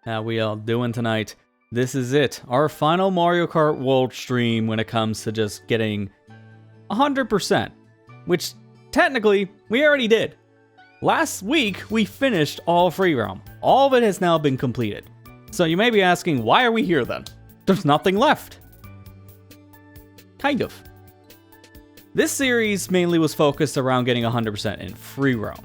How we all doing tonight? This is it, our final Mario Kart World stream when it comes to just getting 100%, which technically we already did. Last week we finished all Free Roam. All of it has now been completed. So you may be asking, why are we here then? There's nothing left. Kind of. This series mainly was focused around getting 100% in Free Roam,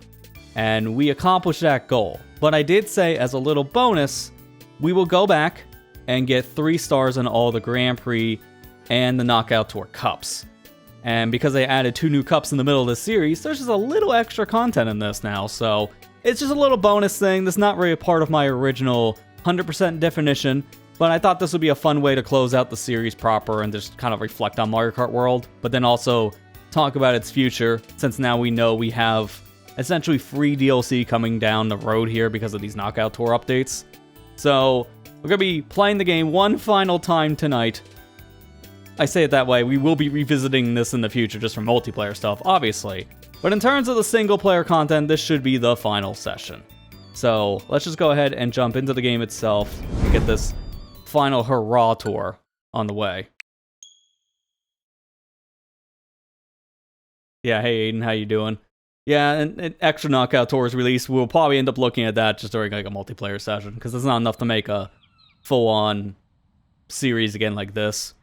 and we accomplished that goal. But I did say, as a little bonus, we will go back and get 3 stars on all the Grand Prix and the Knockout Tour Cups. And because they added 2 new cups in the middle of this series, there's just a little extra content in this now, so it's just a little bonus thing. That's not really a part of my original 100% definition, but I thought this would be a fun way to close out the series proper and just kind of reflect on Mario Kart World, but then also talk about its future, since now we know we have essentially free DLC coming down the road here because of these Knockout Tour updates. So we're going to be playing the game one final time tonight. I say it that way, we will be revisiting this in the future just for multiplayer stuff, obviously. But in terms of the single player content, this should be the final session. So let's just go ahead and jump into the game itself and get this final hurrah tour on the way. Yeah, hey Aiden, how you doing? Yeah, and extra Knockout Tours release, we'll probably end up looking at that just during like a multiplayer session, because it's not enough to make a full-on series again like this.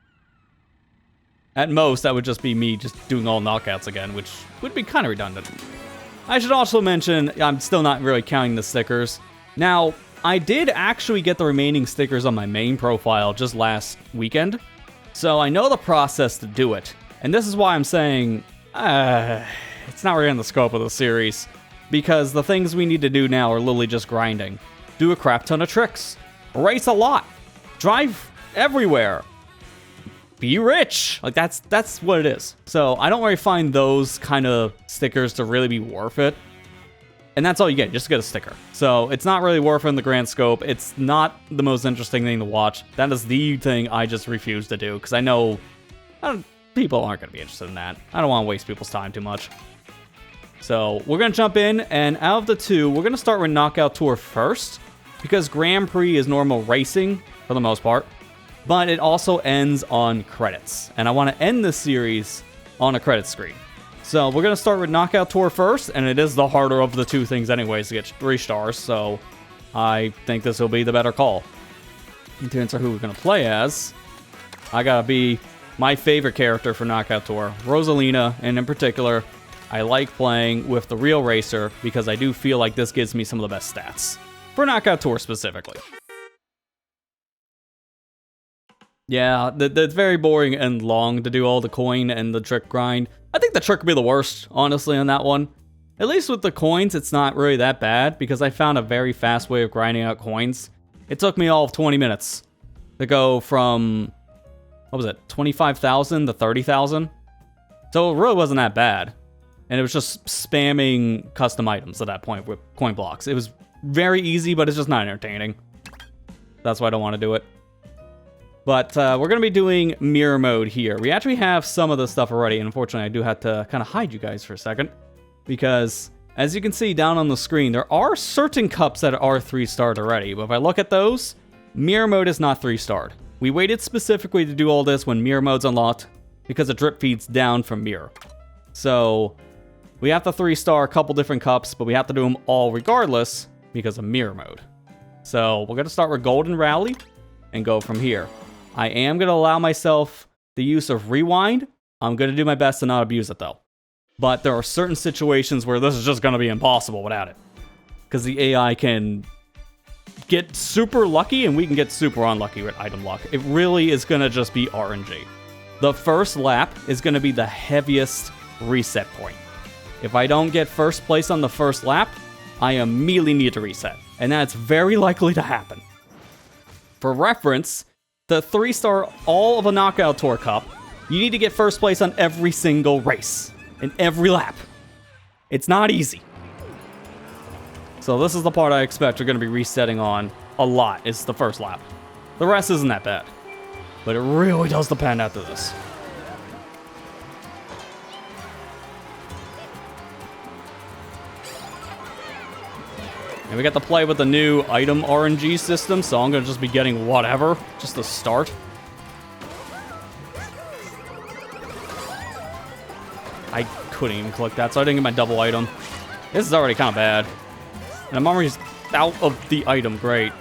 At most, that would just be me just doing all knockouts again, which would be kind of redundant. I should also mention, I'm still not really counting the stickers. Now, I did actually get the remaining stickers on my main profile just last weekend, so I know the process to do it. And this is why I'm saying, it's not really in the scope of the series, because the things we need to do now are literally just grinding. Do a crap ton of tricks. Race a lot. Drive everywhere. Be rich. Like, that's what it is. So I don't really find those kind of stickers to really be worth it. And that's all you get. Just get a sticker. So it's not really worth it in the grand scope. It's not the most interesting thing to watch. That is the thing I just refuse to do, because I know people aren't going to be interested in that. I don't want to waste people's time too much. So we're going to jump in, and out of the two, we're going to start with Knockout Tour first, because Grand Prix is normal racing for the most part, but it also ends on credits. And I want to end this series on a credit screen. So we're going to start with Knockout Tour first, and it is the harder of the two things anyways to get 3 stars, so I think this will be the better call. And to answer who we're going to play as, I got to be my favorite character for Knockout Tour, Rosalina, and in particular, I like playing with the real racer because I do feel like this gives me some of the best stats. For Knockout Tour specifically. Yeah, it's very boring and long to do all the coin and the trick grind. I think the trick would be the worst, honestly, on that one. At least with the coins, it's not really that bad because I found a very fast way of grinding out coins. It took me all of 20 minutes to go from, what was it, 25,000 to 30,000? So it really wasn't that bad. And it was just spamming custom items at that point with coin blocks. It was very easy, but it's just not entertaining. That's why I don't want to do it. But we're going to be doing mirror mode here. We actually have some of the stuff already, and unfortunately I do have to kind of hide you guys for a second. Because, as you can see down on the screen, there are certain cups that are 3-starred already. But if I look at those, mirror mode is not 3-starred. We waited specifically to do all this when mirror mode's unlocked, because the drip feeds down from mirror. So we have to 3-star a couple different cups, but we have to do them all regardless because of mirror mode. So we're going to start with Golden Rally and go from here. I am going to allow myself the use of rewind. I'm going to do my best to not abuse it though. But there are certain situations where this is just going to be impossible without it. Because the AI can get super lucky and we can get super unlucky with item luck. It really is going to just be RNG. The first lap is going to be the heaviest reset point. If I don't get first place on the first lap, I immediately need to reset. And that's very likely to happen. For reference, the 3-star all of a Knockout Tour Cup, you need to get first place on every single race. In every lap. It's not easy. So this is the part I expect you're going to be resetting on a lot, is the first lap. The rest isn't that bad. But it really does depend after this. And we got to play with the new item RNG system, so I'm gonna just be getting whatever, just to start. I couldn't even click that, so I didn't get my double item. This is already kind of bad. And I'm already out of the item, great.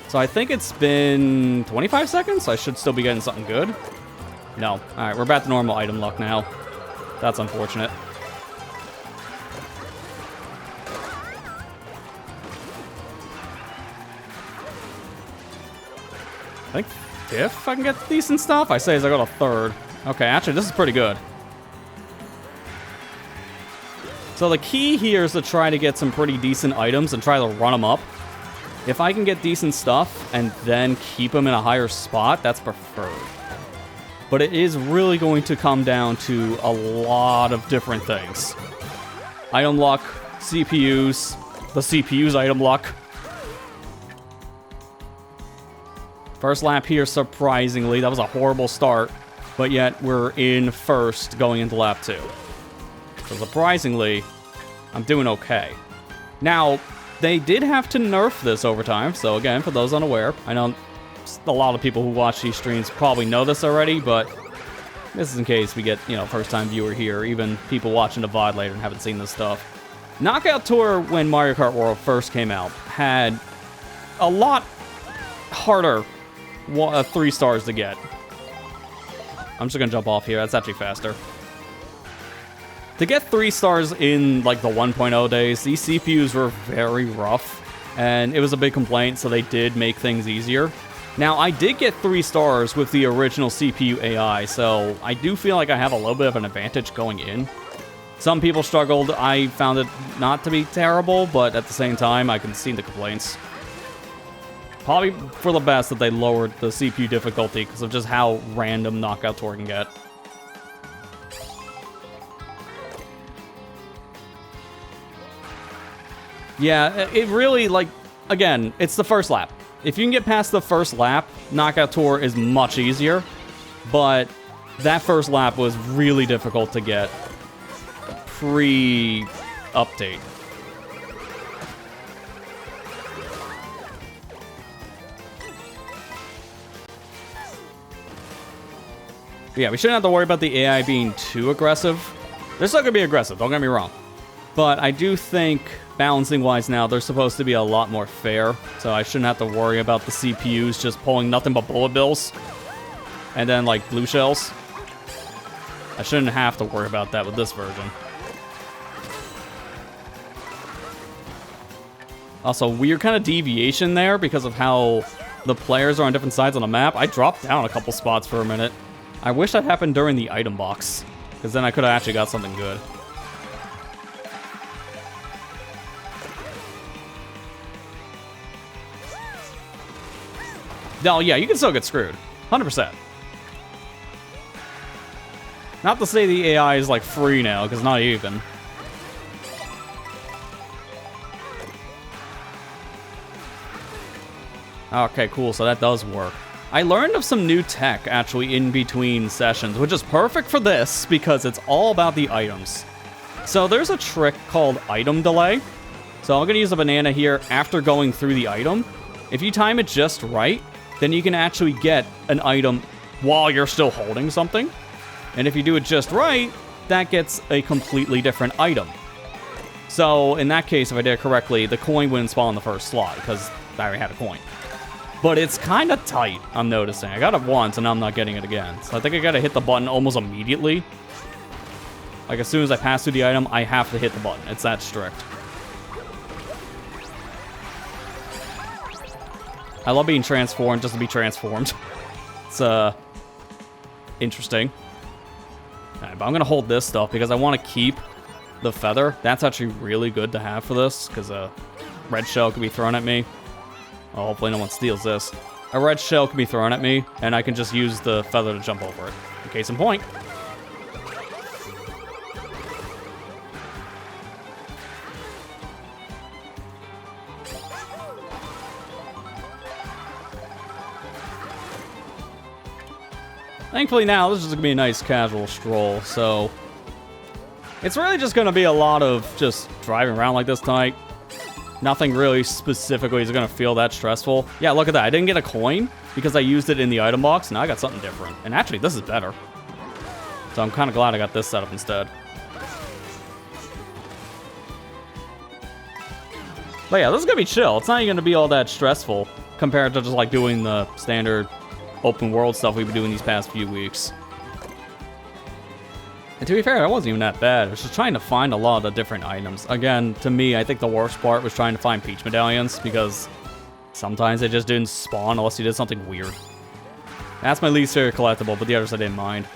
So I think it's been 25 seconds, so I should still be getting something good. No. Alright, we're back to normal item luck now. That's unfortunate. I think if I can get decent stuff, I say as I go to third. Okay, actually, this is pretty good. So the key here is to try to get some pretty decent items and try to run them up. If I can get decent stuff and then keep them in a higher spot, that's preferred. But it is really going to come down to a lot of different things. Item luck, CPUs, the CPU's item luck. First lap here, surprisingly. That was a horrible start, but yet we're in first going into lap 2. So surprisingly, I'm doing okay. Now, they did have to nerf this over time, so again, for those unaware, I know a lot of people who watch these streams probably know this already, but this is in case we get, first-time viewer here, even people watching the VOD later and haven't seen this stuff. Knockout Tour, when Mario Kart World first came out, had a lot harder 3 stars to get. I'm just gonna jump off here, that's actually faster. To get 3 stars in, like, the 1.0 days, these CPUs were very rough, and it was a big complaint, so they did make things easier. Now, I did get 3 stars with the original CPU AI, so I do feel like I have a little bit of an advantage going in. Some people struggled. I found it not to be terrible, but at the same time, I can see the complaints. Probably for the best that they lowered the CPU difficulty because of just how random Knockout Tour can get. Yeah, it really, again, it's the first lap. If you can get past the first lap, Knockout Tour is much easier, but that first lap was really difficult to get pre-update. Yeah, we shouldn't have to worry about the AI being too aggressive. They're still going to be aggressive, don't get me wrong. But I do think, balancing-wise now, they're supposed to be a lot more fair. So I shouldn't have to worry about the CPUs just pulling nothing but bullet bills. And then, blue shells. I shouldn't have to worry about that with this version. Also, weird kind of deviation there because of how the players are on different sides on the map. I dropped down a couple spots for a minute. I wish that happened during the item box, because then I could have actually got something good. No, yeah, you can still get screwed. 100%. Not to say the AI is, free now, because not even. Okay, cool, so that does work. I learned of some new tech, actually, in between sessions, which is perfect for this, because it's all about the items. So there's a trick called item delay. So I'm going to use a banana here after going through the item. If you time it just right, then you can actually get an item while you're still holding something. And if you do it just right, that gets a completely different item. So in that case, if I did it correctly, the coin wouldn't spawn in the first slot, because I already had a coin. But it's kind of tight, I'm noticing. I got it once, and now I'm not getting it again. So I think I got to hit the button almost immediately. As soon as I pass through the item, I have to hit the button. It's that strict. I love being transformed just to be transformed. It's, interesting. Alright, but I'm going to hold this stuff because I want to keep the feather. That's actually really good to have for this, because a red shell could be thrown at me. Oh, hopefully no one steals this. A red shell can be thrown at me, and I can just use the feather to jump over it. Case in point. Thankfully now, this is going to be a nice casual stroll, so it's really just going to be a lot of just driving around like this tonight. Nothing really specifically is going to feel that stressful. Yeah, look at that. I didn't get a coin because I used it in the item box. Now I got something different. And actually, this is better. So I'm kind of glad I got this setup instead. But yeah, this is going to be chill. It's not even going to be all that stressful compared to just like doing the standard open world stuff we've been doing these past few weeks. And to be fair, it wasn't even that bad. I was just trying to find a lot of the different items. Again, to me, I think the worst part was trying to find Peach medallions because sometimes they just didn't spawn unless you did something weird. That's my least favorite collectible, but the others I didn't mind.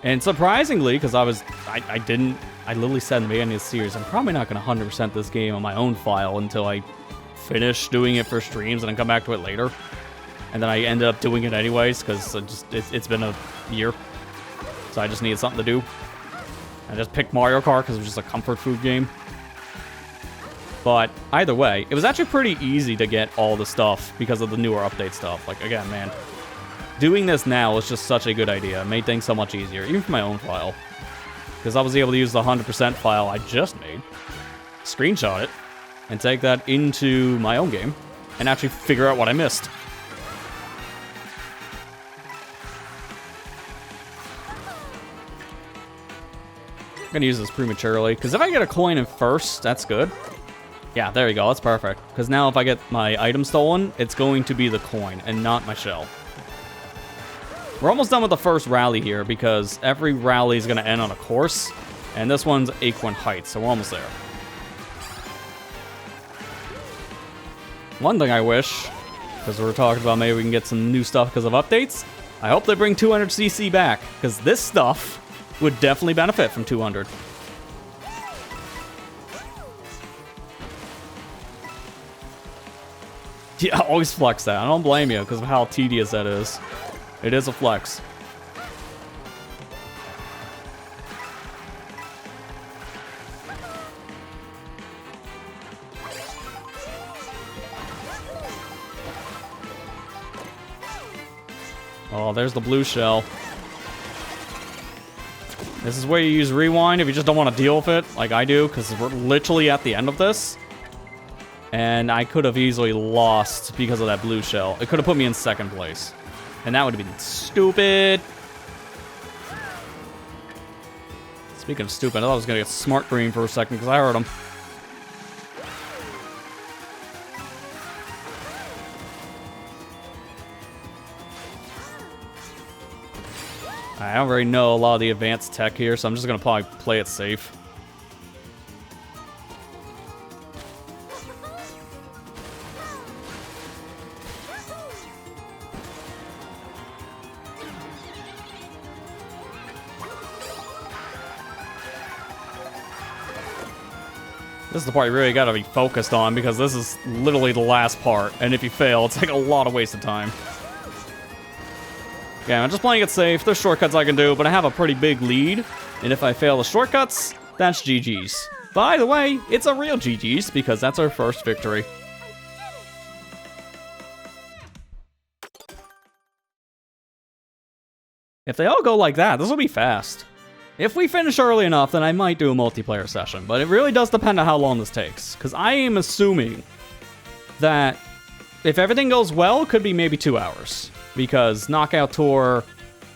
And surprisingly, because I literally said in the beginning of the series, I'm probably not going to 100% this game on my own file until I finish doing it for streams and then come back to it later. And then I ended up doing it anyways, because it's been a year. So I just needed something to do. I just picked Mario Kart because it was just a comfort food game. But either way, it was actually pretty easy to get all the stuff because of the newer update stuff. Like, again, man, doing this now is just such a good idea. It made things so much easier, even for my own file. Because I was able to use the 100% file I just made, screenshot it, and take that into my own game, and actually figure out what I missed. I'm gonna use this prematurely, because if I get a coin in first, that's good. Yeah, there you go, that's perfect. Because now if I get my item stolen, it's going to be the coin, and not my shell. We're almost done with the first rally here, because every rally is gonna end on a course, and this one's Acorn Heights, so we're almost there. One thing I wish, because we were talking about maybe we can get some new stuff because of updates, I hope they bring 200cc back, because this stuff would definitely benefit from 200. Yeah, always flex that. I don't blame you because of how tedious that is. It is a flex. Oh, there's the blue shell. This is where you use rewind if you just don't want to deal with it, like I do, because we're literally at the end of this. And I could have easily lost because of that blue shell. It could have put me in second place. And that would have been stupid. Speaking of stupid, I thought I was going to get smart green for a second because I heard him. I don't really know a lot of the advanced tech here, so I'm just going to probably play it safe. This is the part you really gotta be focused on because this is literally the last part, and if you fail, it's like a lot of wasted time. Yeah, I'm just playing it safe. There's shortcuts I can do, but I have a pretty big lead, and if I fail the shortcuts, that's GG's. By the way, it's a real GG's because that's our first victory. If they all go like that, this will be fast. If we finish early enough, then I might do a multiplayer session, but it really does depend on how long this takes, because I am assuming that if everything goes well, it could be maybe 2 hours, because Knockout Tour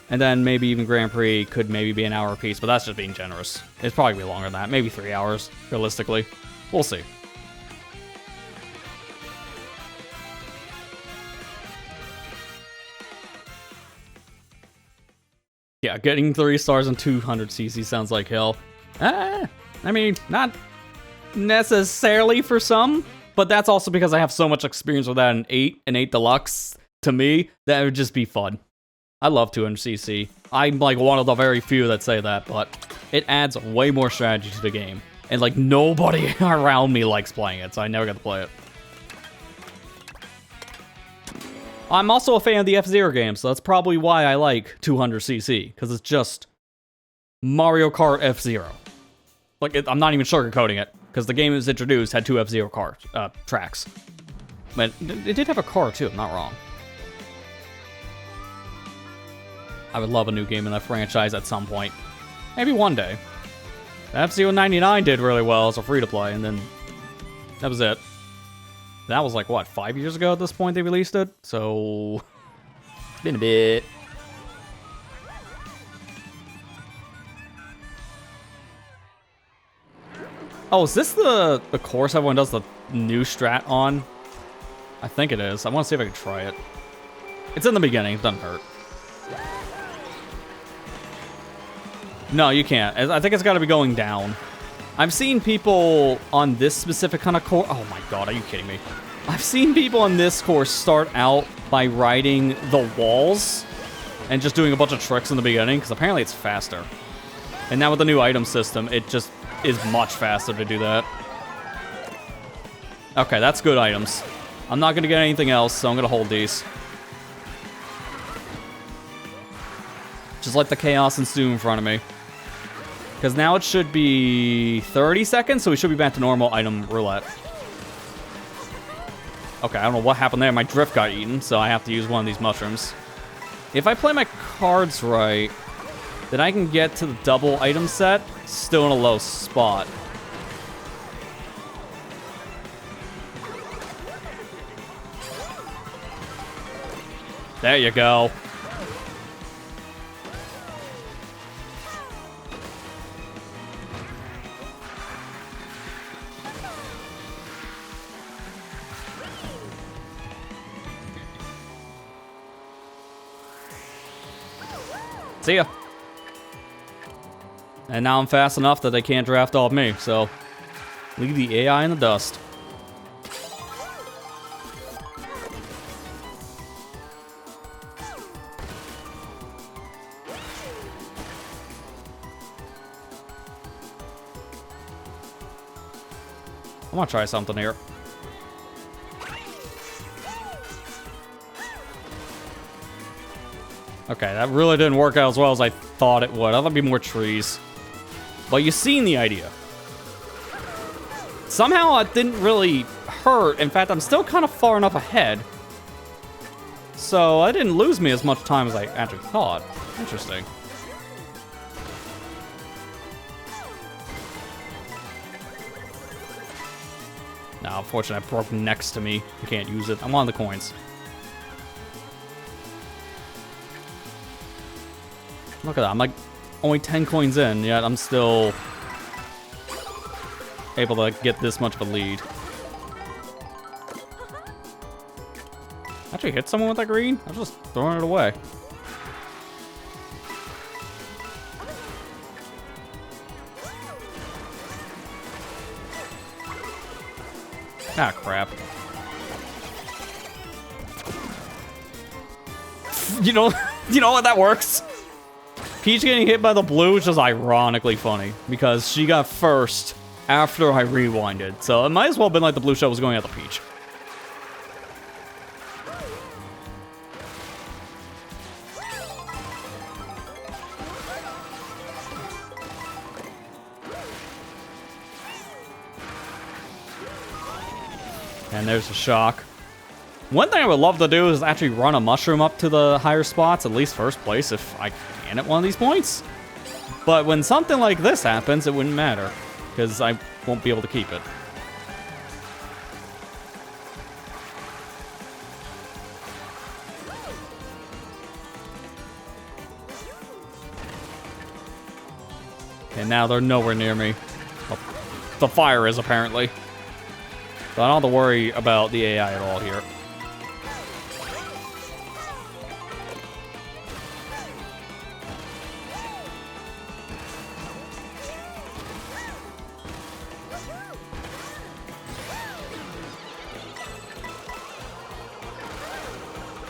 and then maybe even Grand Prix could maybe be an hour apiece, but that's just being generous. It's probably be longer than that, maybe 3 hours, realistically. We'll see. Yeah, getting 3 stars and 200cc sounds like hell. I mean, not necessarily for some, but that's also because I have so much experience with that in 8 and 8 Deluxe. To me, that would just be fun. I love 200cc. I'm like one of the very few that say that, but it adds way more strategy to the game. And like nobody around me likes playing it, so I never got to play it. I'm also a fan of the F-Zero games, so that's probably why I like 200cc, because it's just Mario Kart F-Zero. Like, I'm not even sugarcoating it, because the game it was introduced had 2 F-Zero tracks. But it did have a car, too, I'm not wrong. I would love a new game in that franchise at some point. Maybe one day. F-Zero 99 did really well as a free-to-play, and then that was it. That was like, what, 5 years ago at this point they released it? So, it's been a bit. Oh, is this the course everyone does the new strat on? I think it is. I want to see if I can try it. It's in the beginning. It doesn't hurt. No, you can't. I think it's got to be going down. I've seen people on this specific kind of course. Oh my god, are you kidding me? I've seen people on this course start out by riding the walls and just doing a bunch of tricks in the beginning, because apparently it's faster. And now with the new item system, it just is much faster to do that. Okay, that's good items. I'm not going to get anything else, so I'm going to hold these. Just let the chaos ensue in front of me. Because now it should be 30 seconds, so we should be back to normal item roulette. Okay, I don't know what happened there. My drift got eaten, so I have to use one of these mushrooms. If I play my cards right, then I can get to the double item set, still in a low spot. There you go. See ya. And now I'm fast enough that they can't draft off me, so leave the AI in the dust. I'm gonna try something here. Okay, that really didn't work out as well as I thought it would. I thought there'd be more trees. But you've seen the idea. Somehow it didn't really hurt. In fact, I'm still kind of far enough ahead. So I didn't lose me as much time as I actually thought. Interesting. Now, unfortunately, I broke next to me. You can't use it. I'm on the coins. Look at that. I'm like only 10 coins in, yet I'm still able to get this much of a lead. Actually hit someone with that green? I was just throwing it away. Ah, crap. You know what, that works. Peach getting hit by the blue is just ironically funny, because she got first after I rewinded. So it might as well have been like the blue shell was going at the Peach. And there's a shock. One thing I would love to do is actually run a mushroom up to the higher spots, at least first place, if I can at one of these points. But when something like this happens, it wouldn't matter, because I won't be able to keep it. And now they're nowhere near me. Well, the fire is, apparently. So I don't have to worry about the AI at all here.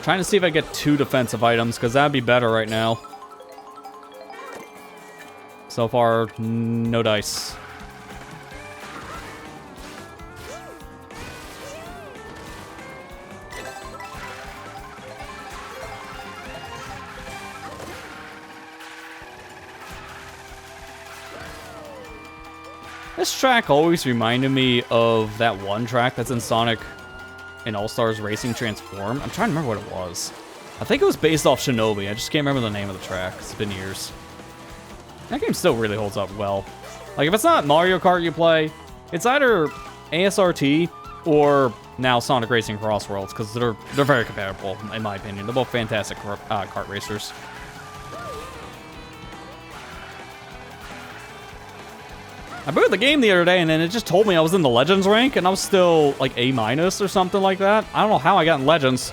Trying to see if I get 2 defensive items, because that'd be better right now. So far, no dice. This track always reminded me of that one track that's in Sonic and All-Stars Racing Transform. I'm trying to remember what it was. I think it was based off Shinobi. I just can't remember the name of the track. It's been years. That game still really holds up well. Like, if it's not Mario Kart you play, it's either ASRT or now Sonic Racing Cross Worlds, because they're very compatible, in my opinion. They're both fantastic kart racers. I booted the game the other day, and then it just told me I was in the Legends rank, and I was still, like, A- or something like that. I don't know how I got in Legends.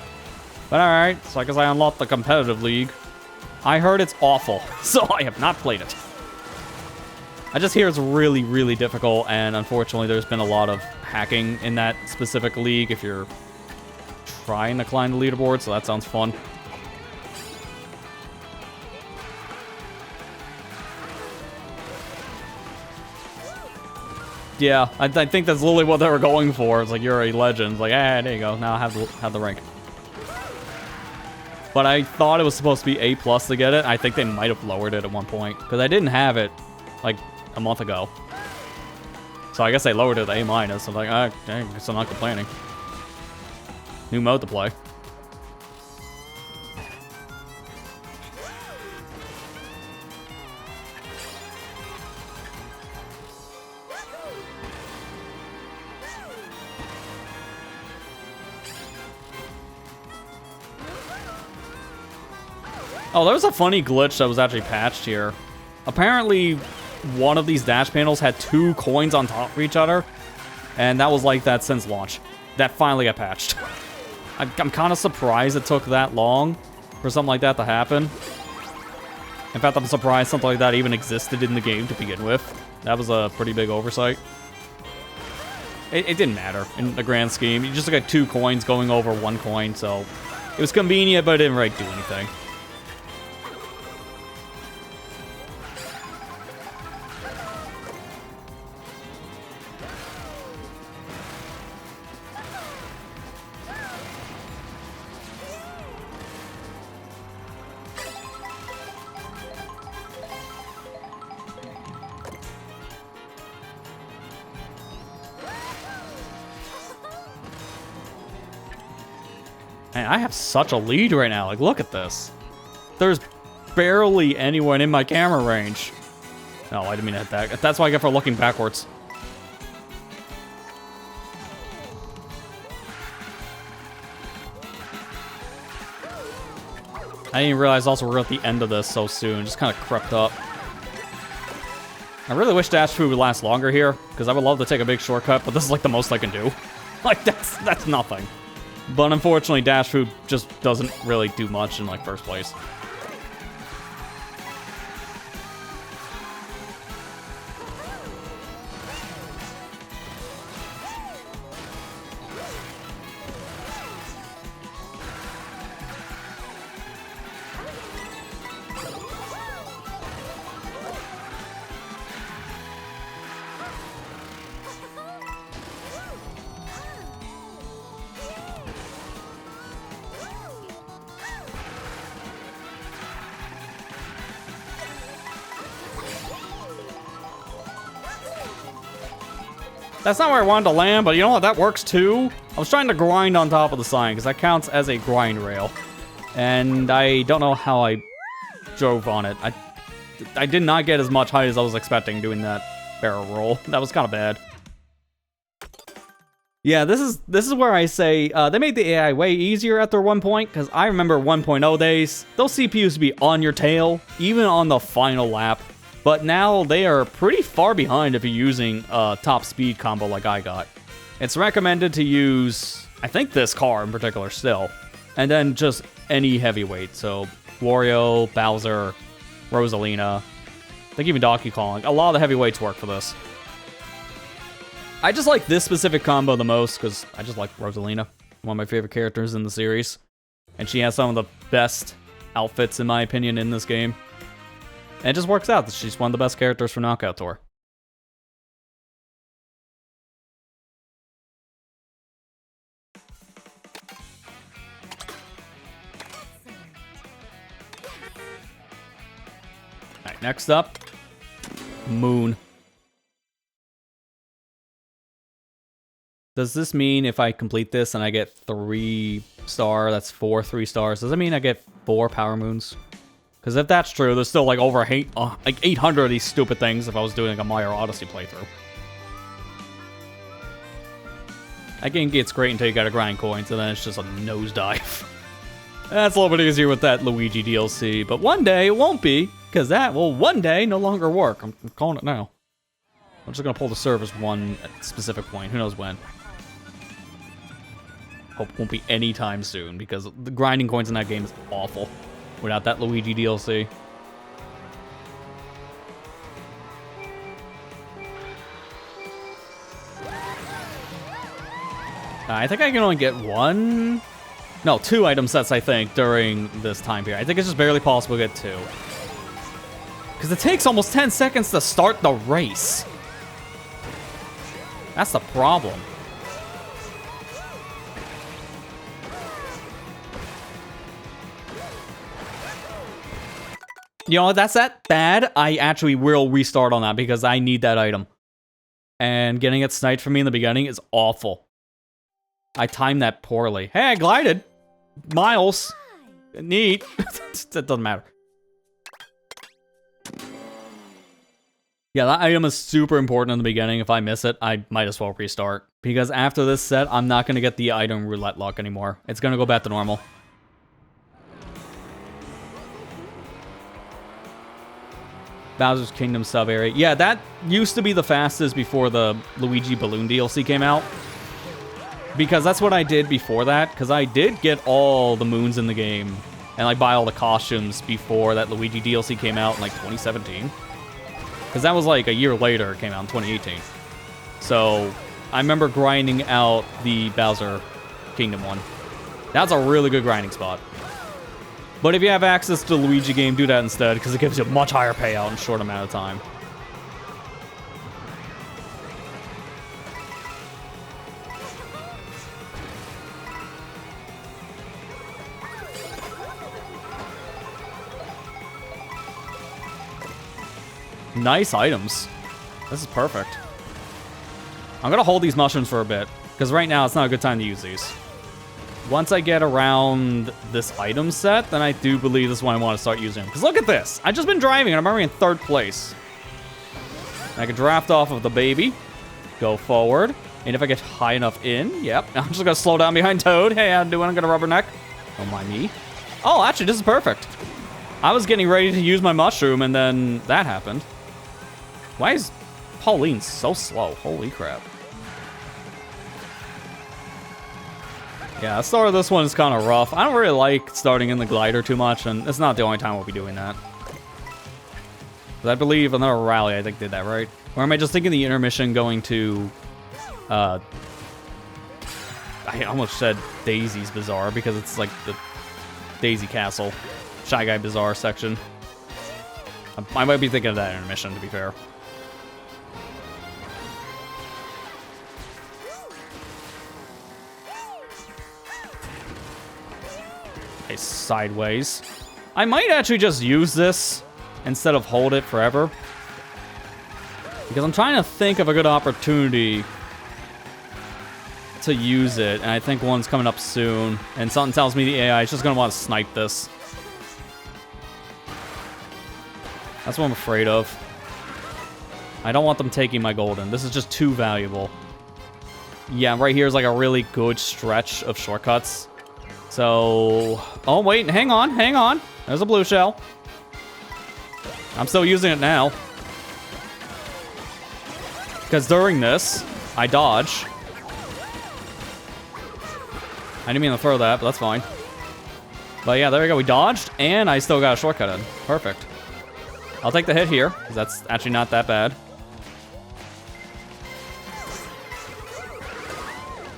But alright, so I guess I unlocked the competitive league. I heard it's awful, so I have not played it. I just hear it's really, really difficult, and unfortunately there's been a lot of hacking in that specific league if you're trying to climb the leaderboard, so that sounds fun. Yeah, I think that's literally what they were going for. It's like, you're a legend. It's like, there you go. Now I have the rank. But I thought it was supposed to be A+ to get it. I think they might have lowered it at one point, because I didn't have it, like, a month ago. So I guess they lowered it to A-. I'm like, I guess I'm not complaining. New mode to play. Oh, there was a funny glitch that was actually patched here. Apparently, one of these dash panels had 2 coins on top of each other, and that was like that since launch. That finally got patched. I'm kind of surprised it took that long for something like that to happen. In fact, I'm surprised something like that even existed in the game to begin with. That was a pretty big oversight. It didn't matter in the grand scheme. You just got 2 coins going over 1 coin, so it was convenient, but it didn't really do anything. Man, I have such a lead right now. Like, look at this. There's barely anyone in my camera range. No, I didn't mean to hit that. That's what I get for looking backwards. I didn't realize also we're at the end of this so soon. Just kind of crept up. I really wish dash food would last longer here, because I would love to take a big shortcut, but this is like the most I can do. Like, that's nothing. But unfortunately, dash food just doesn't really do much in, like, first place. That's not where I wanted to land, but you know what? That works too. I was trying to grind on top of the sign, because that counts as a grind rail. And I don't know how I drove on it. I did not get as much height as I was expecting doing that barrel roll. That was kind of bad. Yeah, this is where I say they made the AI way easier at their 1 point, because I remember 1.0 days. Those CPUs used to be on your tail, even on the final lap. But now they are pretty far behind if you're using a top speed combo like I got. It's recommended to use, I think this car in particular still, and then just any heavyweight. So Wario, Bowser, Rosalina, I think even Donkey Kong. A lot of the heavyweights work for this. I just like this specific combo the most because I just like Rosalina, one of my favorite characters in the series. And she has some of the best outfits, in my opinion, in this game. And it just works out that she's one of the best characters for Knockout Tour. Alright, next up, Moon. Does this mean if I complete this and I get 3 star, that's 3 stars, does that mean I get 4 Power Moons? Because if that's true, there's still like over like 800 of these stupid things if I was doing like a Mario Odyssey playthrough. That game gets great until you gotta grind coins, and then it's just a nosedive. That's a little bit easier with that Luigi DLC, but one day it won't be, because that will one day no longer work. I'm calling it now. I'm just gonna pull the service one specific point. Who knows when? Hope it won't be anytime soon, because the grinding coins in that game is awful without that Luigi DLC. I think I can only get two item sets, I think, during this time period. I think it's just barely possible to get 2. Because it takes almost 10 seconds to start the race. That's the problem. You know, that's that bad. I actually will restart on that because I need that item. And getting it sniped for me in the beginning is awful. I timed that poorly. Hey, I glided. Miles. Neat. That doesn't matter. Yeah, that item is super important in the beginning. If I miss it, I might as well restart. Because after this set, I'm not going to get the item roulette luck anymore. It's going to go back to normal. Bowser's Kingdom sub-area. Yeah, that used to be the fastest before the Luigi Balloon DLC came out. Because that's what I did before that, because I did get all the moons in the game, and like buy all the costumes before that Luigi DLC came out in like 2017. Because that was like a year later, it came out in 2018. So, I remember grinding out the Bowser Kingdom one. That's a really good grinding spot. But if you have access to the Luigi game, do that instead, because it gives you a much higher payout in a short amount of time. Nice items. This is perfect. I'm gonna hold these mushrooms for a bit, because right now it's not a good time to use these. Once I get around this item set, then I do believe this is when I want to start using them. Because look at this! I've just been driving and I'm already in 3rd place. I can draft off of the baby, go forward, and if I get high enough in, yep, I'm just gonna slow down behind Toad. Hey, how you doing? I'm gonna rubberneck. Don't mind me. Oh, actually, this is perfect. I was getting ready to use my mushroom, and then that happened. Why is Pauline so slow? Holy crap. Yeah, the start of this one is kind of rough. I don't really like starting in the glider too much, and it's not the only time we'll be doing that. But I believe another rally, I think, did that, right? Or am I just thinking the intermission going to... I almost said Daisy's Bazaar, because it's like the Daisy Castle, Shy Guy Bazaar section. I might be thinking of that intermission, to be fair. Sideways. I might actually just use this instead of hold it forever. Because I'm trying to think of a good opportunity to use it, and I think one's coming up soon. And something tells me the AI is just going to want to snipe this. That's what I'm afraid of. I don't want them taking my golden. This is just too valuable. Yeah, right here is like a really good stretch of shortcuts. So, oh wait, hang on. There's a blue shell. I'm still using it now. Because during this, I dodge. I didn't mean to throw that, but that's fine. But yeah, there we go. We dodged, and I still got a shortcut in. Perfect. I'll take the hit here, because that's actually not that bad.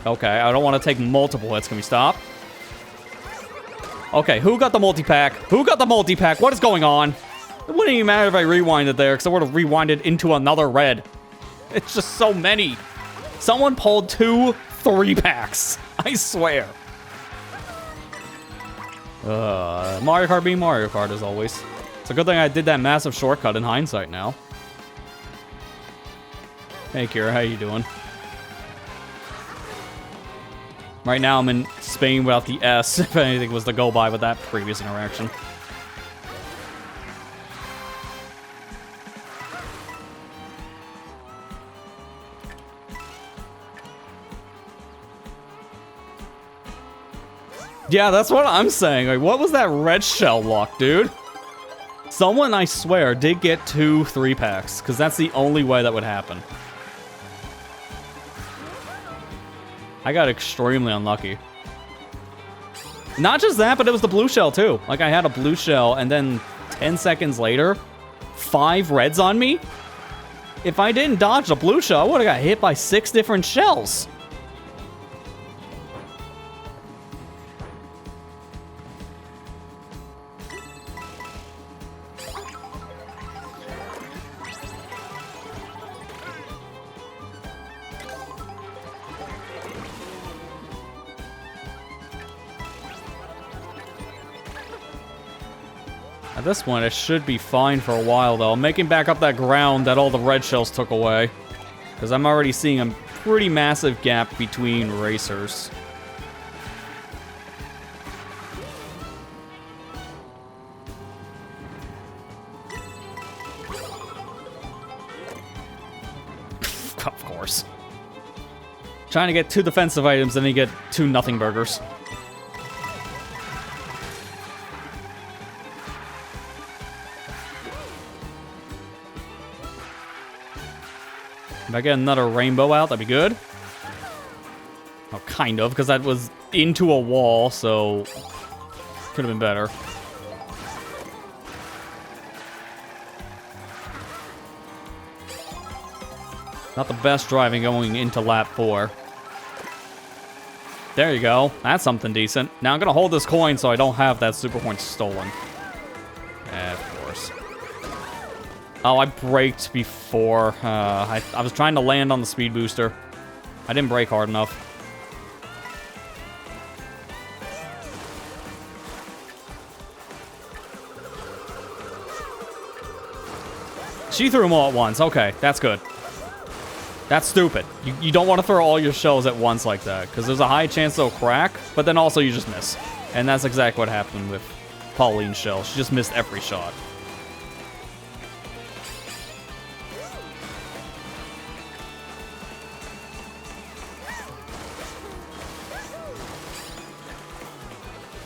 Okay, I don't want to take multiple hits. Can we stop? Okay, who got the multi-pack? Who got the multi-pack? What is going on? It wouldn't even matter if I rewinded there, because I would have rewinded into another red. It's just so many. Someone pulled 2 3-packs. I swear. Mario Kart being Mario Kart, as always. It's a good thing I did that massive shortcut in hindsight now. Hey, Kira, how you doing? Right now, I'm in Spain without the S, if anything was to go by with that previous interaction. Yeah, that's what I'm saying. Like, what was that red shell luck, dude? Someone, I swear, did get 2 3-packs, because that's the only way that would happen. I got extremely unlucky. Not just that, but it was the blue shell, too. Like, I had a blue shell, and then 10 seconds later, 5 reds on me? If I didn't dodge the blue shell, I would have got hit by 6 different shells. At this point, it should be fine for a while, though. I'm making back up that ground that all the red shells took away. Because I'm already seeing a pretty massive gap between racers. Of course. Trying to get 2 defensive items, then you get 2 nothing burgers. If I get another rainbow out, that'd be good. Oh, kind of, because that was into a wall, so could have been better. Not the best driving going into lap 4. There you go. That's something decent. Now I'm going to hold this coin so I don't have that super point stolen. Of course. Oh, I braked before. I was trying to land on the speed booster. I didn't brake hard enough. She threw them all at once. Okay, that's good. That's stupid. You don't want to throw all your shells at once like that, because there's a high chance they'll crack, but then also you just miss. And that's exactly what happened with Pauline's shell. She just missed every shot.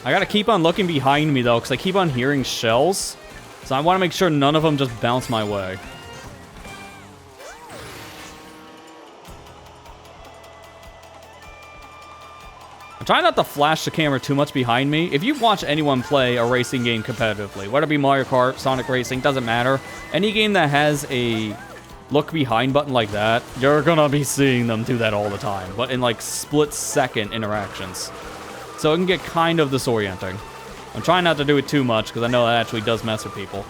I gotta keep on looking behind me, though, because I keep on hearing shells. So I want to make sure none of them just bounce my way. I'm trying not to flash the camera too much behind me. If you watch anyone play a racing game competitively, whether it be Mario Kart, Sonic Racing, doesn't matter. Any game that has a look behind button like that, you're gonna be seeing them do that all the time, but in like split-second interactions. So it can get kind of disorienting. I'm trying not to do it too much, because I know that actually does mess with people.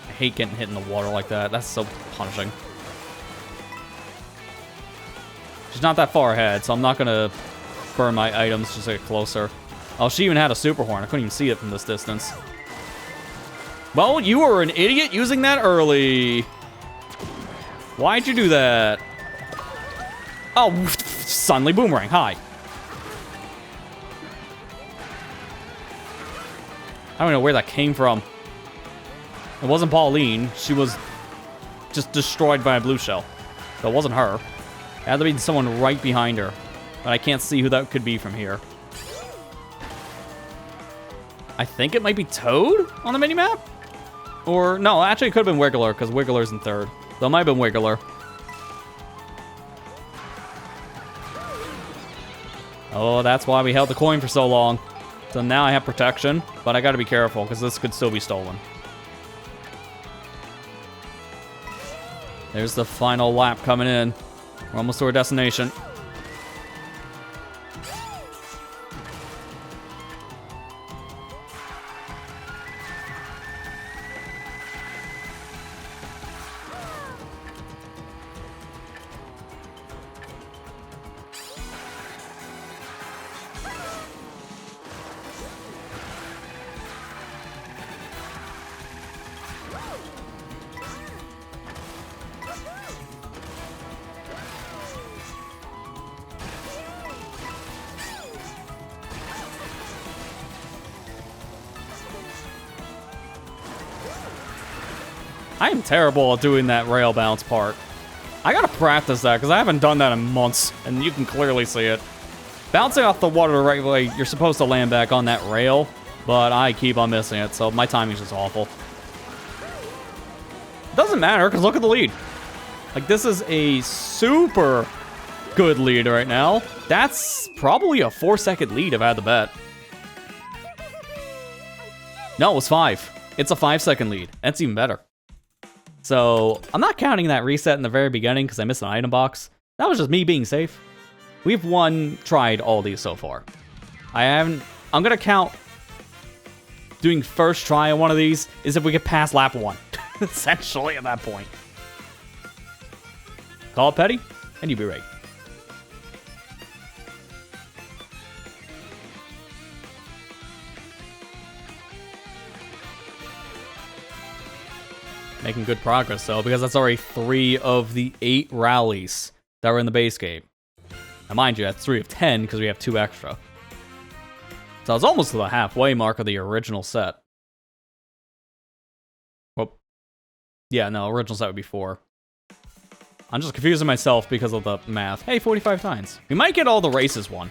I hate getting hit in the water like that. That's so punishing. She's not that far ahead, so I'm not going to burn my items just to get closer. Oh, she even had a super horn. I couldn't even see it from this distance. Well, you were an idiot using that early. Why'd you do that? Oh, suddenly boomerang. Hi. I don't know where that came from. It wasn't Pauline. She was just destroyed by a blue shell. So it wasn't her. It had to be someone right behind her. But I can't see who that could be from here. I think it might be Toad on the minimap? Or, no, actually it could have been Wiggler, because Wiggler's in third. So it might have been Wiggler. Oh, that's why we held the coin for so long. So now I have protection, but I gotta be careful, because this could still be stolen. There's the final lap coming in. We're almost to our destination. I am terrible at doing that rail bounce part. I gotta practice that, because I haven't done that in months, and you can clearly see it. Bouncing off the water the right way, you're supposed to land back on that rail, but I keep on missing it, so my timing's just awful. Doesn't matter, because look at the lead. Like, this is a super good lead right now. That's probably a 4-second lead if I had to bet. No, it was 5. It's a 5-second lead. That's even better. So, I'm not counting that reset in the very beginning because I missed an item box. That was just me being safe. We've tried all these so far. I'm gonna count doing first try on one of these is if we get past lap 1. Essentially at that point. Call it petty, and you be right. Making good progress, though, because that's already 3 of the 8 rallies that were in the base game. Now, mind you, that's 3 of 10, because we have 2 extra. So it's almost to the halfway mark of the original set. Well, yeah, no, original set would be 4. I'm just confusing myself because of the math. Hey, 45 times. We might get all the races won.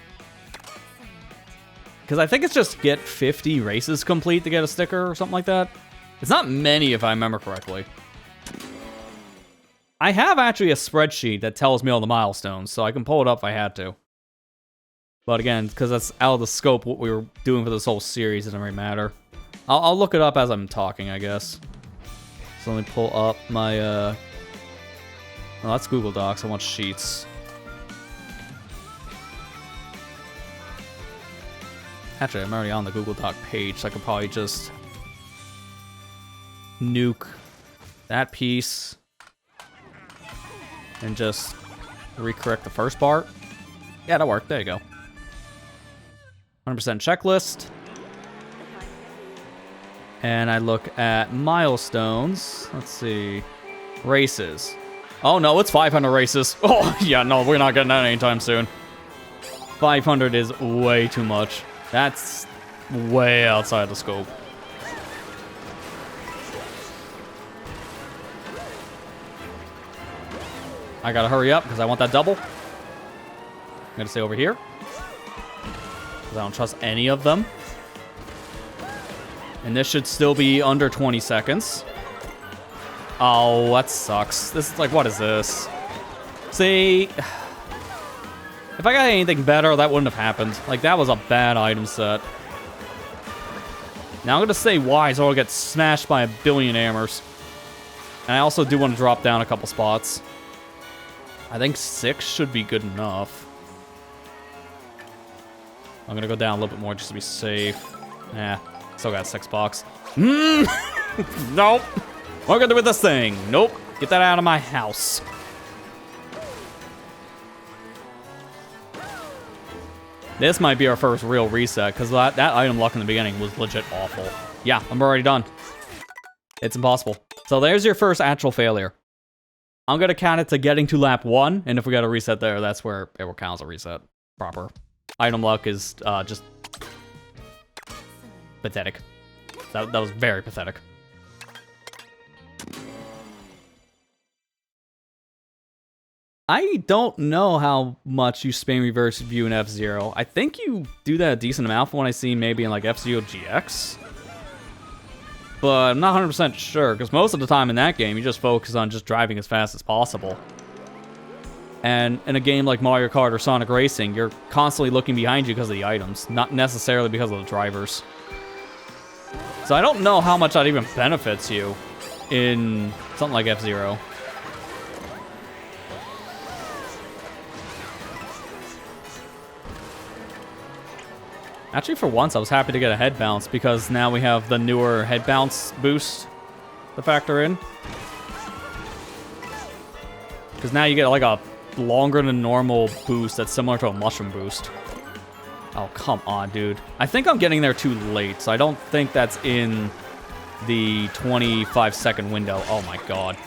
Because I think it's just get 50 races complete to get a sticker or something like that. It's not many, if I remember correctly. I have actually a spreadsheet that tells me all the milestones, so I can pull it up if I had to. But again, because that's out of the scope what we were doing for this whole series, it doesn't really matter. I'll look it up as I'm talking, I guess. So let me pull up my, oh, that's Google Docs. I want Sheets. Actually, I'm already on the Google Doc page, so I could probably just nuke that piece and just recorrect the first part. Yeah, that worked. There you go. 100% checklist. And I look at milestones. Let's see. Races. Oh, no, it's 500 races. Oh, yeah, no, we're not getting that anytime soon. 500 is way too much. That's way outside the scope. I gotta hurry up because I want that double. I'm gonna stay over here because I don't trust any of them. And this should still be under 20 seconds. Oh, that sucks. This is like, what is this? See, if I got anything better, that wouldn't have happened. Like, that was a bad item set. Now I'm gonna say why, so I'll get smashed by a billion hammers. And I also do want to drop down a couple spots. I think 6 should be good enough. I'm gonna go down a little bit more just to be safe. Nah, still got 6 bucks. Nope. What am I gonna do with this thing? Nope. Get that out of my house. This might be our first real reset, because that item luck in the beginning was legit awful. Yeah, I'm already done. It's impossible. So there's your first actual failure. I'm going to count it to getting to lap 1, and if we got a reset there, that's where it will count as a reset. Proper. Item luck is just pathetic. That was very pathetic. I don't know how much you spam reverse view in F-Zero. I think you do that a decent amount from what I see maybe in like F-Zero GX. But I'm not 100% sure, because most of the time in that game, you just focus on just driving as fast as possible. And in a game like Mario Kart or Sonic Racing, you're constantly looking behind you because of the items, not necessarily because of the drivers. So I don't know how much that even benefits you in something like F-Zero. Actually, for once, I was happy to get a head bounce because now we have the newer head bounce boost to factor in. Because now you get like a longer than normal boost that's similar to a mushroom boost. Oh, come on, dude. I think I'm getting there too late, so I don't think that's in the 25-second window. Oh my god.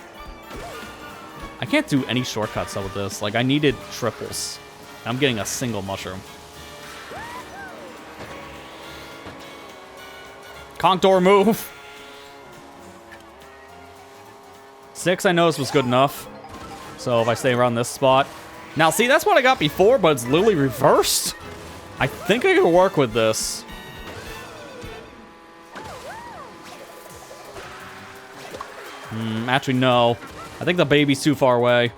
I can't do any shortcuts though with this. Like, I needed triples. I'm getting a single mushroom. Conk door move. 6 I noticed was good enough. So if I stay around this spot. Now, see, that's what I got before, but it's literally reversed. I think I can work with this. Actually, no. I think the baby's too far away.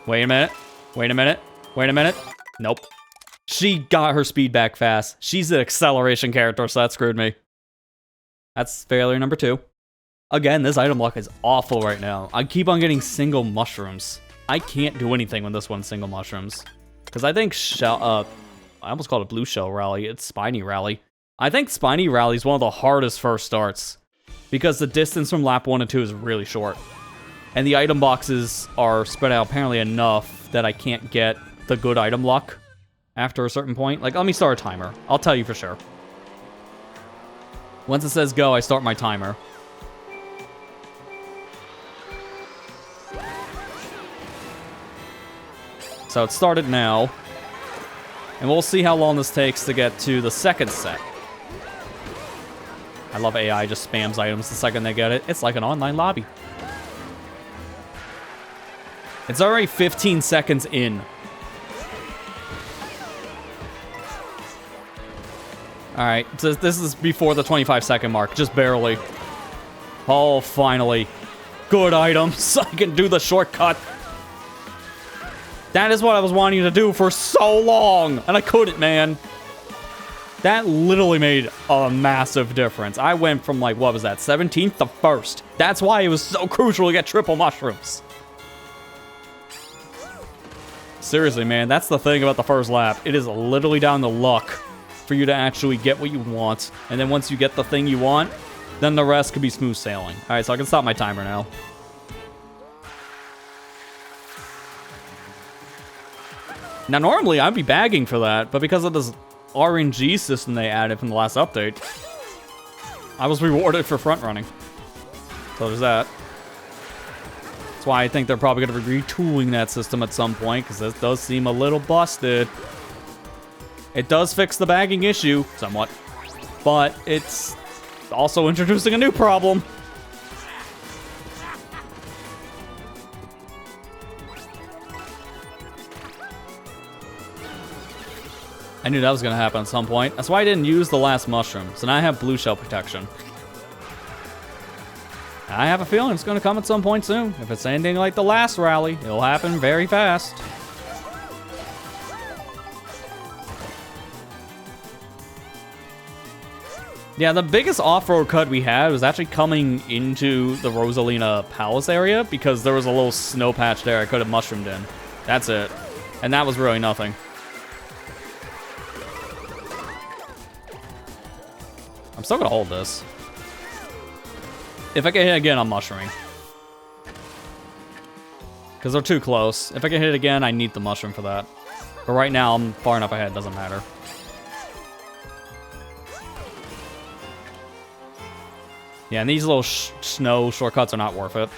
Wait a minute. Wait a minute. Wait a minute. Nope. She got her speed back fast. She's an acceleration character, so that screwed me. That's failure number 2. Again, this item block is awful right now. I keep on getting single mushrooms. I can't do anything with this one single mushrooms. Because I think I almost called it Blue Shell Rally. It's Spiny Rally. I think Spiny Rally is one of the hardest first starts. Because the distance from lap 1 and 2 is really short. And the item boxes are spread out apparently enough that I can't get the good item luck after a certain point. Like, let me start a timer. I'll tell you for sure. Once it says go, I start my timer. So it started now. And we'll see how long this takes to get to the second set. I love AI just spams items the second they get it. It's like an online lobby. It's already 15 seconds in. Alright, so this is before the 25-second mark, just barely. Oh, finally. Good items. I can do the shortcut. That is what I was wanting to do for so long, and I couldn't, man. That literally made a massive difference. I went from, like, what was that, 17th to 1st. That's why it was so crucial to get triple mushrooms. Seriously, man, that's the thing about the first lap. It is literally down to luck for you to actually get what you want. And then once you get the thing you want, then the rest could be smooth sailing. All right, so I can stop my timer now. Now, normally, I'd be bagging for that, but because of this RNG system they added from the last update, I was rewarded for front running. So there's that. That's why I think they're probably going to be retooling that system at some point, because this does seem a little busted. It does fix the bagging issue, somewhat, but it's also introducing a new problem. I knew that was going to happen at some point. That's why I didn't use the last mushroom. So now I have blue shell protection. I have a feeling it's going to come at some point soon. If it's anything like the last rally, it'll happen very fast. Yeah, the biggest off-road cut we had was actually coming into the Rosalina Palace area because there was a little snow patch there I could have mushroomed in. That's it. And that was really nothing. I'm still gonna hold this. If I get hit again, I'm mushrooming. Because they're too close. If I get hit again, I need the mushroom for that. But right now, I'm far enough ahead, doesn't matter. Yeah, and these little snow shortcuts are not worth it.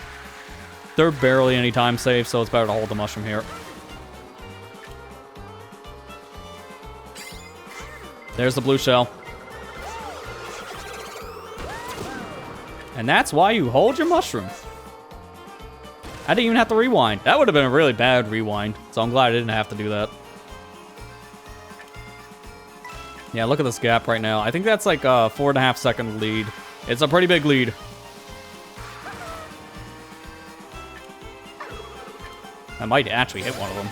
They're barely any time safe, so it's better to hold the mushroom here. There's the blue shell. And that's why you hold your mushroom. I didn't even have to rewind. That would have been a really bad rewind. So I'm glad I didn't have to do that. Yeah, look at this gap right now. I think that's like a 4.5 second lead. It's a pretty big lead. I might actually hit one of them.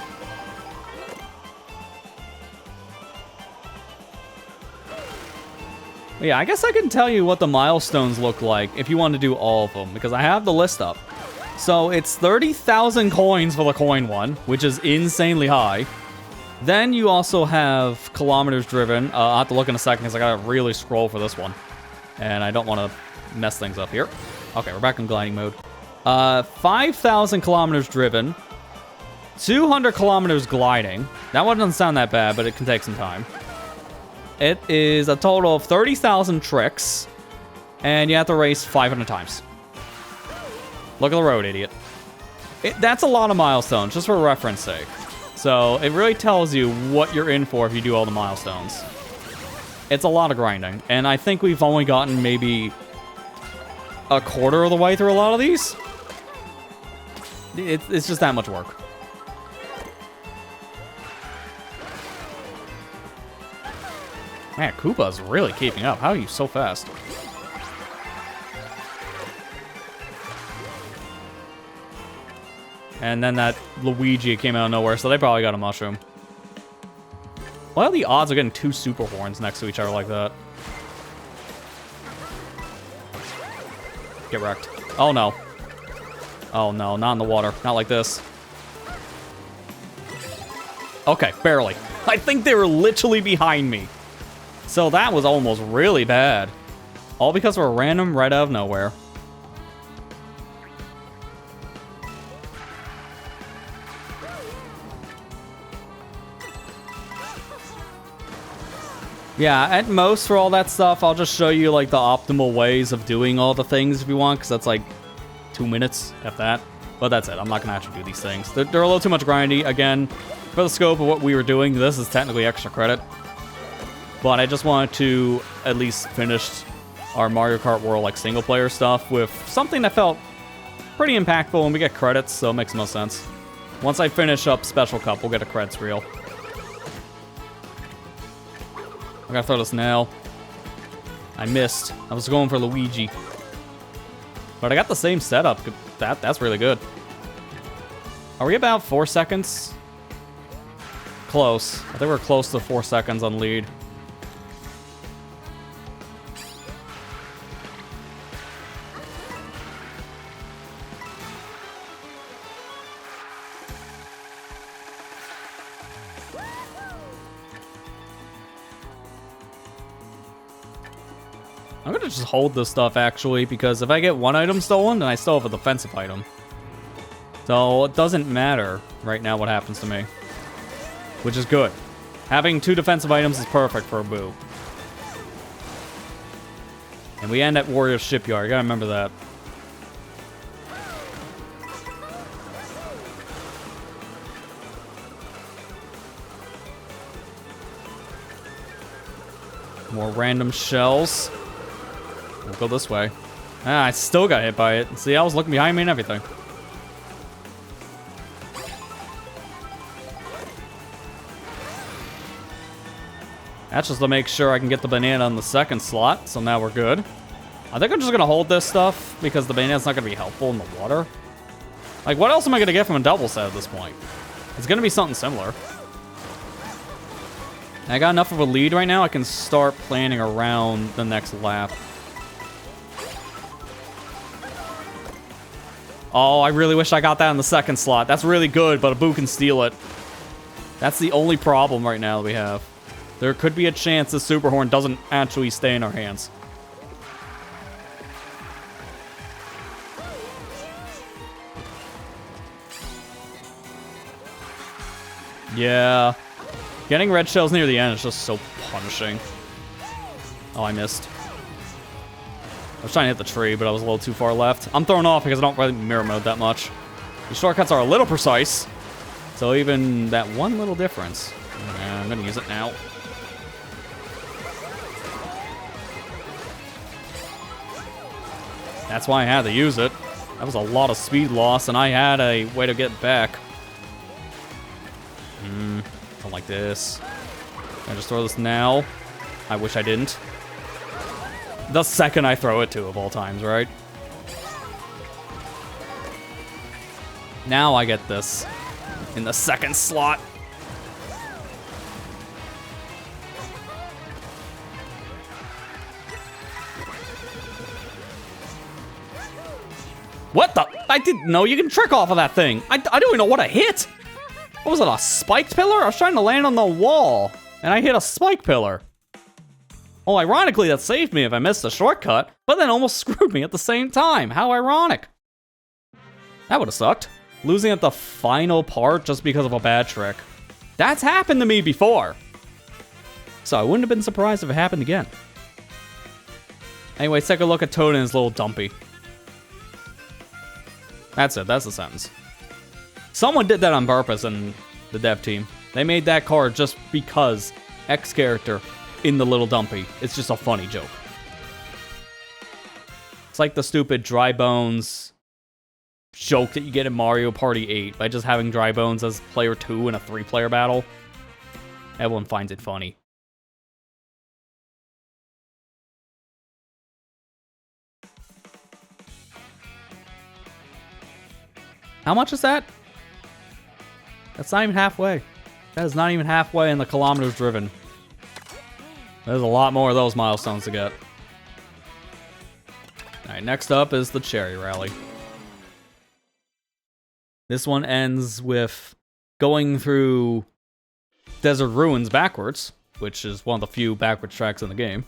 Yeah, I guess I can tell you what the milestones look like if you want to do all of them, because I have the list up. So it's 30,000 coins for the coin one, which is insanely high. Then you also have kilometers driven. I'll have to look in a second because I gotta really scroll for this one. And I don't want to mess things up here. Okay, we're back in gliding mode. 5,000 kilometers driven. 200 kilometers gliding. That one doesn't sound that bad, but it can take some time. It is a total of 30,000 tricks, and you have to race 500 times. Look at the road, idiot. That's a lot of milestones, just for reference sake. So it really tells you what you're in for if you do all the milestones. It's a lot of grinding, and I think we've only gotten maybe a quarter of the way through a lot of these. It's just that much work. Man, Koopa's really keeping up. How are you so fast? And then that Luigi came out of nowhere, so they probably got a mushroom. What are the odds of getting 2 super horns next to each other like that? Get wrecked. Oh no. Oh no, not in the water. Not like this. Okay, barely. I think they were literally behind me. So that was almost really bad. All because of a random right out of nowhere. Yeah, at most for all that stuff, I'll just show you like the optimal ways of doing all the things if you want, because that's like 2 minutes, if that. But that's it. I'm not going to actually do these things. They're a little too much grindy. Again, for the scope of what we were doing, this is technically extra credit. But I just wanted to at least finish our Mario Kart World like single player stuff with something that felt pretty impactful, and we get credits, so it makes most sense. Once I finish up Special Cup, we'll get a credits reel. I gotta throw this now. I missed. I was going for Luigi. But I got the same setup. That's really good. Are we about 4 seconds? Close. I think we're close to 4 seconds on lead. I'm gonna just hold this stuff, actually, because if I get one item stolen, then I still have a defensive item. So it doesn't matter right now what happens to me. Which is good. Having 2 defensive items is perfect for a Boo. And we end at Warrior's Shipyard, you gotta remember that. More random shells. We'll go this way. Ah, I still got hit by it. See, I was looking behind me and everything. That's just to make sure I can get the banana on the second slot, so now we're good. I think I'm just gonna hold this stuff, because the banana's not gonna be helpful in the water. Like, what else am I gonna get from a double set at this point? It's gonna be something similar. I got enough of a lead right now, I can start planning around the next lap. Oh, I really wish I got that in the second slot. That's really good, but a Boo can steal it. That's the only problem right now that we have. There could be a chance the Super Horn doesn't actually stay in our hands. Yeah. Getting red shells near the end is just so punishing. Oh, I missed. I was trying to hit the tree, but I was a little too far left. I'm thrown off because I don't really mirror mode that much. The shortcuts are a little precise. So even that one little difference. Yeah, I'm going to use it now. That's why I had to use it. That was a lot of speed loss, and I had a way to get back. Don't like this. Can I just throw this now? I wish I didn't. The second I throw it to, of all times, right? Now I get this in the second slot. What the? I didn't know you can trick off of that thing. I don't even know what I hit. What was it, a spiked pillar? I was trying to land on the wall, and I hit a spike pillar. Well, ironically, that saved me if I missed a shortcut, but then almost screwed me at the same time. How ironic. That would have sucked. Losing at the final part just because of a bad trick. That's happened to me before. So I wouldn't have been surprised if it happened again. Anyway, take a look at Toad and his little dumpy. That's it, that's the sentence. Someone did that on purpose in the dev team. They made that card just because X character in the little dumpy. It's just a funny joke. It's like the stupid dry bones joke that you get in Mario Party 8 by just having Dry Bones as player 2 in a 3-player battle. Everyone finds it funny. How much is that? That's not even halfway. That is not even halfway in the kilometers driven. There's a lot more of those milestones to get. Alright, next up is the Cherry Rally. This one ends with going through Desert Ruins backwards, which is one of the few backwards tracks in the game.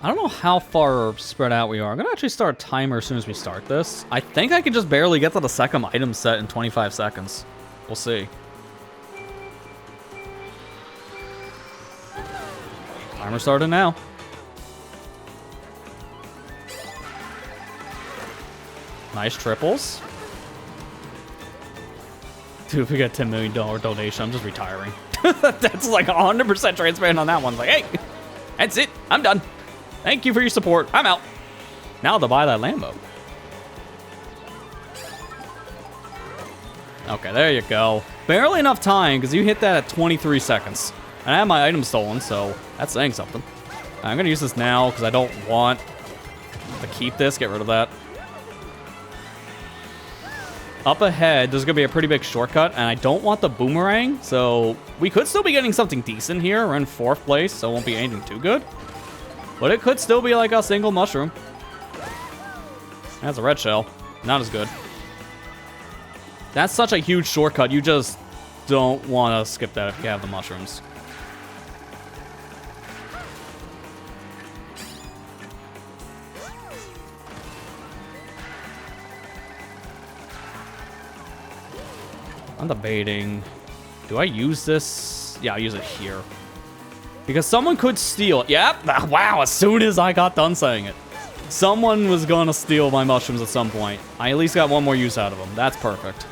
I don't know how far spread out we are. I'm gonna actually start a timer as soon as we start this. I think I can just barely get to the second item set in 25 seconds. We'll see. Timer started now. Nice triples. Dude, if we get a $10 million donation, I'm just retiring. That's like 100% transparent on that one. Like, hey, that's it. I'm done. Thank you for your support. I'm out. Now to buy that Lambo. Okay, there you go. Barely enough time, because you hit that at 23 seconds. And I have my item stolen, so that's saying something. I'm going to use this now, because I don't want to keep this. Get rid of that. Up ahead, there's going to be a pretty big shortcut, and I don't want the boomerang, so we could still be getting something decent here. We're in 4th place, so it won't be anything too good. But it could still be like a single mushroom. That's a red shell. Not as good. That's such a huge shortcut. You just don't want to skip that if you have the mushrooms. I'm debating. Do I use this? Yeah, I'll use it here. Because someone could steal it. Yep. Wow, as soon as I got done saying it. Someone was going to steal my mushrooms at some point. I at least got one more use out of them. That's perfect.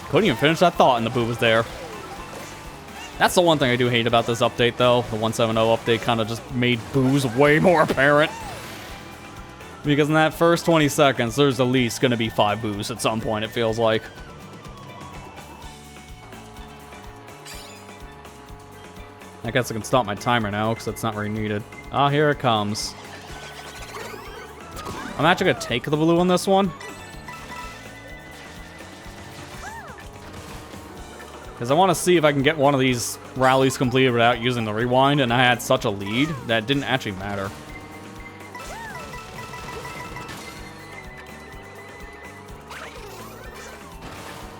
Couldn't even finish that thought and the boo was there. That's the one thing I do hate about this update, though. The 1.7.0 update kind of just made boos way more apparent. Because in that first 20 seconds, there's at least going to be 5 boos at some point, it feels like. I guess I can stop my timer now, because it's not very needed. Ah, here it comes. I'm actually going to take the blue on this one. Because I want to see if I can get one of these rallies completed without using the rewind, and I had such a lead that it didn't actually matter.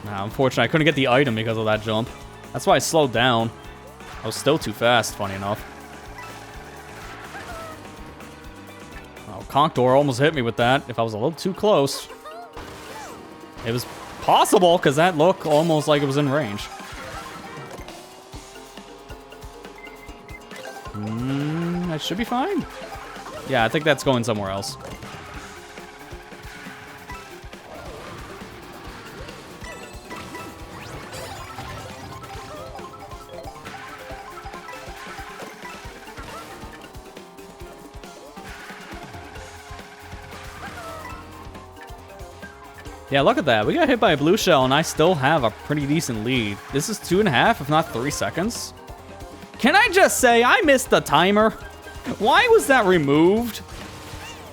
Nah, unfortunately, I couldn't get the item because of that jump. That's why I slowed down. I was still too fast, funny enough. Oh, Contour almost hit me with that if I was a little too close. It was possible, because that looked almost like it was in range. I should be fine. Yeah, I think that's going somewhere else. Yeah, look at that. We got hit by a blue shell, and I still have a pretty decent lead. This is 2.5, if not 3 seconds. Can I just say, I missed the timer? Why was that removed?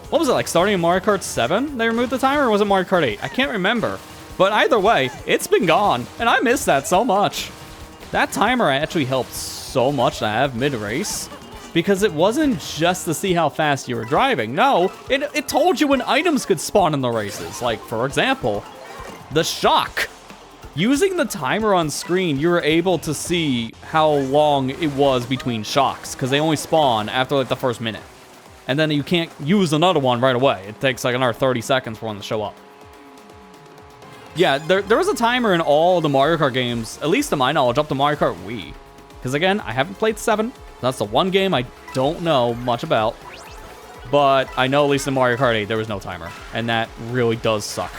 What was it, like starting in Mario Kart 7? They removed the timer, or was it Mario Kart 8? I can't remember. But either way, it's been gone, and I missed that so much. That timer actually helped so much to have mid-race. Because it wasn't just to see how fast you were driving. No, it told you when items could spawn in the races. Like, for example, the shock. Using the timer on screen, you were able to see how long it was between shocks. Because they only spawn after, like, the first minute. And then you can't use another one right away. It takes, like, another 30 seconds for one to show up. Yeah, there was a timer in all the Mario Kart games, at least to my knowledge, up to Mario Kart Wii. Because again, I haven't played 7. That's the one game I don't know much about. But I know at least in Mario Kart 8, there was no timer. And that really does suck.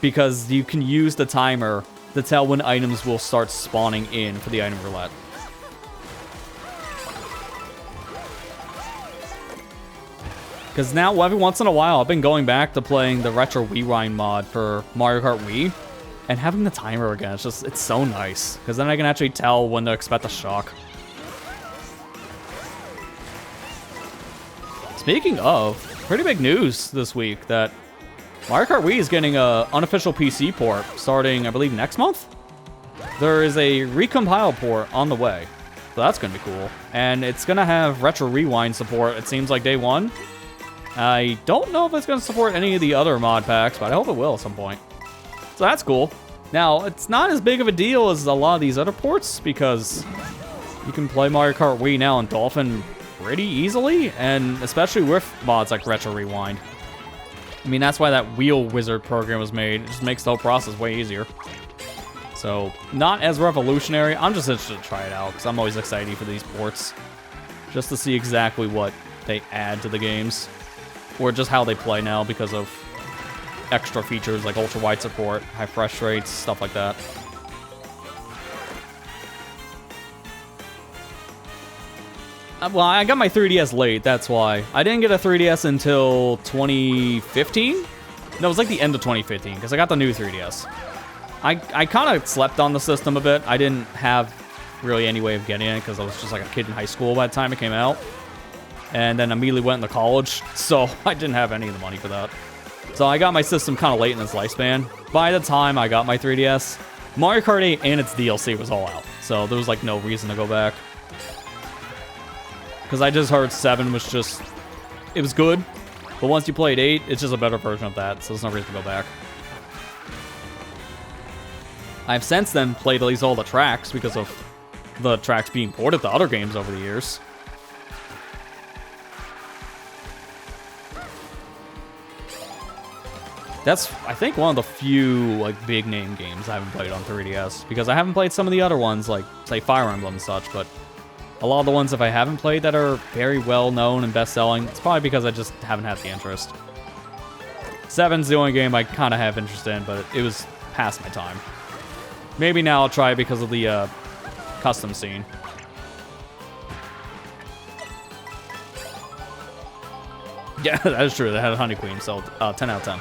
Because you can use the timer to tell when items will start spawning in for the item roulette. Because now, every once in a while, I've been going back to playing the Retro Rewind mod for Mario Kart Wii. And having the timer again, it's so nice. Because then I can actually tell when to expect a shock. Speaking of, pretty big news this week that Mario Kart Wii is getting an unofficial PC port starting, I believe, next month? There is a recompile port on the way. So that's going to be cool. And it's going to have Retro Rewind support, it seems like day one. I don't know if it's going to support any of the other mod packs, but I hope it will at some point. So that's cool. Now, it's not as big of a deal as a lot of these other ports, because you can play Mario Kart Wii now on Dolphin pretty easily, and especially with mods like Retro Rewind. I mean, that's why that Wheel Wizard program was made. It just makes the whole process way easier. So, not as revolutionary. I'm just interested to try it out, because I'm always excited for these ports. Just to see exactly what they add to the games. Or just how they play now because of extra features like ultra-wide support, high refresh rates, stuff like that. Well, I got my 3DS late, that's why. I didn't get a 3DS until 2015? No, it was like the end of 2015, because I got the new 3DS. I kind of slept on the system a bit. I didn't have really any way of getting it, because I was just like a kid in high school by the time it came out. And then immediately went into college, so I didn't have any of the money for that. So I got my system kind of late in its lifespan. By the time I got my 3DS, Mario Kart 8 and its DLC was all out. So there was like no reason to go back. Because I just heard 7 was just... It was good, but once you played 8, it's just a better version of that, so there's no reason to go back. I've since then played at least all the tracks because of the tracks being ported to other games over the years. That's, I think, one of the few, like, big-name games I haven't played on 3DS. Because I haven't played some of the other ones, like, say, Fire Emblem and such, but a lot of the ones, if I haven't played that are very well-known and best-selling, it's probably because I just haven't had the interest. 7's the only game I kind of have interest in, but it was past my time. Maybe now I'll try it because of the custom scene. Yeah, that is true. They had a Honey Queen, so 10 out of 10.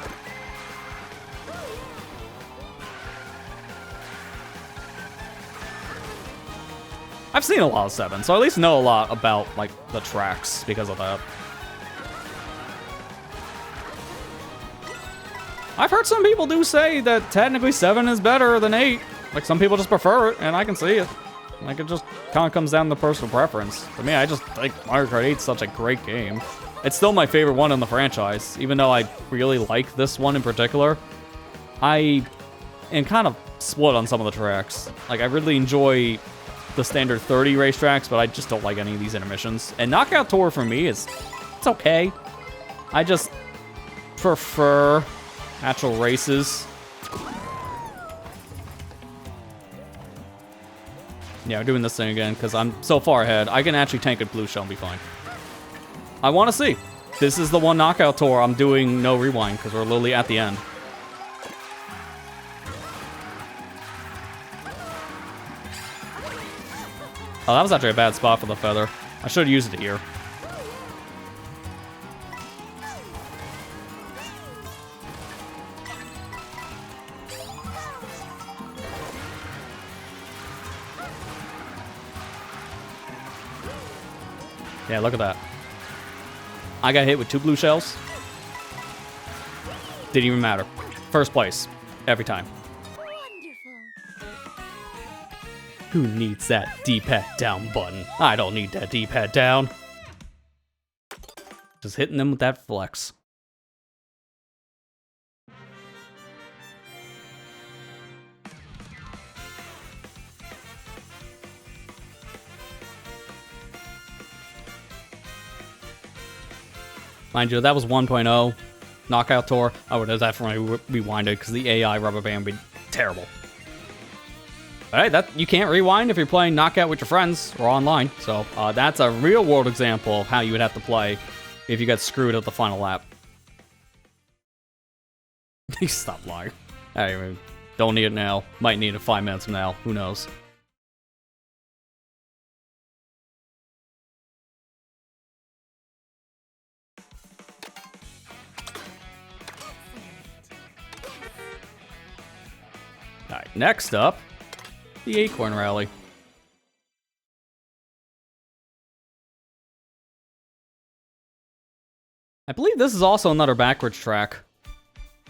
I've seen a lot of 7, so I at least know a lot about, like, the tracks because of that. I've heard some people do say that technically 7 is better than 8. Like, some people just prefer it, and I can see it. Like, it just kind of comes down to personal preference. For me, I just think Mario Kart 8 is such a great game. It's still my favorite one in the franchise, even though I really like this one in particular. I am kind of split on some of the tracks. Like, I really enjoy the standard 30 racetracks, but I just don't like any of these intermissions. And Knockout Tour for me it's okay. I just prefer actual races. Yeah, we're doing this thing again because I'm so far ahead. I can actually tank a blue shell and be fine. I want to see. This is the one Knockout Tour I'm doing no rewind because we're literally at the end. Oh, that was actually a bad spot for the feather. I should have used it here. Yeah, look at that. I got hit with 2 blue shells. Didn't even matter. First place. Every time. Who needs that D-pad down button? I don't need that D-pad down. Just hitting them with that flex. Mind you, that was 1.0. Knockout Tour, I would have definitely rewinded because the AI rubber band would be terrible. Alright, that you can't rewind if you're playing Knockout with your friends or online. So that's a real world example of how you would have to play if you got screwed at the final lap. Stop lying. Anyway, don't need it now. Might need it 5 minutes from now. Who knows? Alright, next up, the Acorn Rally. I believe this is also another backwards track.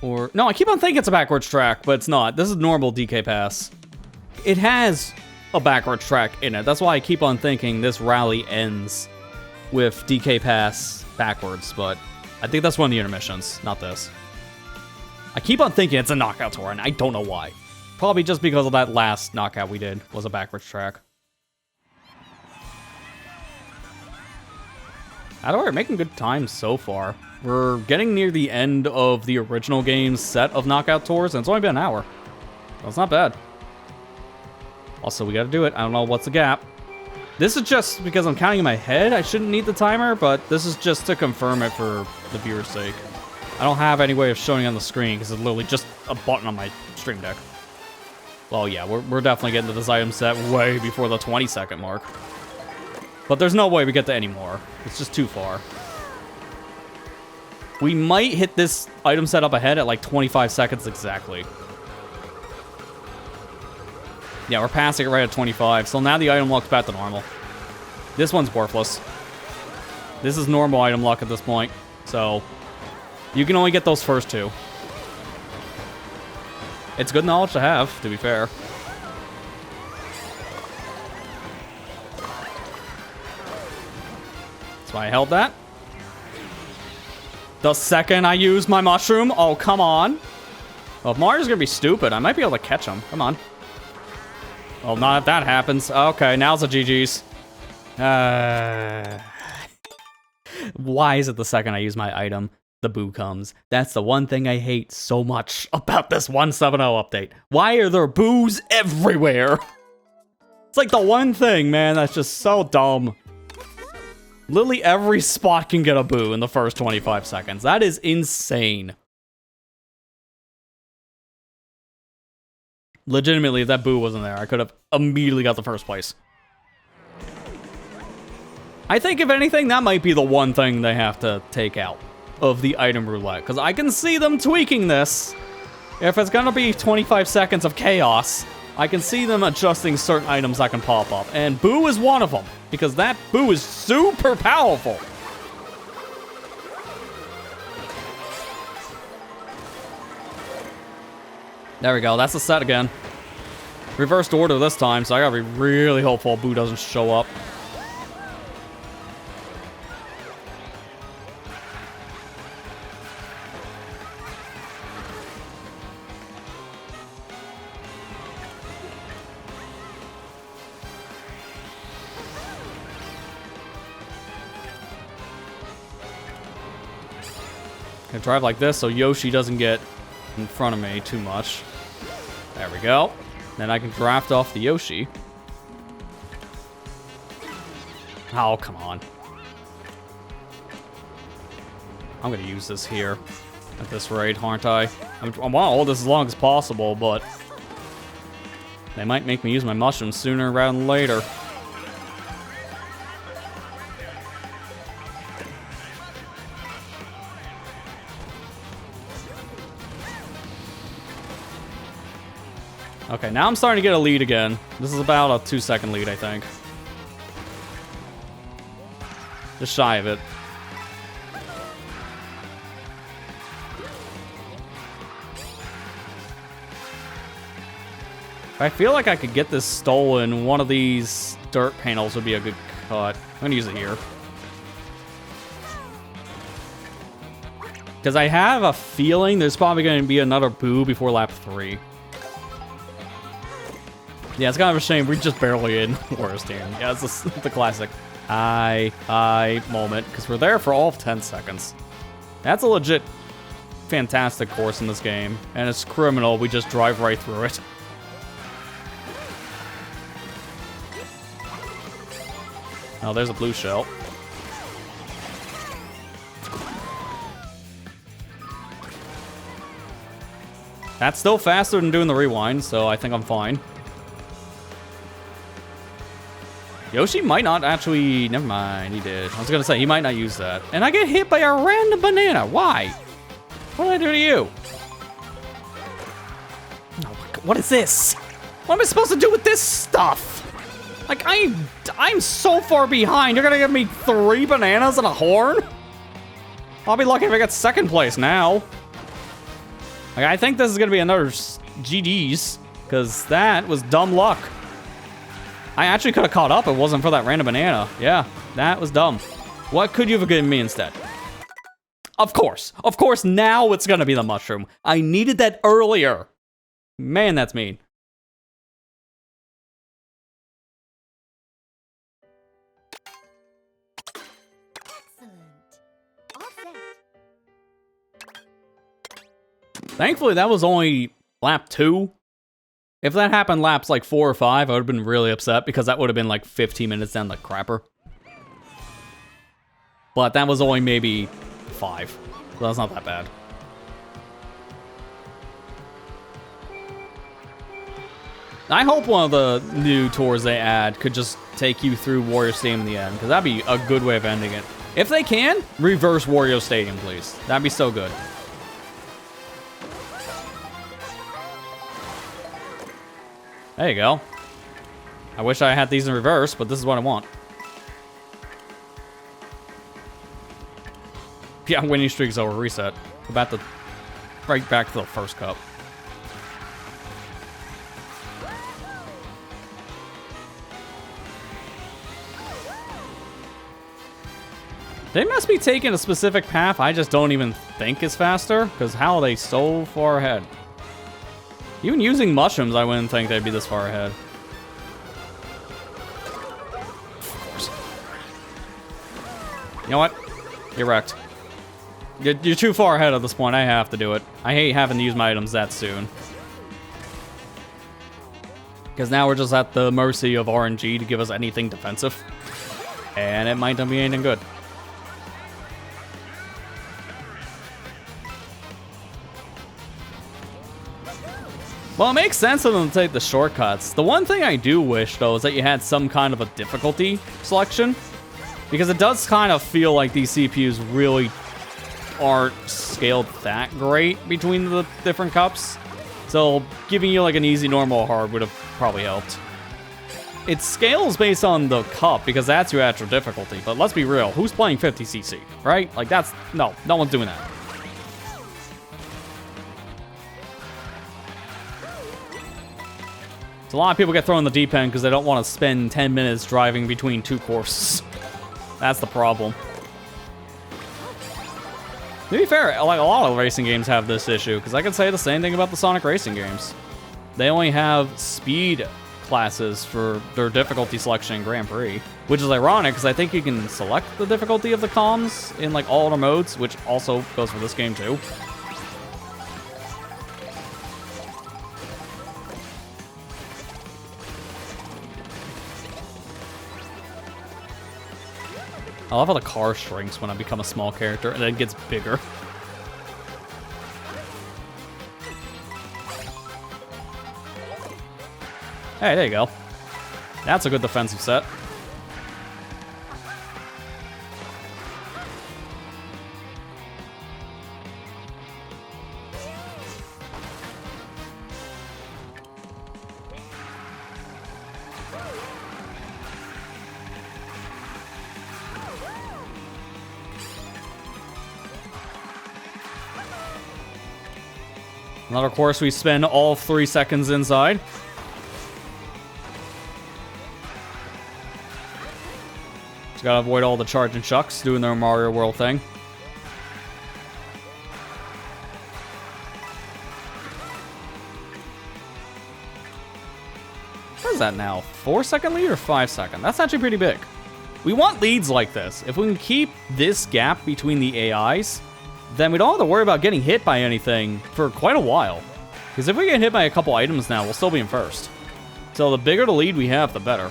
Or, no, I keep on thinking it's a backwards track, but it's not. This is normal DK Pass. It has a backwards track in it. That's why I keep on thinking this rally ends with DK Pass backwards, but I think that's one of the intermissions, not this. I keep on thinking it's a Knockout Tour, and I don't know why. Probably just because of that last knockout we did was a backwards track. We're making good time so far. We're getting near the end of the original game's set of Knockout Tours, and it's only been an hour. That's not bad. Also, we gotta do it. I don't know what's the gap. This is just because I'm counting in my head. I shouldn't need the timer, but this is just to confirm it for the viewer's sake. I don't have any way of showing it on the screen because it's literally just a button on my stream deck. Well, yeah, we're definitely getting to this item set way before the 20-second mark. But there's no way we get to any more. It's just too far. We might hit this item set up ahead at like 25 seconds exactly. Yeah, we're passing it right at 25, so now the item luck's back to normal. This one's worthless. This is normal item luck at this point, so you can only get those first two. It's good knowledge to have, to be fair. That's why I held that. The second I use my mushroom, oh, come on. Well, if Mario's gonna be stupid, I might be able to catch him. Come on. Well, not if that happens. Okay, now's the GG's. Why is it the second I use my item, the boo comes? That's the one thing I hate so much about this 1.7.0 update. Why are there boos everywhere? It's like the one thing, man, that's just so dumb. Literally every spot can get a boo in the first 25 seconds. That is insane. Legitimately, if that boo wasn't there, I could have immediately got the first place. I think, if anything, that might be the one thing they have to take out of the item roulette, because I can see them tweaking this. If it's gonna be 25 seconds of chaos, I can see them adjusting certain items that can pop up, and boo is one of them, because that boo is super powerful. There we go, that's the set again. Reversed order this time, so I gotta be really hopeful boo doesn't show up. I drive like this so Yoshi doesn't get in front of me too much. There we go. Then I can draft off the Yoshi. Oh, come on. I'm gonna use this here at this rate, aren't I? I want to hold this as long as possible, but they might make me use my mushrooms sooner rather than later. Okay, now I'm starting to get a lead again. This is about a 2-second lead, I think. Just shy of it. I feel like I could get this stolen. One of these dirt panels would be a good cut. I'm gonna use it here. Because I have a feeling there's probably going to be another boo before lap 3. Yeah, it's kind of a shame. We're just barely in worst here. Yeah, it's the classic I moment, because we're there for all of 10 seconds. That's a legit fantastic course in this game, and it's criminal we just drive right through it. Oh, there's a blue shell. That's still faster than doing the rewind, so I think I'm fine. Yoshi might not actually... Never mind, he did. I was gonna say, he might not use that. And I get hit by a random banana. Why? What did I do to you? Oh, what is this? What am I supposed to do with this stuff? Like, I'm so far behind. You're gonna give me 3 bananas and a horn? I'll be lucky if I get 2nd place now. Like, I think this is gonna be another GG's, because that was dumb luck. I actually could have caught up if it wasn't for that random banana. Yeah, that was dumb. What could you have given me instead? Of course, now it's gonna be the mushroom. I needed that earlier. Man, that's mean. Thankfully, that was only lap 2. If that happened laps like 4 or 5, I would have been really upset because that would have been like 15 minutes down the crapper. But that was only maybe 5, so that's not that bad. I hope one of the new tours they add could just take you through Wario Stadium in the end, because that'd be a good way of ending it. If they can, reverse Wario Stadium, please. That'd be so good. There you go. I wish I had these in reverse, but this is what I want. Yeah, winning streak's over. Reset. About to right back to the first cup. They must be taking a specific path I just don't even think is faster, because how are they so far ahead? Even using mushrooms, I wouldn't think they'd be this far ahead. Of course. You know what? You're wrecked. You're too far ahead at this point. I have to do it. I hate having to use my items that soon. Because now we're just at the mercy of RNG to give us anything defensive. And it might not be anything good. Well, it makes sense for them to take the shortcuts. The one thing I do wish, though, is that you had some kind of a difficulty selection. Because it does kind of feel like these CPUs really aren't scaled that great between the different cups. So giving you like an easy, normal, hard would have probably helped. It scales based on the cup, because that's your actual difficulty. But let's be real, who's playing 50cc, right? Like that's, no one's doing that. A lot of people get thrown in the deep end because they don't want to spend 10 minutes driving between 2 courses. That's the problem. To be fair, like a lot of racing games have this issue, because I can say the same thing about the Sonic racing games. They only have speed classes for their difficulty selection in Grand Prix, which is ironic because I think you can select the difficulty of the comms in like all other modes, which also goes for this game too. I love how the car shrinks when I become a small character and then gets bigger. Hey, there you go. That's a good defensive set. Another course we spend all 3 seconds inside. Just gotta avoid all the charging chucks doing their Mario World thing. What is that now? 4-second lead or 5-second? That's actually pretty big. We want leads like this. If we can keep this gap between the AIs, then we don't have to worry about getting hit by anything for quite a while. Because if we get hit by a couple items now, we'll still be in first. So the bigger the lead we have, the better.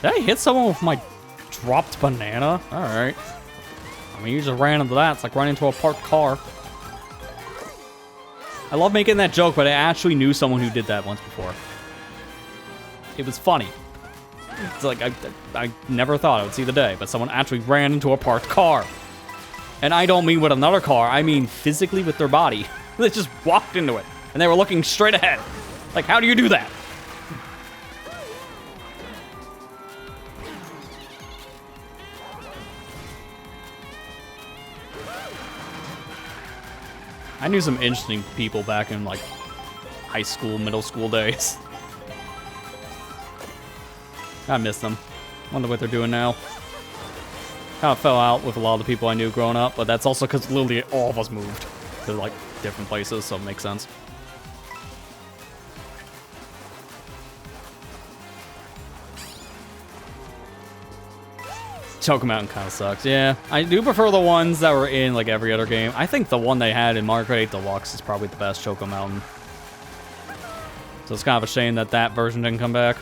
Did I hit someone with my dropped banana? Alright. I mean, you just ran into that. It's like running into a parked car. I love making that joke, but I actually knew someone who did that once before. It was funny. It's like, I never thought I would see the day, but someone actually ran into a parked car. And I don't mean with another car, I mean physically with their body. They just walked into it, and they were looking straight ahead. Like, how do you do that? I knew some interesting people back in, like, high school, middle school days. I miss them. Wonder what they're doing now. Kind of fell out with a lot of the people I knew growing up, but that's also because literally all of us moved to, like, different places, so it makes sense. Choco Mountain kind of sucks. Yeah, I do prefer the ones that were in like every other game. I think the one they had in Mario Kart 8 Deluxe is probably the best Choco Mountain. So it's kind of a shame that that version didn't come back.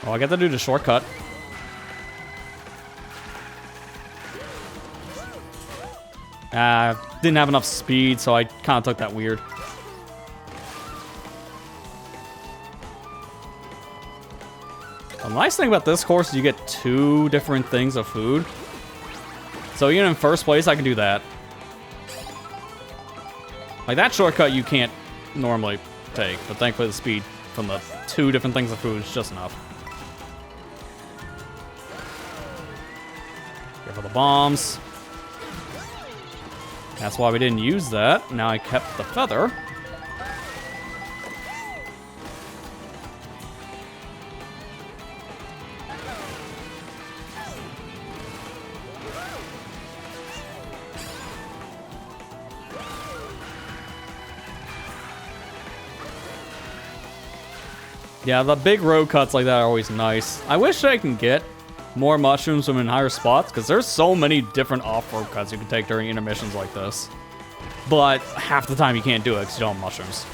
Oh, I get to do the shortcut. Didn't have enough speed, so I kind of took that weird. The nice thing about this course is you get 2 different things of food. So even in first place, I can do that. Like that shortcut you can't normally take, but thankfully the speed from the 2 different things of food is just enough. Go for the bombs. That's why we didn't use that. Now I kept the feather. Yeah, the big road cuts like that are always nice. I wish I can get more mushrooms from in higher spots, because there's so many different off-road cuts you can take during intermissions like this. But half the time you can't do it because you don't have mushrooms.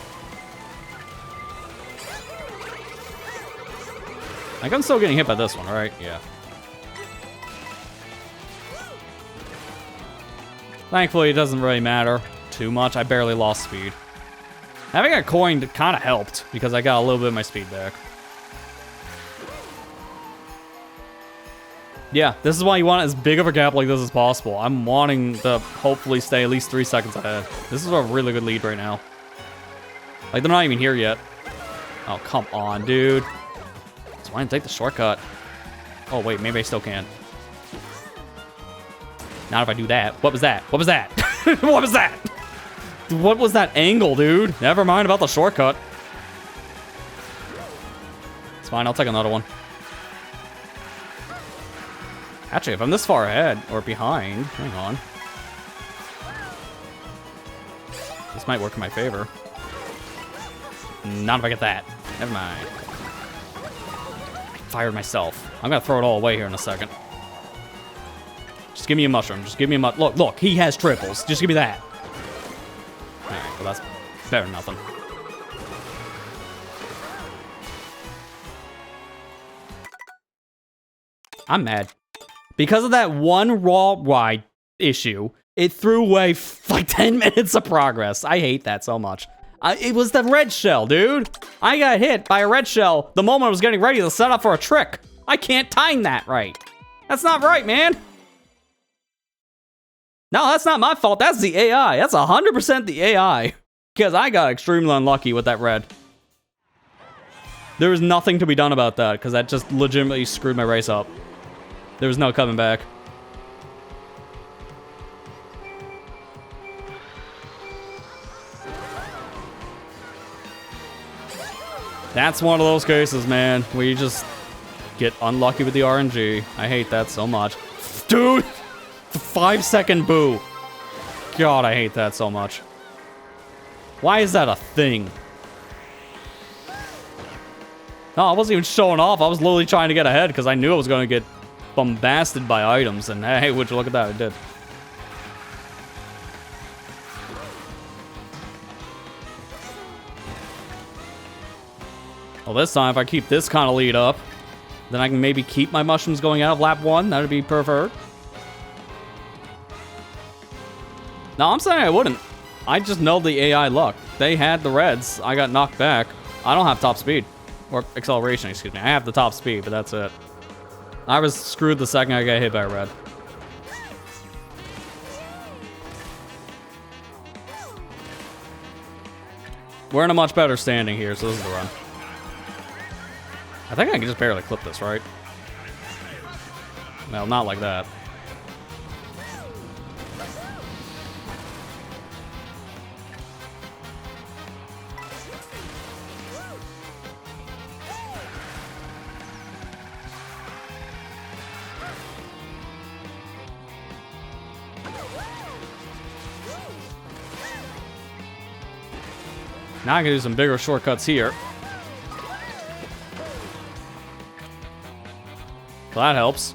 Like, I'm still getting hit by this one, right? Yeah. Thankfully, it doesn't really matter too much. I barely lost speed. Having a coin kind of helped, because I got a little bit of my speed back. Yeah, this is why you want as big of a gap like this as possible. I'm wanting to hopefully stay at least 3 seconds ahead. This is a really good lead right now. Like, they're not even here yet. Oh, come on, dude. So why didn't I take the shortcut? Oh, wait, maybe I still can. Not if I do that. What was that? What was that? What was that? What was that angle, dude? Never mind about the shortcut. It's fine, I'll take another one. Actually, if I'm this far ahead, or behind, hang on. This might work in my favor. Not if I get that. Never mind. I fired myself. I'm gonna throw it all away here in a second. Just give me a mushroom. Just give me a Look, he has triples. Just give me that. Alright, well that's better than nothing. I'm mad. Because of that one raw ride issue, it threw away like 10 minutes of progress. I hate that so much. It was the red shell, dude. I got hit by a red shell the moment I was getting ready to set up for a trick. I can't time that right. That's not right, man. No, that's not my fault. That's the AI. That's 100% the AI. Because I got extremely unlucky with that red. There was nothing to be done about that, because that just legitimately screwed my race up. There was no coming back. That's one of those cases, man, where you just get unlucky with the RNG. I hate that so much. Dude! The 5-second boo. God, I hate that so much. Why is that a thing? No, I wasn't even showing off. I was literally trying to get ahead because I knew I was going to get bombasted by items. And hey, would you look at that? I did. Well, this time, if I keep this kind of lead up, then I can maybe keep my mushrooms going out of lap 1. That would be preferred. No, I'm saying I wouldn't. I just know the AI luck. They had the reds. I got knocked back. I don't have top speed. Or acceleration, excuse me. I have the top speed, but that's it. I was screwed the second I got hit by a red. We're in a much better standing here, so this is the run. I think I can just barely clip this, right? Well, not like that. Now I can do some bigger shortcuts here. So that helps.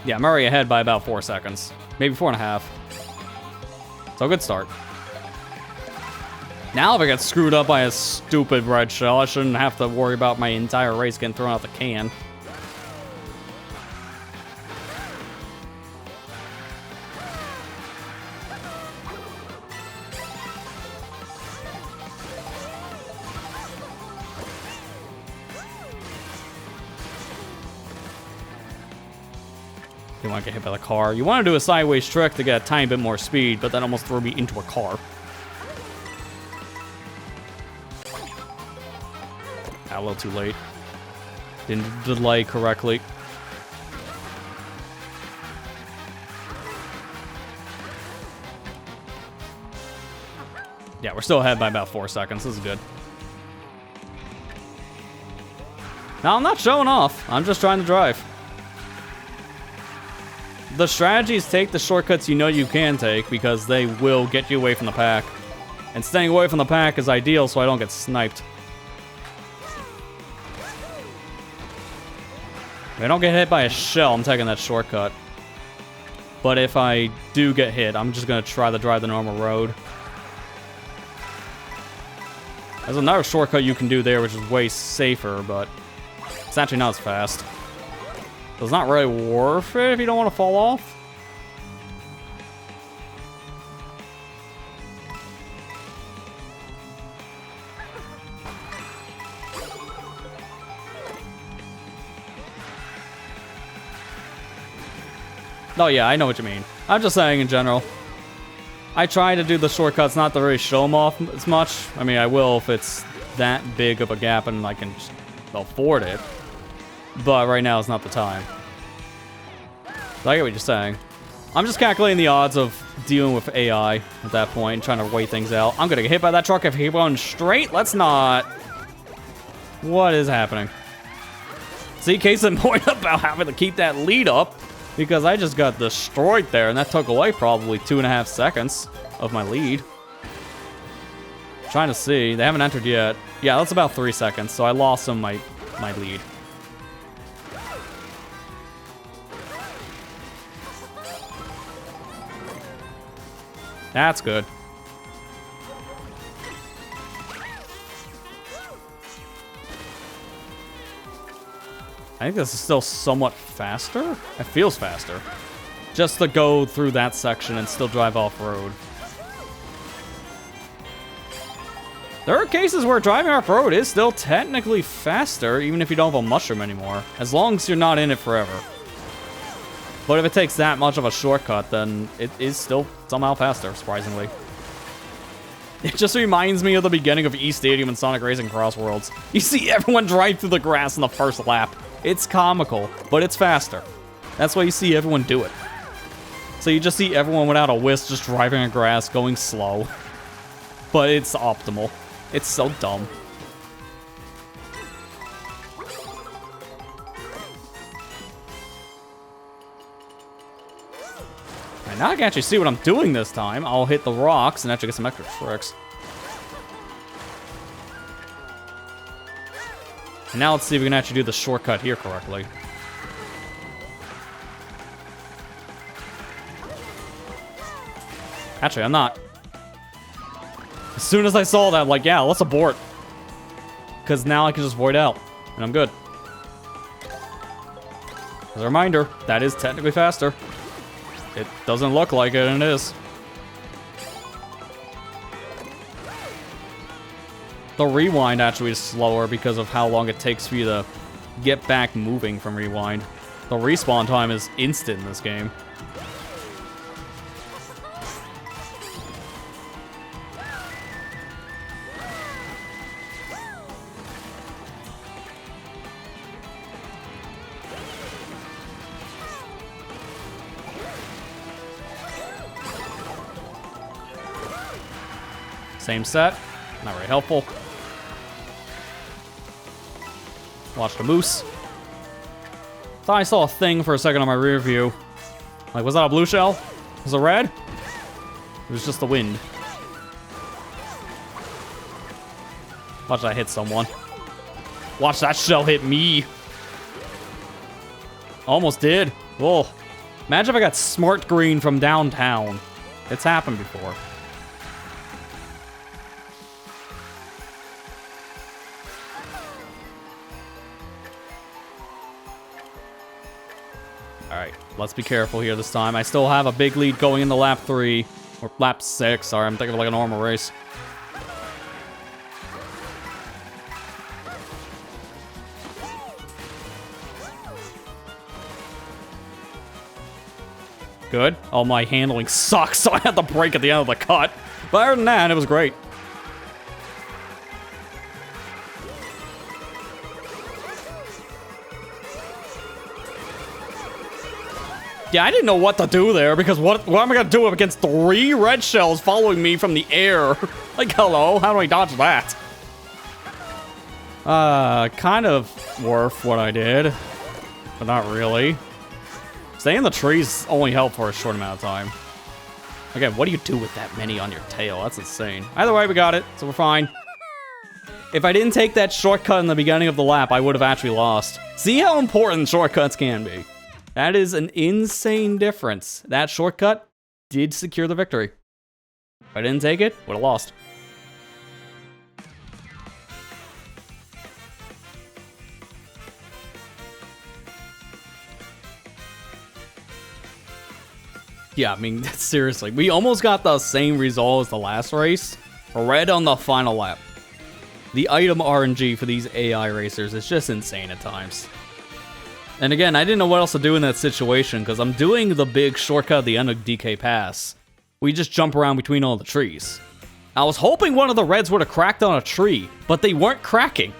Yeah, I'm already ahead by about 4 seconds. Maybe 4.5. So a good start. Now if I get screwed up by a stupid red shell, I shouldn't have to worry about my entire race getting thrown out the can. You want to get hit by the car. You want to do a sideways trick to get a tiny bit more speed, but that almost threw me into a car. A little too late. Didn't delay correctly. Yeah, we're still ahead by about 4 seconds. This is good. Now, I'm not showing off. I'm just trying to drive. The strategy is take the shortcuts you know you can take because they will get you away from the pack. And staying away from the pack is ideal so I don't get sniped. If I don't get hit by a shell, I'm taking that shortcut. But if I do get hit, I'm just going to try to drive the normal road. There's another shortcut you can do there, which is way safer, but it's actually not as fast. So it's not really worth it if you don't want to fall off. Oh yeah, I know what you mean. I'm just saying in general. I try to do the shortcuts not to really show them off as much. I mean, I will if it's that big of a gap and I can just afford it. But right now is not the time. So I get what you're saying. I'm just calculating the odds of dealing with AI at that point and trying to weigh things out. I'm gonna get hit by that truck if he runs straight. Let's not. What is happening? See, case in point about having to keep that lead up because I just got destroyed there and that took away probably 2.5 seconds of my lead. Trying to see. They haven't entered yet. Yeah, that's about 3 seconds. So I lost some my lead. That's good. I think this is still somewhat faster. It feels faster. Just to go through that section and still drive off-road. There are cases where driving off-road is still technically faster, even if you don't have a mushroom anymore. As long as you're not in it forever. But if it takes that much of a shortcut, then it is still somehow faster, surprisingly. It just reminds me of the beginning of E Stadium and Sonic Racing Cross Worlds. You see everyone drive through the grass in the first lap. It's comical, but it's faster. That's why you see everyone do it. So you just see everyone without a whisk just driving on grass, going slow. But it's optimal. It's so dumb. And now I can actually see what I'm doing this time. I'll hit the rocks and actually get some extra tricks. And now let's see if we can actually do the shortcut here correctly. Actually, I'm not. As soon as I saw that, I'm like, yeah, let's abort. Because now I can just void out, and I'm good. As a reminder, that is technically faster. It doesn't look like it, and it is. The rewind actually is slower because of how long it takes for you to get back moving from rewind. The respawn time is instant in this game. Same set. Not very helpful. Watch the moose. Thought I saw a thing for a second on my rear view. Like, was that a blue shell? Was it red? It was just the wind. Watch that hit someone. Watch that shell hit me. Almost did. Whoa. Imagine if I got smart green from downtown. It's happened before. Alright, let's be careful here this time. I still have a big lead going into lap 3. Or lap 6. Sorry, I'm thinking of like a normal race. Good. Oh, my handling sucks, so I had to brake at the end of the cut. But other than that, it was great. Yeah, I didn't know what to do there, because what am I gonna do against 3 red shells following me from the air? Like, hello, how do I dodge that? Kind of worth what I did, but not really. Staying in the trees only helped for a short amount of time. Again, what do you do with that many on your tail? That's insane. Either way, we got it, so we're fine. If I didn't take that shortcut in the beginning of the lap, I would have actually lost. See how important shortcuts can be. That is an insane difference. That shortcut did secure the victory. If I didn't take it, would have lost. Yeah, I mean, seriously. We almost got the same result as the last race. Red on the final lap. The item RNG for these AI racers is just insane at times. And again, I didn't know what else to do in that situation, because I'm doing the big shortcut at the end of DK Pass. We just jump around between all the trees. I was hoping one of the reds would have cracked on a tree, but they weren't cracking.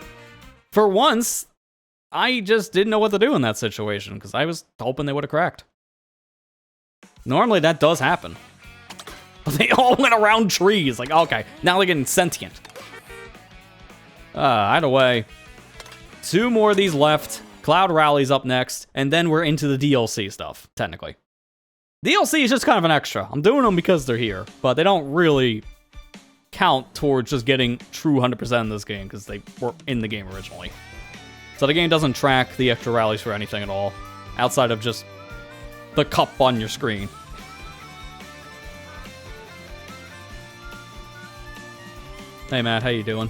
For once, I just didn't know what to do in that situation, because I was hoping they would have cracked. Normally that does happen. But they all went around trees, like, okay, now they're getting sentient. Either way, 2 more of these left. Cloud Rally's up next, and then we're into the DLC stuff, technically. DLC is just kind of an extra. I'm doing them because they're here, but they don't really count towards just getting true 100% in this game, because they were in the game originally. So the game doesn't track the extra rallies for anything at all, outside of just the cup on your screen. Hey Matt, how you doing?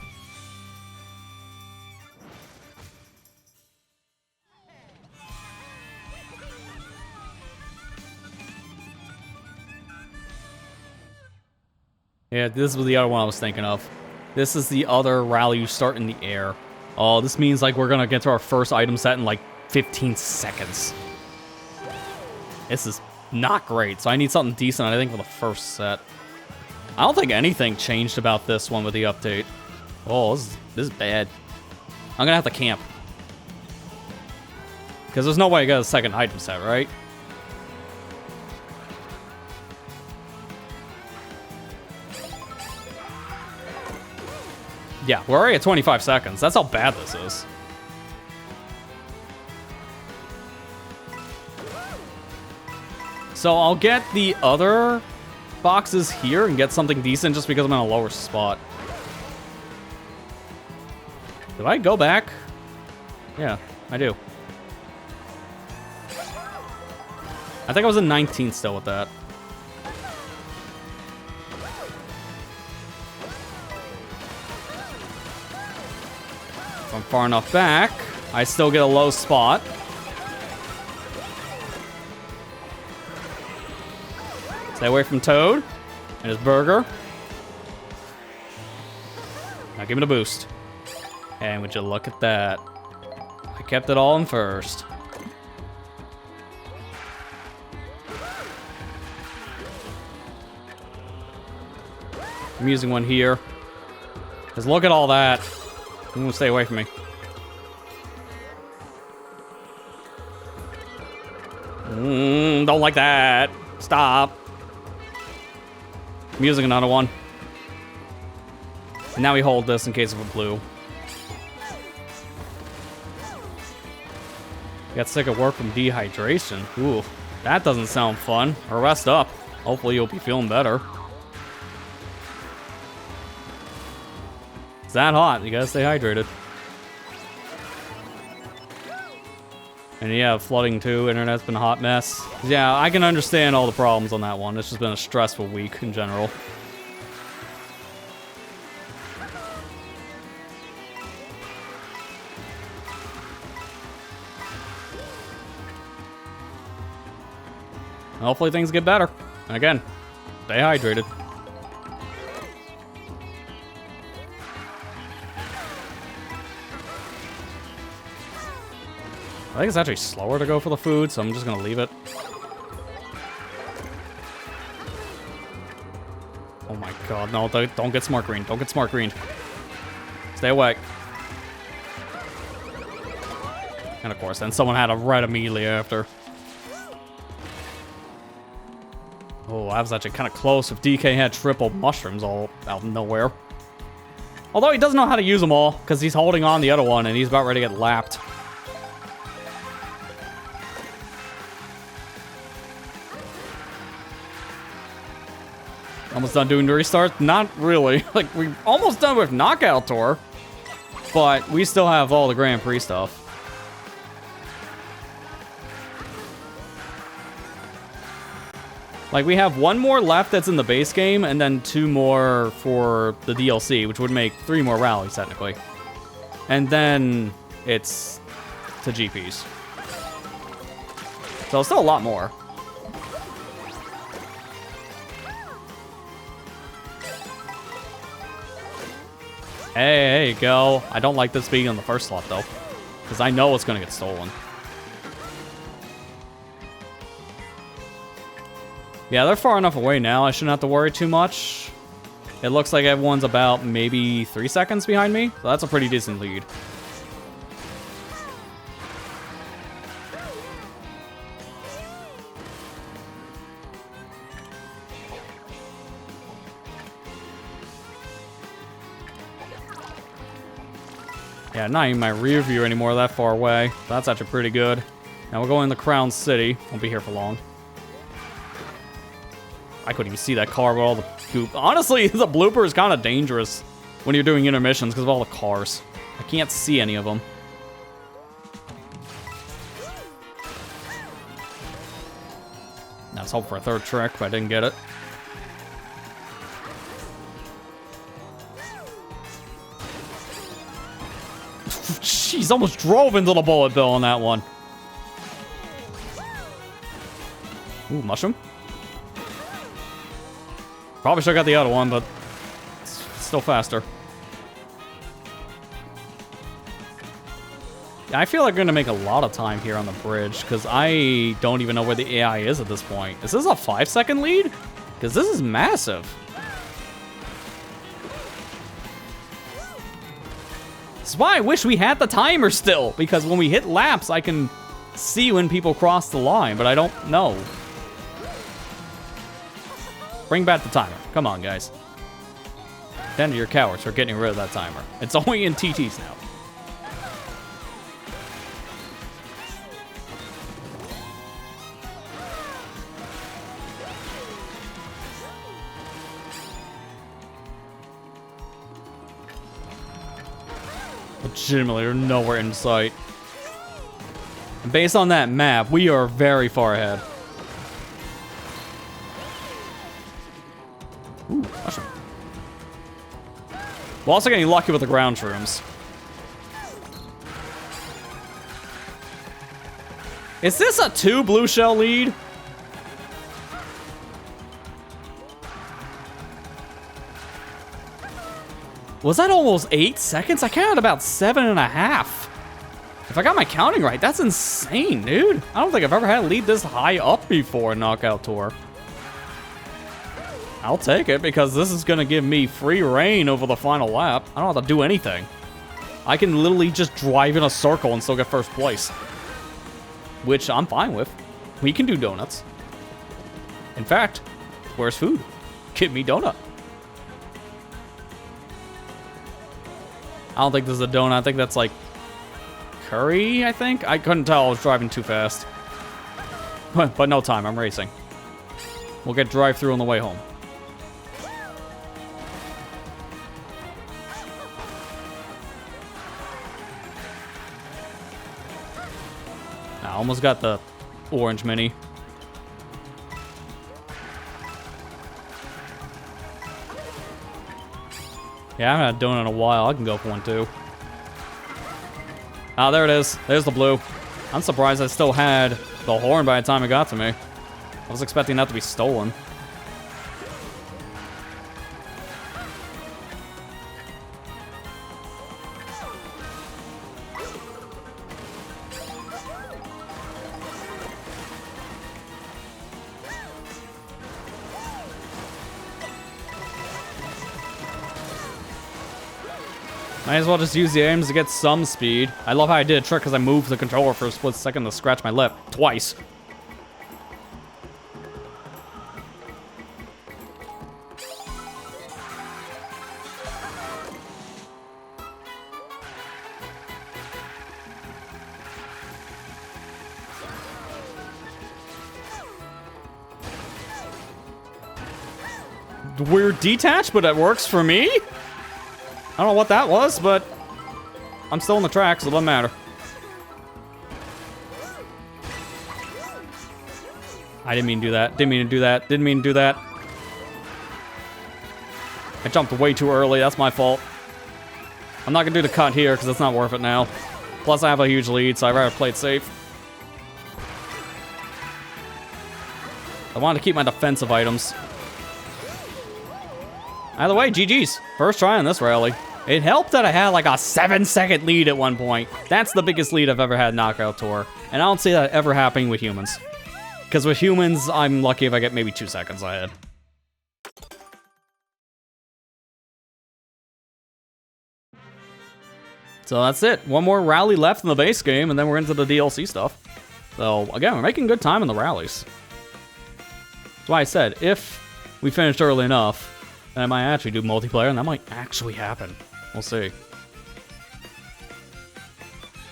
Yeah, this was the other one I was thinking of. This is the other rally you start in the air. Oh, this means like we're gonna get to our first item set in like 15 seconds. This is not great, so I need something decent, I think, for the first set. I don't think anything changed about this one with the update. Oh, this is bad. I'm gonna have to camp. Because there's no way I got a second item set, right? Yeah, we're already at 25 seconds. That's how bad this is. So I'll get the other boxes here and get something decent just because I'm in a lower spot. Did I go back? Yeah, I do. I think I was in 19th still with that. If I'm far enough back, I still get a low spot. Stay away from Toad and his burger. Now give it a boost. And would you look at that? I kept it all in first. I'm using one here. Just look at all that. I'm gonna stay away from me. Don't like that. Stop. I'm using another one. And now we hold this in case of a blue. Got sick of work from dehydration. Ooh, that doesn't sound fun. Or rest up. Hopefully you'll be feeling better. It's that hot. You gotta stay hydrated. And yeah, flooding too. Internet's been a hot mess. Yeah, I can understand all the problems on that one. It's just been a stressful week in general. Hopefully things get better. And again, stay hydrated. I think it's actually slower to go for the food, so I'm just gonna leave it. Oh my god, no, don't get smart green. Don't get smart green. Stay away. And of course, then someone had a red immediately after. Oh, I was actually kind of close if DK had triple mushrooms all out of nowhere. Although he doesn't know how to use them all, because he's holding on the other one and he's about ready to get lapped. Almost done doing the restart? Not really. Like, we're almost done with Knockout Tour, but we still have all the Grand Prix stuff. Like, we have one more left that's in the base game, and then 2 more for the DLC, which would make 3 more rallies, technically. And then it's to GPs. So still a lot more. Hey, there you go. I don't like this being on the first slot, though, because I know it's going to get stolen. Yeah, they're far enough away now. I shouldn't have to worry too much. It looks like everyone's about maybe 3 seconds behind me, so that's a pretty decent lead. Yeah, not even my rear view anymore that far away. That's actually pretty good. Now we're going to Crown City. Won't be here for long. I couldn't even see that car with all the goop. Honestly, the blooper is kind of dangerous when you're doing intermissions because of all the cars. I can't see any of them. Now let's hope for a third trick, but I didn't get it. Jeez, almost drove into the bullet bill on that one. Ooh, mushroom. Probably should have got the other one, but it's still faster. I feel like I'm going to make a lot of time here on the bridge, because I don't even know where the AI is at this point. Is this a 5-second lead? Because this is massive. That's why I wish we had the timer still, because when we hit laps, I can see when people cross the line, but I don't know. Bring back the timer. Come on, guys. Tend to your cowards for getting rid of that timer. It's only in TTs now. Legitimately, they're nowhere in sight. And based on that map, we are very far ahead. Ooh, mushroom. We're also getting lucky with the ground shrooms. Is this a 2 blue shell lead? Was that almost 8 seconds? I counted about 7.5. If I got my counting right, that's insane, dude. I don't think I've ever had a lead this high up before in Knockout Tour. I'll take it, because this is going to give me free reign over the final lap. I don't have to do anything. I can literally just drive in a circle and still get first place. Which I'm fine with. We can do donuts. In fact, where's food? Give me donut. I don't think this is a donut. I think that's like curry, I think? I couldn't tell. I was driving too fast. But no time. I'm racing. We'll get drive-through on the way home. I almost got the orange mini. Yeah, I haven't had a donut in a while. I can go for one, too. Ah, there it is. There's the blue. I'm surprised I still had the horn by the time it got to me. I was expecting that to be stolen. Might as well just use the aims to get some speed. I love how I did a trick because I moved the controller for a split second to scratch my lip. Twice. Weird detach, but it works for me? I don't know what that was, but I'm still on the track, so it doesn't matter. I didn't mean to do that. Didn't mean to do that. Didn't mean to do that. I jumped way too early. That's my fault. I'm not going to do the cut here because it's not worth it now. Plus, I have a huge lead, so I'd rather play it safe. I wanted to keep my defensive items. Either way, GG's. First try on this rally. It helped that I had like a 7-second lead at one point. That's the biggest lead I've ever had in Knockout Tour. And I don't see that ever happening with humans. Because with humans, I'm lucky if I get maybe 2 seconds ahead. So that's it. One more rally left in the base game, and then we're into the DLC stuff. So, again, we're making good time in the rallies. That's why I said, if we finished early enough, then I might actually do multiplayer, and that might actually happen. We'll see.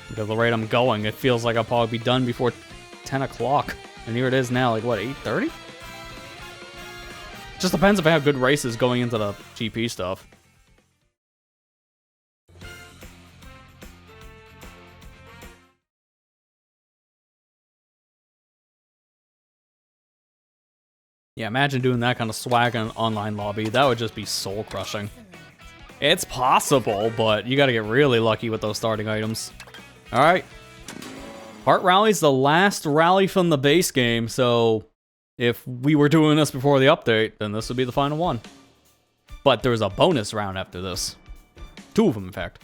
Because the rate I'm going, it feels like I'll probably be done before 10 o'clock. And here it is now, like, what, 8:30? Just depends if I have good races going into the GP stuff. Yeah, imagine doing that kind of swag in an online lobby. That would just be soul-crushing. It's possible, but you gotta get really lucky with those starting items. Alright. Kart Rally's the last rally from the base game, so if we were doing this before the update, then this would be the final one. But there's a bonus round after this. 2 of them, in fact.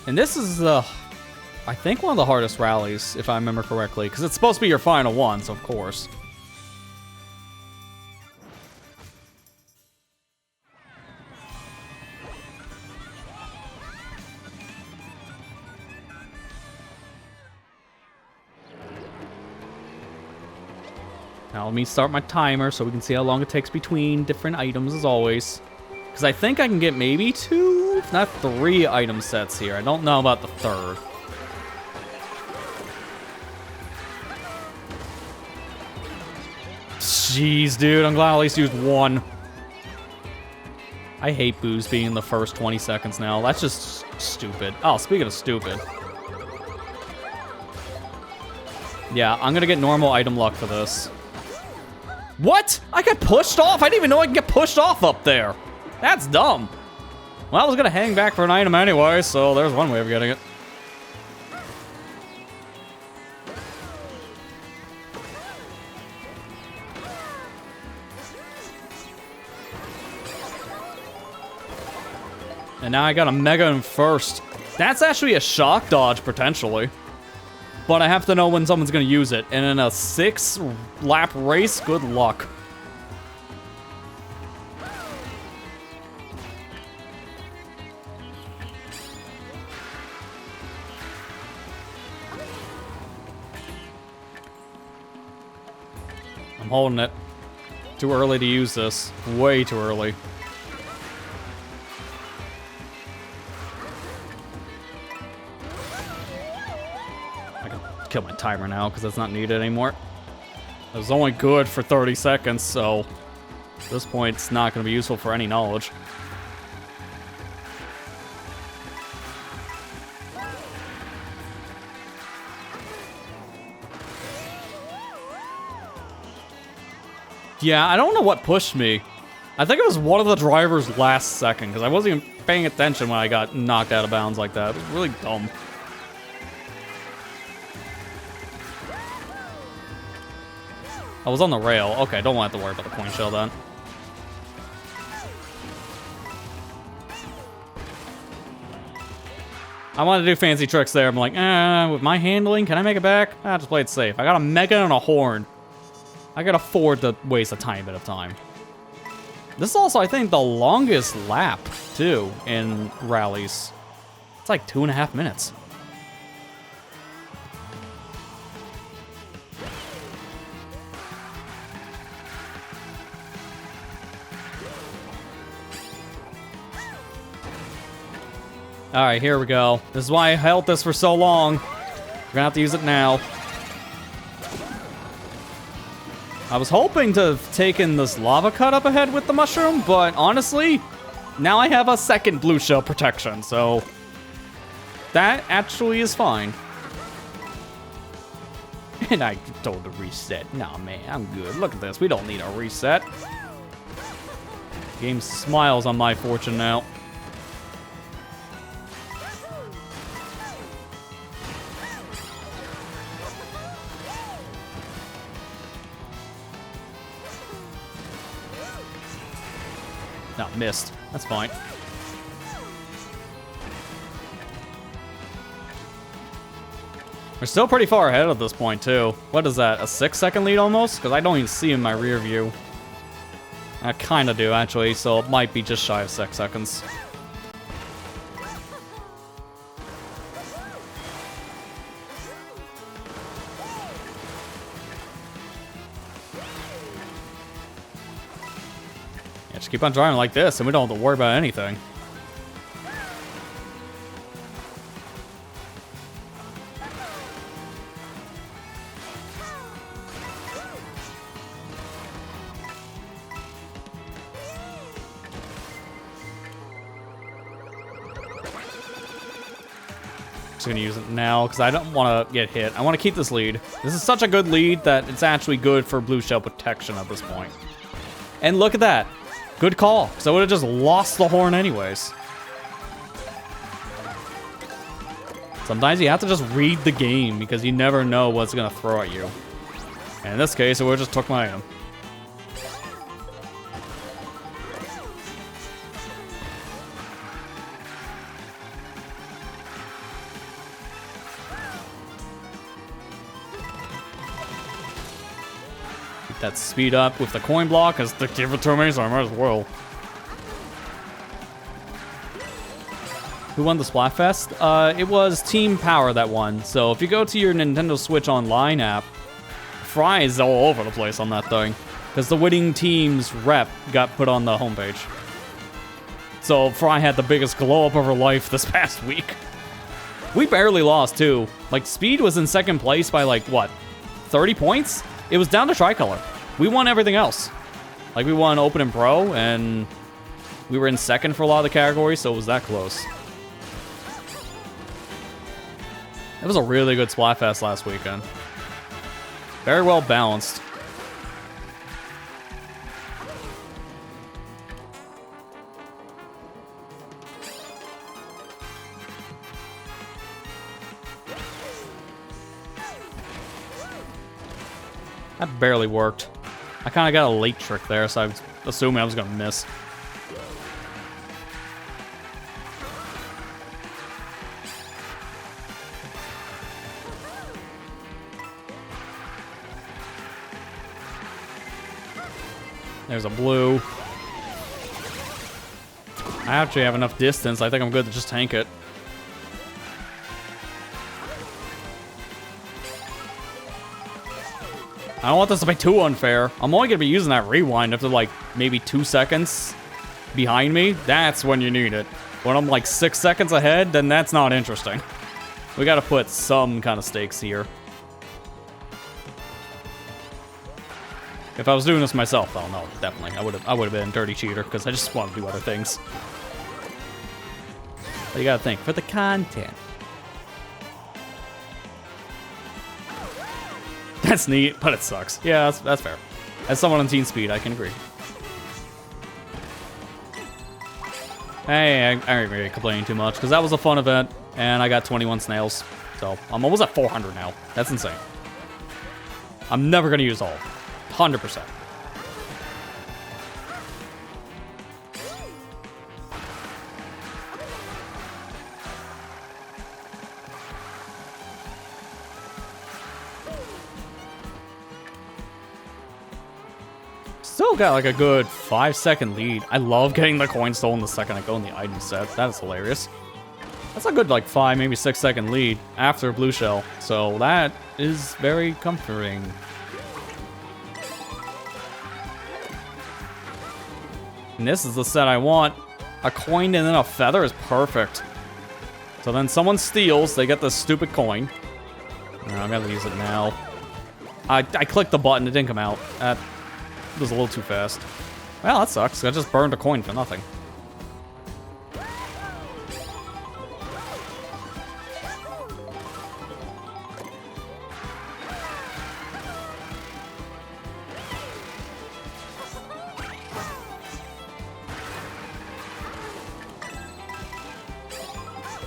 And this is, I think one of the hardest rallies, if I remember correctly, because it's supposed to be your final one, so of course. Now let me start my timer so we can see how long it takes between different items as always. Because I think I can get maybe 2, if not 3 item sets here. I don't know about the third. Jeez, dude, I'm glad I at least used 1. I hate booze being in the first 20 seconds now. That's just stupid. Oh, speaking of stupid. Yeah, I'm gonna get normal item luck for this. What? I got pushed off? I didn't even know I could get pushed off up there. That's dumb. Well, I was gonna hang back for an item anyway, so there's one way of getting it. And now I got a Mega in first. That's actually a shock dodge, potentially. But I have to know when someone's gonna use it. And in a 6-lap race, good luck. I'm holding it. Too early to use this. Way too early. Kill my timer now because that's not needed anymore. It was only good for 30 seconds, so at this point it's not going to be useful for any knowledge. Yeah, I don't know what pushed me. I think it was one of the drivers last second because I wasn't even paying attention when I got knocked out of bounds like that. It was really dumb. I was on the rail. Okay, don't have to worry about the coin shell then. I wanted to do fancy tricks there. I'm like, with my handling, can I make it back? I just play it safe. I got a Mega and a Horn. I can afford to waste a tiny bit of time. This is also, I think, the longest lap, too, in rallies. It's like 2.5 minutes. Alright, here we go. This is why I held this for so long. We're gonna have to use it now. I was hoping to have taken this lava cut up ahead with the mushroom, but honestly, now I have a second blue shell protection, so that actually is fine. And I told to reset. Nah, man, I'm good. Look at this. We don't need a reset. Game smiles on my fortune now. No, missed. That's fine. We're still pretty far ahead at this point, too. What is that, a 6-second lead almost? Because I don't even see in my rear view. I kind of do, actually, so it might be just shy of 6 seconds. Just keep on driving like this, and we don't have to worry about anything. Just gonna use it now, because I don't want to get hit. I want to keep this lead. This is such a good lead that it's actually good for blue shell protection at this point. And look at that. Good call, because I would have just lost the horn anyways. Sometimes you have to just read the game, because you never know what's going to throw at you. And in this case, it would have just took my item. That speed up with the coin block as to give it to me, so I might as well. Who won the Splatfest? It was Team Power that won. So if you go to your Nintendo Switch Online app, Prix is all over the place on that thing. Because the winning team's rep got put on the homepage. So Prix had the biggest glow up of her life this past week. We barely lost, too. Like, Speed was in second place by, like, what? 30 points? It was down to Tricolor. We won everything else. Like, we won Open and Pro, and we were in second for a lot of the categories, so it was that close. It was a really good Splatfest last weekend. Very well balanced. That barely worked. I kind of got a late trick there, so I was assuming I was going to miss. There's a blue. I actually have enough distance. I think I'm good to just tank it. I don't want this to be too unfair. I'm only going to be using that rewind after, like, maybe 2 seconds behind me. That's when you need it. When I'm, like, 6 seconds ahead, then that's not interesting. We got to put some kind of stakes here. If I was doing this myself, though, no, definitely. I would have been a dirty cheater, because I just want to do other things. But you got to think, for the content. That's neat, but it sucks. Yeah, that's fair. As someone on Team Speed, I can agree. Hey, I ain't really complaining too much, because that was a fun event, and I got 21 snails. So, I'm almost at 400 now. That's insane. I'm never going to use all. 100%. Still got like a good 5-second lead. I love getting the coin stolen the second I go in the item set. That is hilarious. That's a good like 5, maybe 6-second lead after blue shell. So that is very comforting. And this is the set I want. A coin and then a feather is perfect. So then someone steals, they get this stupid coin. I'm gonna use it now. I clicked the button, it didn't come out. That was a little too fast. Well, that sucks. I just burned a coin for nothing.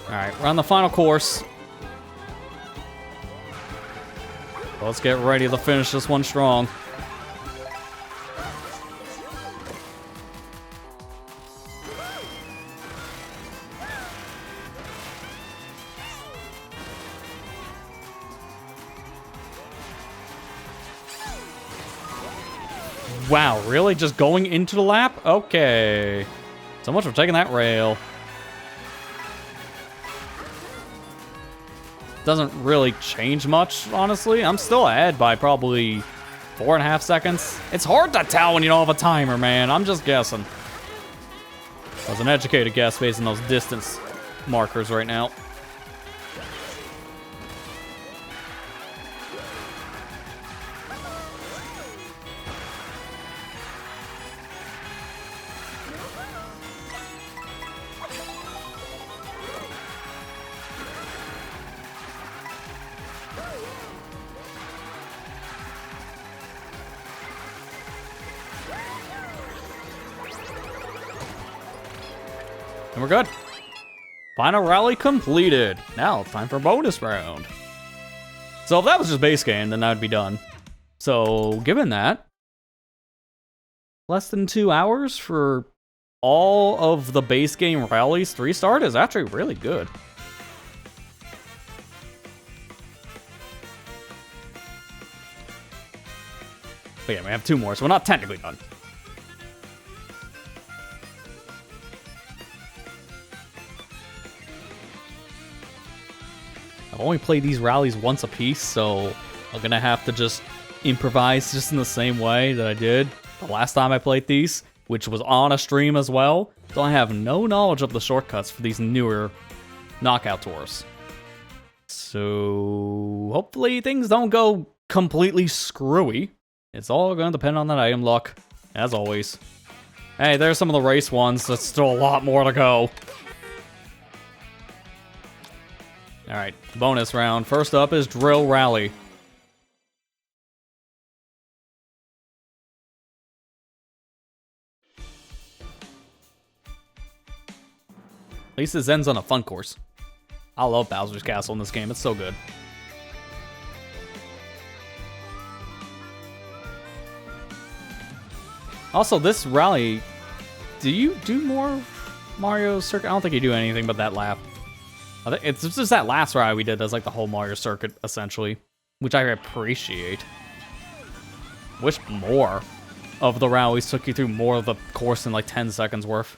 Alright, we're on the final course. Let's get ready to finish this one strong. Wow, really? Just going into the lap? Okay. So much for taking that rail. Doesn't really change much, honestly. I'm still ahead by probably 4.5 seconds. It's hard to tell when you don't have a timer, man. I'm just guessing. That was an educated guess based on those distance markers right now. And we're good. Final rally completed. Now it's time for bonus round. So if that was just base game, then that would be done. So given that, less than 2 hours for all of the base game rallies 3-star is actually really good. But yeah, we have 2 more, so we're not technically done. I've only played these rallies once a piece, so I'm gonna have to just improvise just in the same way that I did the last time I played these, which was on a stream as well. So I have no knowledge of the shortcuts for these newer knockout tours. So hopefully things don't go completely screwy. It's all going to depend on that item luck, as always. Hey, there's some of the race ones. There's still a lot more to go. Alright, bonus round. First up is Drill Rally. At least this ends on a fun course. I love Bowser's Castle in this game. It's so good. Also, this rally, do you do more Mario Circuit? I don't think you do anything but that lap. I think it's just that last rally we did that's like the whole Mario Circuit, essentially, which I appreciate. Wish more of the rallies took you through more of the course in like 10 seconds worth.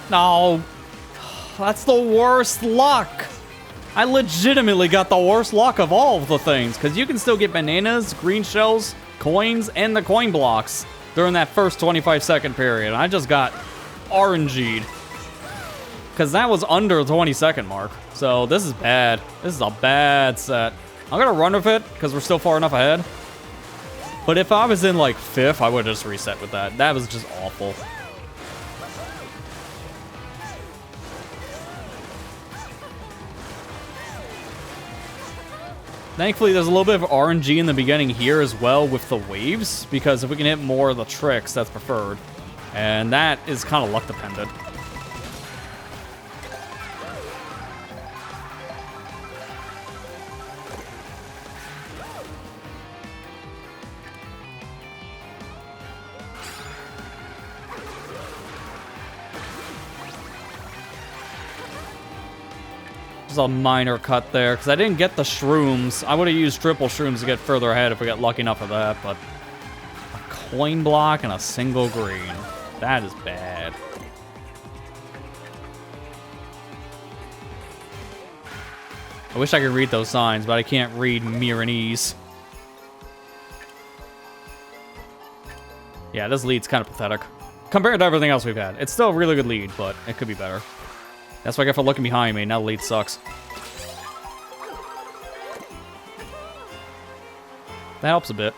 No, that's the worst luck. I legitimately got the worst luck of all of the things, because you can still get bananas, green shells, coins, and the coin blocks during that first 25-second period. I just got RNG'd, because that was under the 20-second mark. So this is bad. This is a bad set. I'm going to run with it, because we're still far enough ahead. But if I was in, like, 5th, I would have just reset with that. That was just awful. Thankfully, there's a little bit of RNG in the beginning here as well with the waves, because if we can hit more of the tricks, that's preferred. And that is kind of luck dependent. Just a minor cut there, because I didn't get the shrooms. I would have used triple shrooms to get further ahead if we got lucky enough of that, but a coin block and a single green. That is bad. I wish I could read those signs, but I can't read Miranese. Yeah, this lead's kind of pathetic. Compared to everything else we've had. It's still a really good lead, but it could be better. That's what I get for looking behind me. Now the lead sucks. That helps a bit.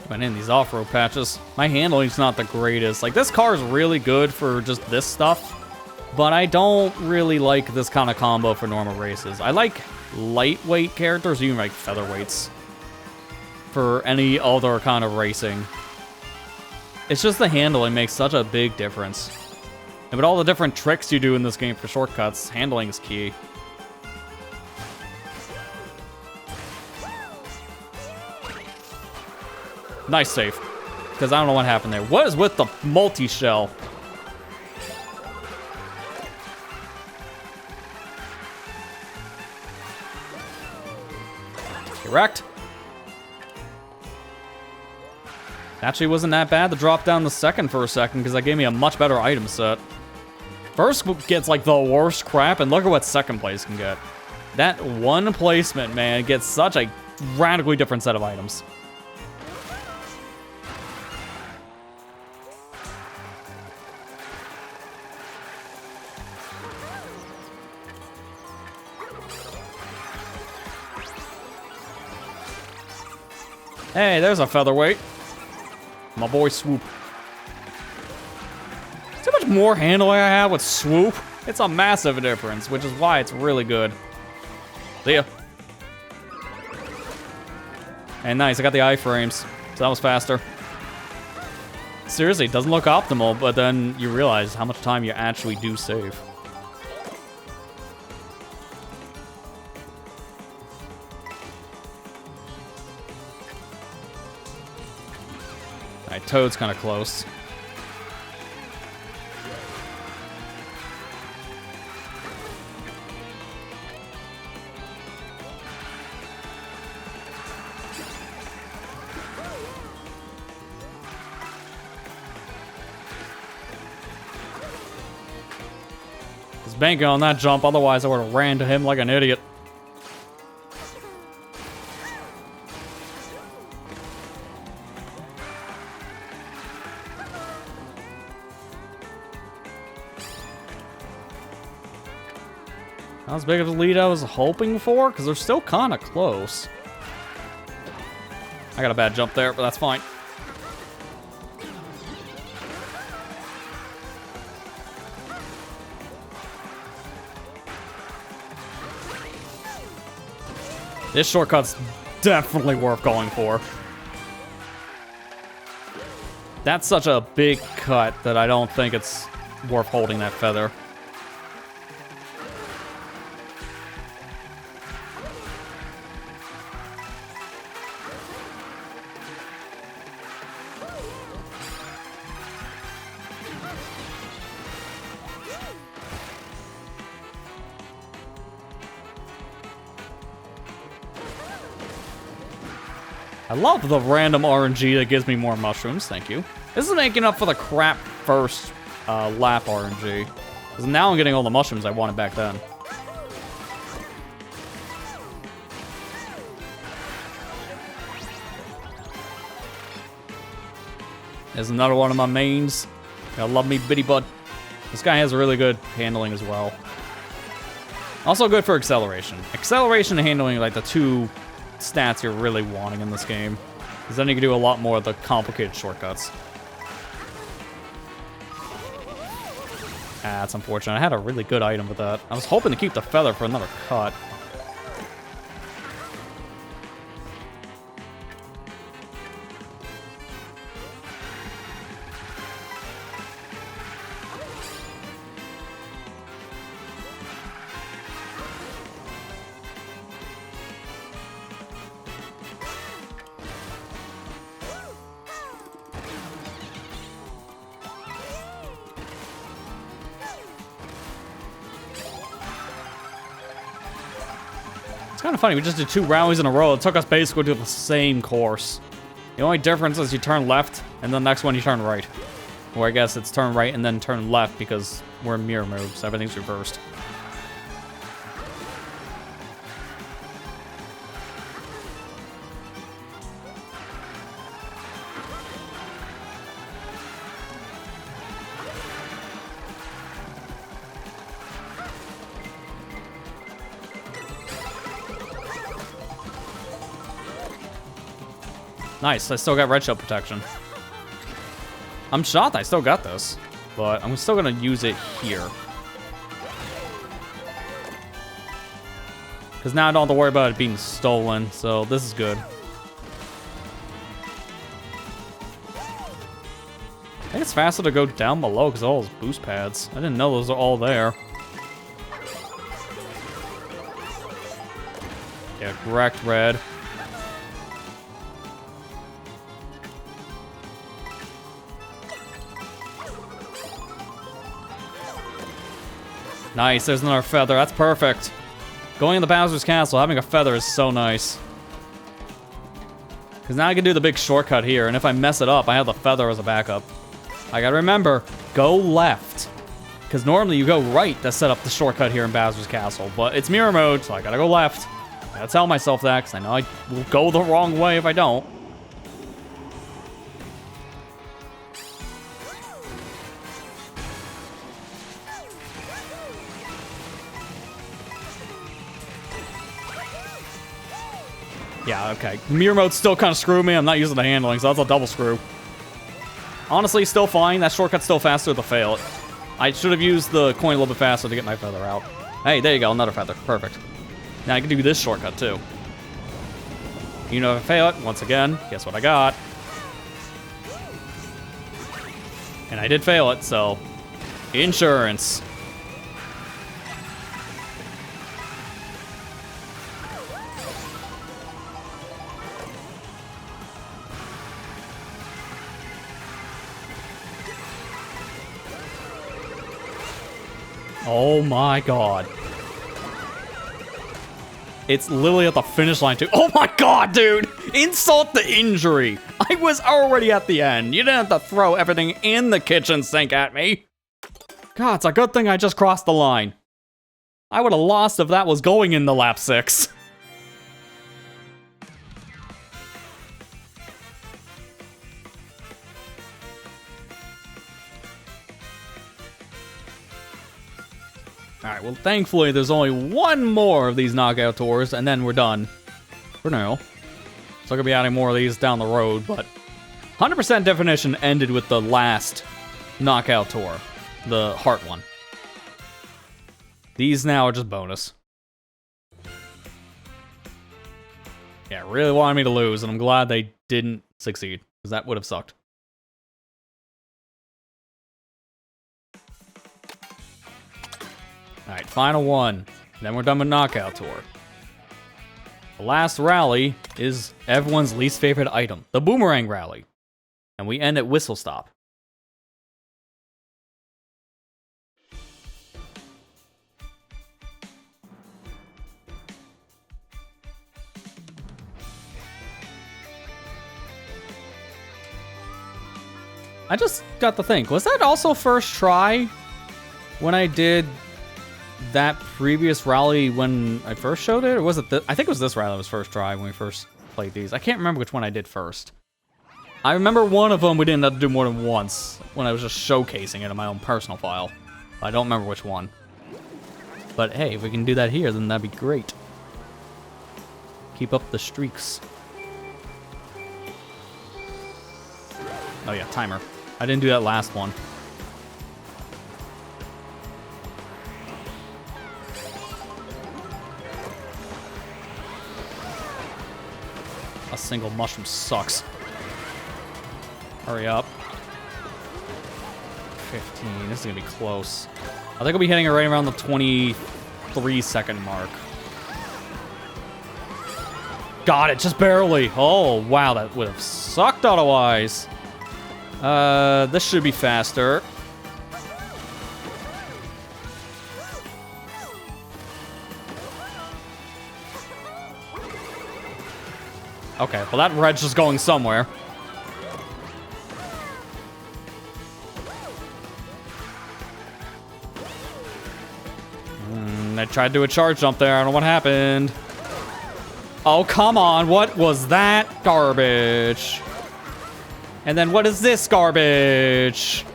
Went in these off-road patches. My handling's not the greatest. Like, this car is really good for just this stuff, but I don't really like this kind of combo for normal races. I like lightweight characters, even like featherweights, for any other kind of racing. It's just the handling makes such a big difference. And with all the different tricks you do in this game for shortcuts, handling is key. Nice save. Because I don't know what happened there. What is with the multi-shell? Correct. Actually wasn't that bad to drop down the second for a second, because that gave me a much better item set. First gets like the worst crap, and look at what second place can get. That one placement, man, gets such a radically different set of items. Hey, there's a featherweight. My boy Swoop. See how much more handling I have with Swoop? It's a massive difference, which is why it's really good. See ya. And nice, I got the iframes, so that was faster. Seriously, it doesn't look optimal, but then you realize how much time you actually do save. Alright, Toad's kind of close. Banking on that jump, otherwise I would have ran to him like an idiot. Not as big of a lead I was hoping for, because they're still kind of close. I got a bad jump there, but that's fine. This shortcut's definitely worth going for. That's such a big cut that I don't think it's worth holding that feather. I love the random RNG that gives me more mushrooms, thank you. This is making up for the crap first lap RNG. Because now I'm getting all the mushrooms I wanted back then. There's another one of my mains. Gotta love me, Bitty Bud. This guy has really good handling as well. Also good for acceleration. Acceleration and handling are like the two stats you're really wanting in this game, because then you can do a lot more of the complicated shortcuts. Ah, that's unfortunate. I had a really good item with that. I was hoping to keep the feather for another cut. It's kind of funny, we just did 2 rallies in a row. It took us basically to the same course. The only difference is you turn left, and the next one you turn right. Or I guess it's turn right and then turn left because we're in mirror mode, so everything's reversed. Nice, I still got red shell protection. I'm shocked I still got this, but I'm still gonna use it here. Because now I don't have to worry about it being stolen, so this is good. I think it's faster to go down below because of all those boost pads. I didn't know those are all there. Yeah, correct, red. Nice, there's another feather. That's perfect. Going in the Bowser's Castle, having a feather is so nice. Because now I can do the big shortcut here, and if I mess it up, I have the feather as a backup. I gotta remember, go left. Because normally you go right to set up the shortcut here in Bowser's Castle, but it's mirror mode, so I gotta go left. I gotta tell myself that, because I know I will go the wrong way if I don't. Yeah, okay. Mirror mode's still kind of screwing me. I'm not using the handling, so that's a double screw. Honestly, still fine. That shortcut's still faster to fail it. I should have used the coin a little bit faster to get my feather out. Hey, there you go. Another feather. Perfect. Now I can do this shortcut, too. You know, if I fail it, once again, guess what I got? And I did fail it, so insurance. Oh my god. It's literally at the finish line too. Oh my god, dude! Insult the injury! I was already at the end. You didn't have to throw everything in the kitchen sink at me. God, it's a good thing I just crossed the line. I would have lost if that was going in the lap 6. Alright, well, thankfully, there's only one more of these knockout tours, and then we're done. For now. So I'm gonna be adding more of these down the road, but 100% definition ended with the last knockout tour. The heart one. These now are just bonus. Yeah, really wanted me to lose, and I'm glad they didn't succeed, because that would have sucked. Alright, final one. Then we're done with Knockout Tour. The last rally is everyone's least favorite item, the Boomerang Rally. And we end at Whistle Stop. I just got to think, was that also first try when I did that previous rally when I first showed it? Or was it I think it was this rally that was first try when we first played these. I can't remember which one I did first. I remember one of them we didn't have to do more than once when I was just showcasing it in my own personal file. I don't remember which one. But hey, if we can do that here, then that'd be great. Keep up the streaks. Oh yeah, timer. I didn't do that last one. A single mushroom sucks. Hurry up. 15. This is gonna be close. I think I'll be hitting it right around the 23-second mark. Got it, just barely. Oh, wow, that would have sucked otherwise. This should be faster. Okay, well that red's just going somewhere. I tried to do a charge jump there. I don't know what happened. Oh, come on. What was that? Garbage. And then what is this garbage?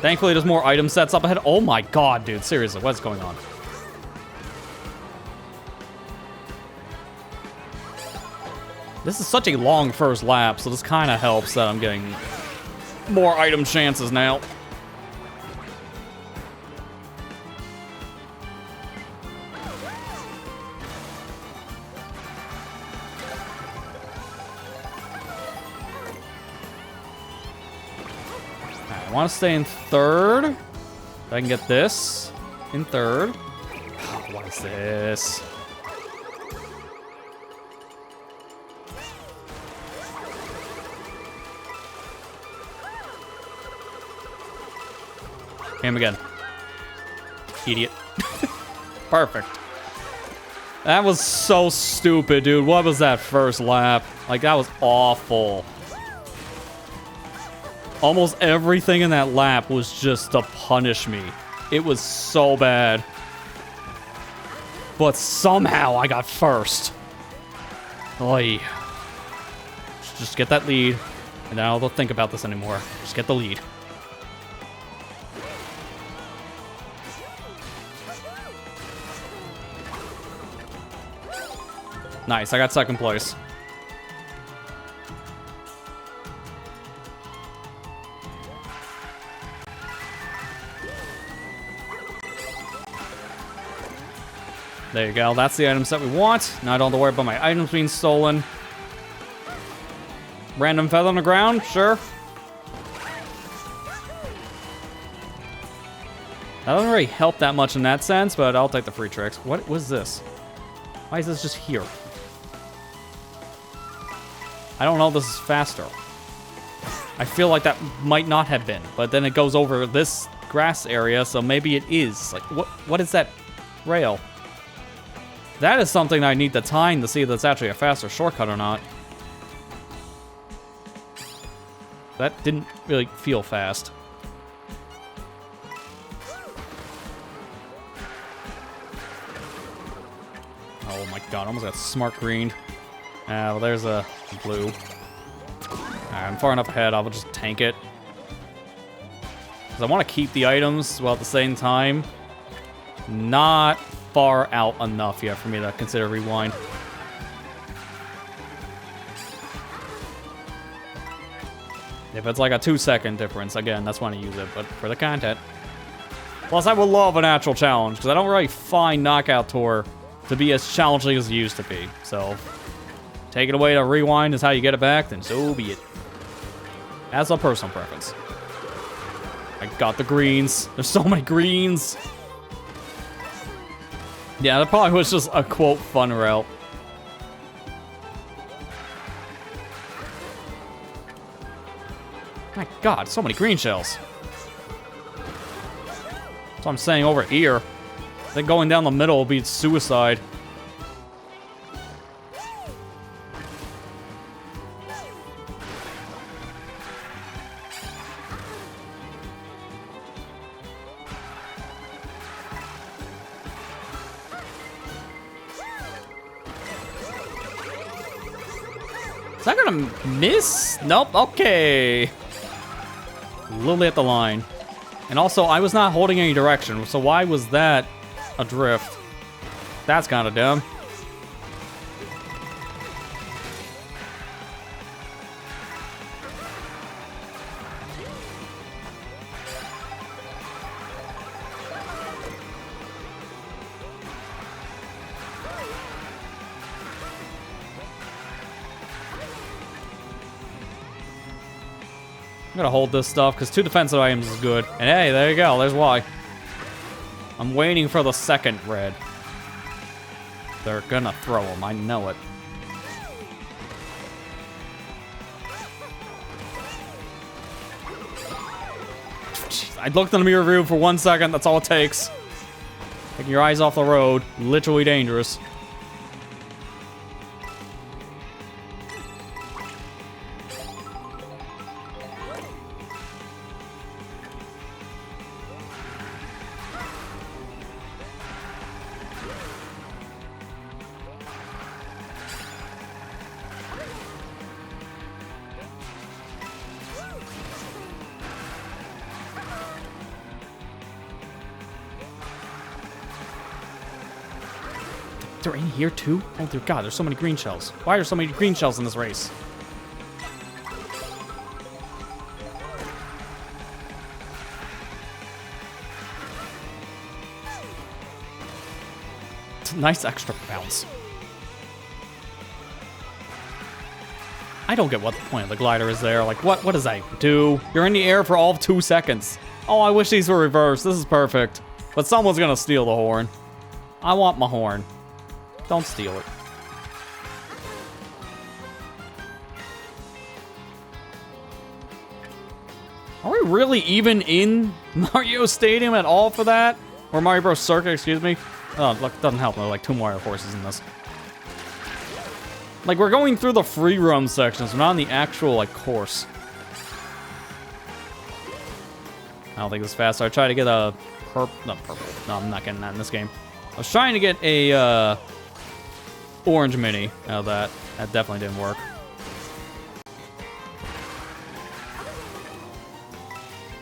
Thankfully, there's more item sets up ahead. Oh my god, dude. Seriously, what's going on? This is such a long first lap, so this kind of helps that I'm getting more item chances now. I want to stay in third. If I can get this in third. Oh, what is this? Him again. Idiot. Perfect. That was so stupid, dude. What was that first lap? Like, that was awful. Almost everything in that lap was just to punish me. It was so bad. But somehow I got first. Oy. Just get that lead. And then I don't think about this anymore. Just get the lead. Nice, I got second place. There you go, that's the item set we want. Now I don't have to worry about my items being stolen. Random feather on the ground, sure. That doesn't really help that much in that sense, but I'll take the free tricks. What was this? Why is this just here? I don't know if this is faster. I feel like that might not have been, but then it goes over this grass area, so maybe it is. Like, what is that rail? That is something I need the time to see if that's actually a faster shortcut or not. That didn't really feel fast. Oh my god, I almost got smart green. Well, there's a blue. Alright, I'm far enough ahead, I'll just tank it. Because I want to keep the items, while at the same time, not far out enough yet for me to consider rewind. If it's like a 2-second difference, again, that's when I use it, but for the content. Plus, I would love an actual challenge, because I don't really find Knockout Tour to be as challenging as it used to be. So, take it away to rewind is how you get it back, then so be it. As a personal preference. I got the greens. There's so many greens. Yeah, that probably was just a quote fun route. My god, so many green shells. That's what I'm saying over here. I think going down the middle will be suicide. Is that gonna miss? Nope, okay. Literally at the line. And also, I was not holding any direction, so why was that adrift? That's kind of dumb. I'm gonna hold this stuff, because 2 defensive items is good. And hey, there you go, there's why. I'm waiting for the second red. They're gonna throw them, I know it. Jeez, I looked in the mirror view for 1 second, that's all it takes. Taking your eyes off the road, literally dangerous. They're in here too? Oh dear god, there's so many green shells. Why are there so many green shells in this race? It's a nice extra bounce. I don't get what the point of the glider is there. Like, what does that do? You're in the air for all of 2 seconds. Oh, I wish these were reversed. This is perfect. But someone's gonna steal the horn. I want my horn. Don't steal it. Are we really even in Mario Stadium at all for that? Or Mario Bros. Circuit, excuse me. Oh, look, doesn't help. There are like 2 Mario courses in this. Like, we're going through the free roam sections, we're not on the actual, like, course. I don't think this is fast. So I tried to get a not purple. No, I'm not getting that in this game. I was trying to get a, orange mini out of that. That definitely didn't work.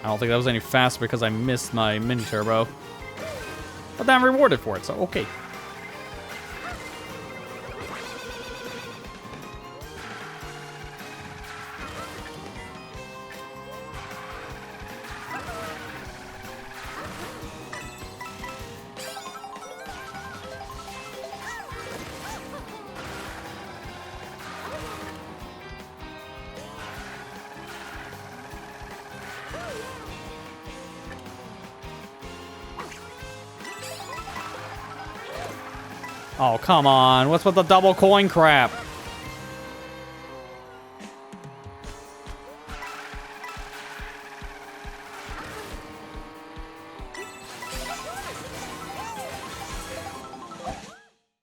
I don't think that was any faster because I missed my mini turbo. But then I'm rewarded for it, so okay. Oh, come on. What's with the double coin crap?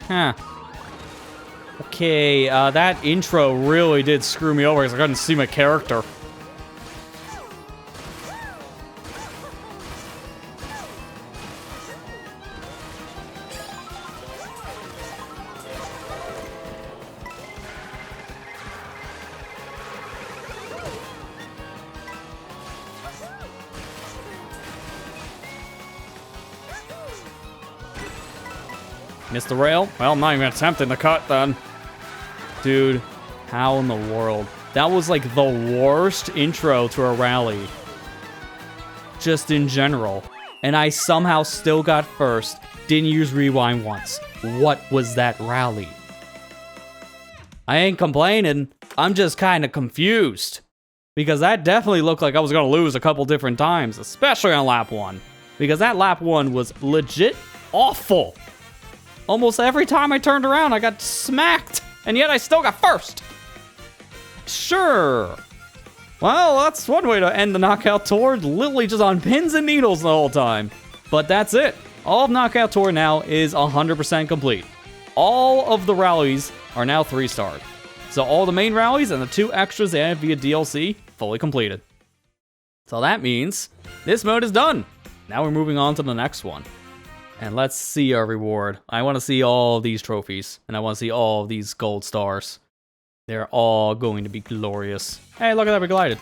Huh. Okay, that intro really did screw me over because I couldn't see my character. Missed the rail? Well, I'm not even attempting the cut then. Dude, how in the world? That was like the worst intro to a rally. Just in general. And I somehow still got first. Didn't use rewind once. What was that rally? I ain't complaining. I'm just kind of confused. Because that definitely looked like I was going to lose a couple different times. Especially on lap 1. Because that lap 1 was legit awful. Almost every time I turned around, I got smacked. And yet I still got first. Sure. Well, that's one way to end the Knockout Tour. Literally just on pins and needles the whole time. But that's it. All of Knockout Tour now is 100% complete. All of the rallies are now 3-starred. So all the main rallies and the 2 extras added via DLC, fully completed. So that means this mode is done. Now we're moving on to the next one. And let's see our reward. I want to see all these trophies. And I want to see all these gold stars. They're all going to be glorious. Hey, look at that, we glided.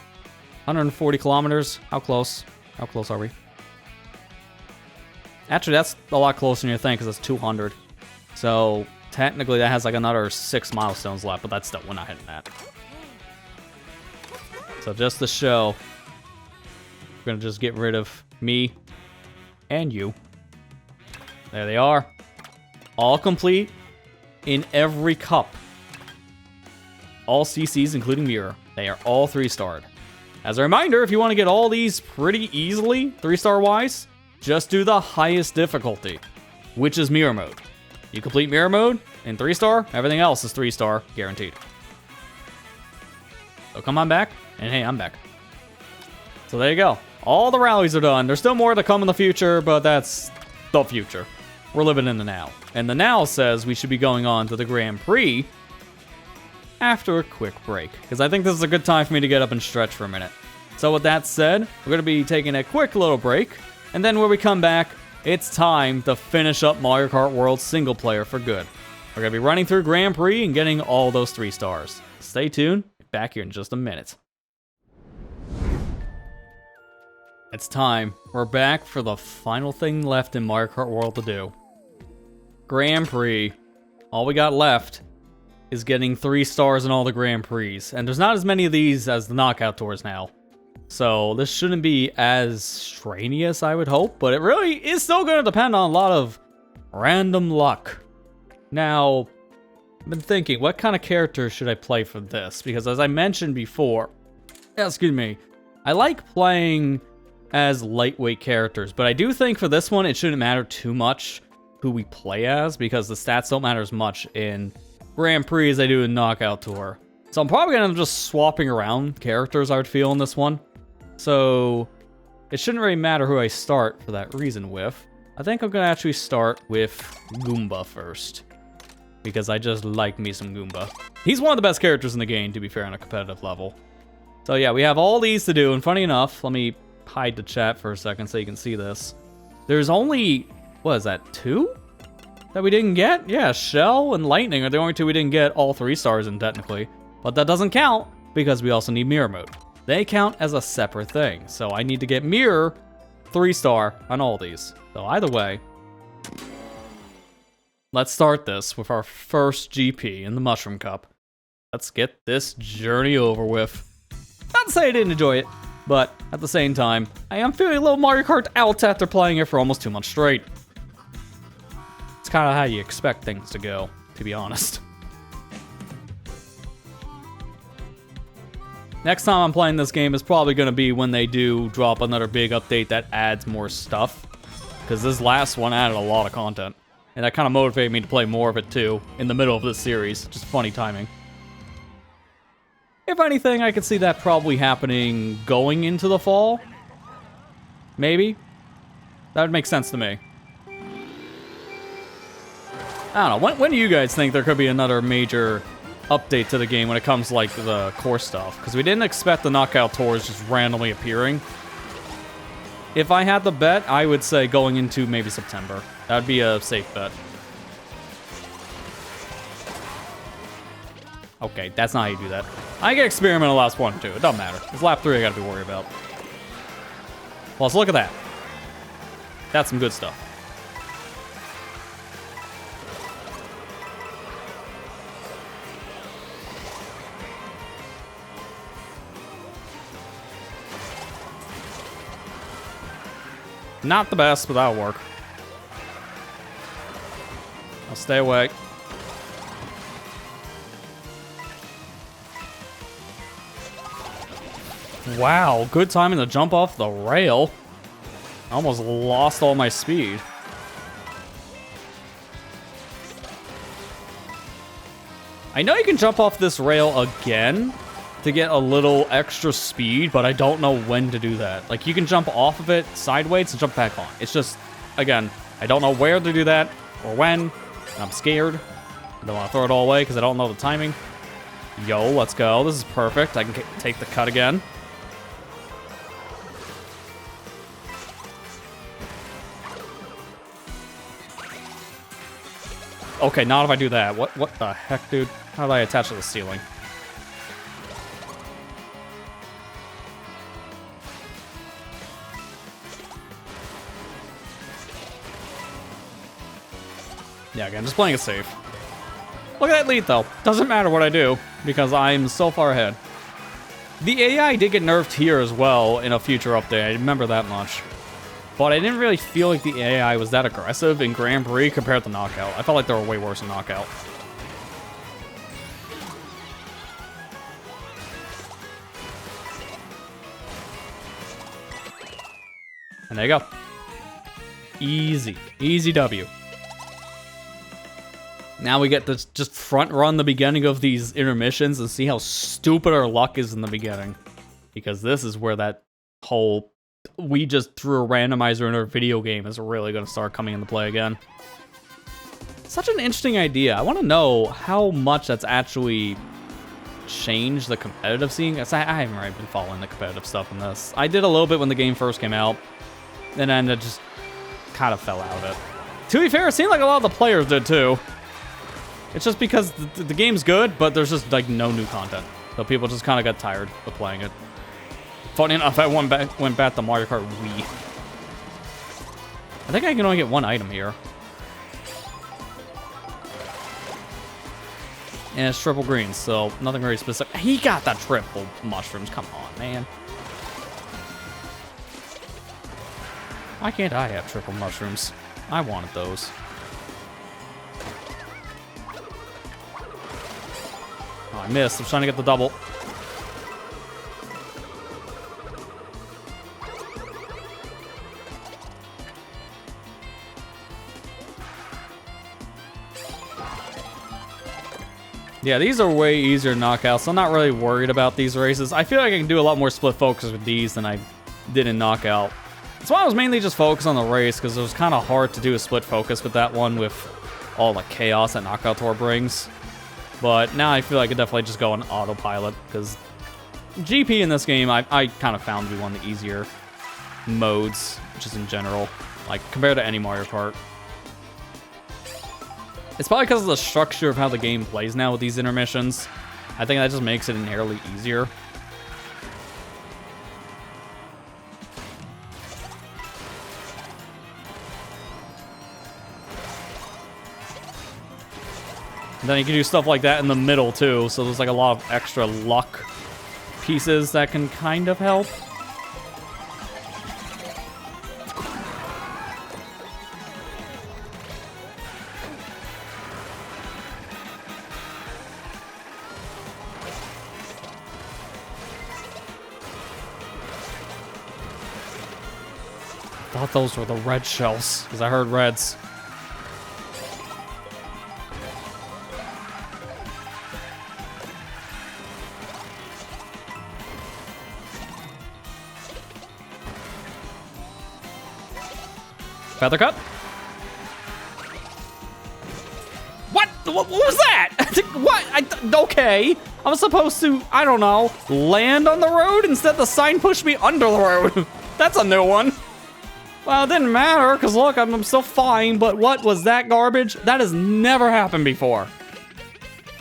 140 kilometers. How close? How close are we? Actually, that's a lot closer than you think, because it's 200. So, technically, that has like another 6 milestones left, but that's still, we're not hitting that. So, just to show, we're going to just get rid of me and you. There they are. All complete in every cup. All CCs, including Mirror. They are all 3-starred. As a reminder, if you want to get all these pretty easily, 3-star wise, just do the highest difficulty, which is Mirror Mode. You complete Mirror Mode in 3-star, everything else is 3-star, guaranteed. So come on back, and hey, I'm back. So there you go. All the rallies are done. There's still more to come in the future, but that's the future. We're living in the now. And the now says we should be going on to the Grand Prix after a quick break, because I think this is a good time for me to get up and stretch for a minute. So with that said, we're going to be taking a quick little break, and then when we come back, it's time to finish up Mario Kart World single player for good. We're going to be running through Grand Prix and getting all those 3 stars. Stay tuned, back here in just a minute. It's time. We're back for the final thing left in Mario Kart World to do. Grand Prix. All we got left is getting 3 stars in all the Grand Prix. And there's not as many of these as the Knockout Tours now. So this shouldn't be as strenuous, I would hope. But it really is still going to depend on a lot of random luck. Now, I've been thinking, what kind of character should I play for this? Because as I mentioned before, excuse me, I like playing as lightweight characters. But I do think for this one, it shouldn't matter too much who we play as, because the stats don't matter as much in Grand Prix as they do in Knockout Tour. So I'm probably going to just swapping around characters, I would feel, in this one. So it shouldn't really matter who I start for that reason with. I think I'm going to actually start with Goomba first, because I just like me some Goomba. He's one of the best characters in the game, to be fair, on a competitive level. So yeah, we have all these to do, and funny enough, let me hide the chat for a second so you can see this. There's only, what is that, 2 that we didn't get? Yeah, Shell and Lightning are the only 2 we didn't get all 3 stars in, technically. But that doesn't count, because we also need Mirror Mode. They count as a separate thing, so I need to get Mirror 3-star on all these. So either way, let's start this with our first GP in the Mushroom Cup. Let's get this journey over with. Not to say I didn't enjoy it, but at the same time, I am feeling a little Mario Kart out after playing it for almost 2 months straight. It's kind of how you expect things to go, to be honest. Next time I'm playing this game is probably going to be when they do drop another big update that adds more stuff. Because this last one added a lot of content. And that kind of motivated me to play more of it too, in the middle of this series. Just funny timing. If anything, I could see that probably happening going into the fall. Maybe. That would make sense to me. I don't know, when do you guys think there could be another major update to the game when it comes to, like, the core stuff? Because we didn't expect the knockout tours just randomly appearing. If I had to bet, I would say going into maybe September. That would be a safe bet. Okay, that's not how you do that. I get experimental last one, too. It doesn't matter. It's lap 3 I gotta be worried about. Plus, look at that. That's some good stuff. Not the best, but that'll work. I'll stay away. Wow, good timing to jump off the rail. I almost lost all my speed. I know you can jump off this rail again to get a little extra speed, but I don't know when to do that. Like, you can jump off of it sideways and jump back on. It's just, again, I don't know where to do that or when, and I'm scared. I don't want to throw it all away because I don't know the timing. Yo, let's go. This is perfect. I can take the cut again. Okay, not if I do that. What the heck, dude? How do I attach to the ceiling? Yeah, again, just playing it safe. Look at that lead, though. Doesn't matter what I do, because I'm so far ahead. The AI did get nerfed here as well in a future update. I remember that much. But I didn't really feel like the AI was that aggressive in Grand Prix compared to Knockout. I felt like they were way worse in Knockout. And there you go. Easy. Easy W. Now we get to just front run the beginning of these intermissions and see how stupid our luck is in the beginning. Because this is where that whole we just threw a randomizer in our video game is really going to start coming into play again. Such an interesting idea. I want to know how much that's actually changed the competitive scene. I haven't really been following the competitive stuff in this. I did a little bit when the game first came out, and then it just kind of fell out of it. To be fair, it seemed like a lot of the players did too. It's just because the game's good, but there's just like no new content. So people just kind of got tired of playing it. Funny enough, I went back to Mario Kart Wii. I think I can only get one item here. And it's triple green, so nothing very specific. He got the triple mushrooms. Come on, man. Why can't I have triple mushrooms? I wanted those. Oh, I missed. I'm trying to get the double. Yeah, these are way easier knockouts, so I'm not really worried about these races. I feel like I can do a lot more split focus with these than I did in Knockout. That's why I was mainly just focused on the race, because it was kind of hard to do a split focus with that one with all the chaos that Knockout Tour brings. But now I feel like I could definitely just go on autopilot, because GP in this game I kind of found to be one of the easier modes, just in general, like compared to any Mario Kart. It's probably because of the structure of how the game plays now with these intermissions. I think that just makes it inherently easier. And then you can do stuff like that in the middle too, so there's like a lot of extra luck pieces that can kind of help. I thought those were the red shells, because I heard reds. Feather cut. What was that? What? Okay. I was supposed to, I don't know, land on the road? Instead, the sign pushed me under the road. That's a new one. Well, it didn't matter, because look, I'm still fine, but what was that garbage? That has never happened before.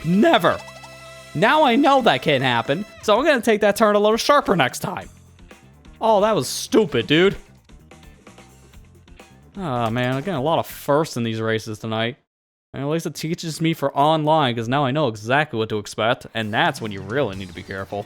Never. Now I know that can't happen, so I'm going to take that turn a little sharper next time. Oh, that was stupid, dude. Oh, man, I'm getting a lot of firsts in these races tonight. And at least it teaches me for online, because now I know exactly what to expect, and that's when you really need to be careful.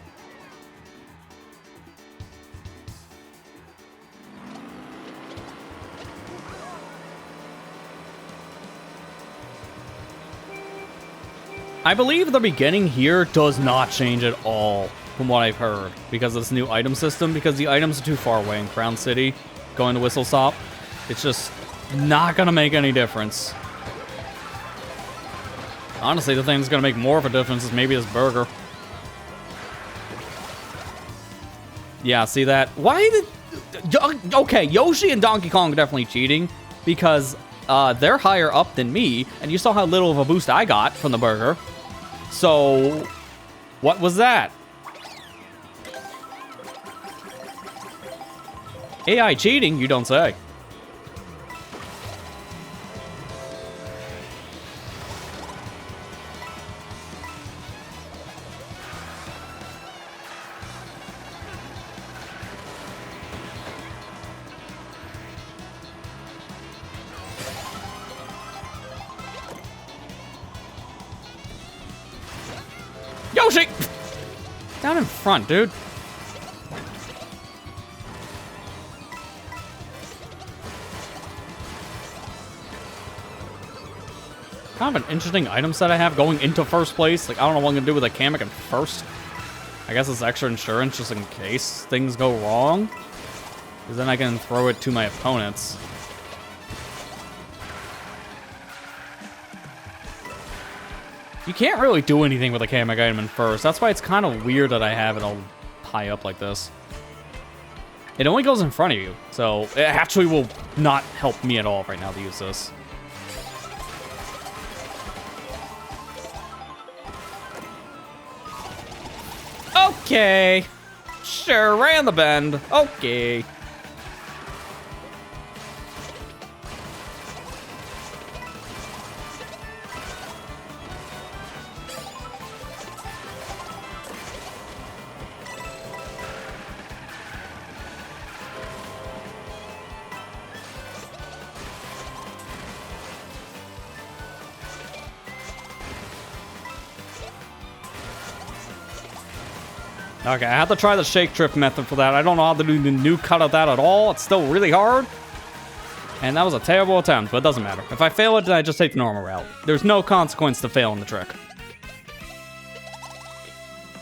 I believe the beginning here does not change at all, from what I've heard, because of this new item system, because the items are too far away in Crown City, going to Whistle Stop. It's just not gonna make any difference. Honestly, the thing that's gonna make more of a difference is maybe this burger. Yeah, see that? Why did... Okay, Yoshi and Donkey Kong are definitely cheating, because they're higher up than me, and you saw how little of a boost I got from the burger. So, what was that? AI cheating, you don't say. Yoshi! Down in front, dude. Kind of an interesting item set I have going into first place. Like, I don't know what I'm gonna do with a Kamek in first. I guess it's extra insurance just in case things go wrong. Because then I can throw it to my opponents. You can't really do anything with a Kamek item in first. That's why it's kind of weird that I have it all high up like this. It only goes in front of you, so it actually will not help me at all right now to use this. Okay. Sure, ran the bend. Okay. Okay, I have to try the shake trip method for that. I don't know how to do the new cut of that at all. It's still really hard. And that was a terrible attempt, but it doesn't matter. If I fail it, then I just take the normal route. There's no consequence to failing the trick.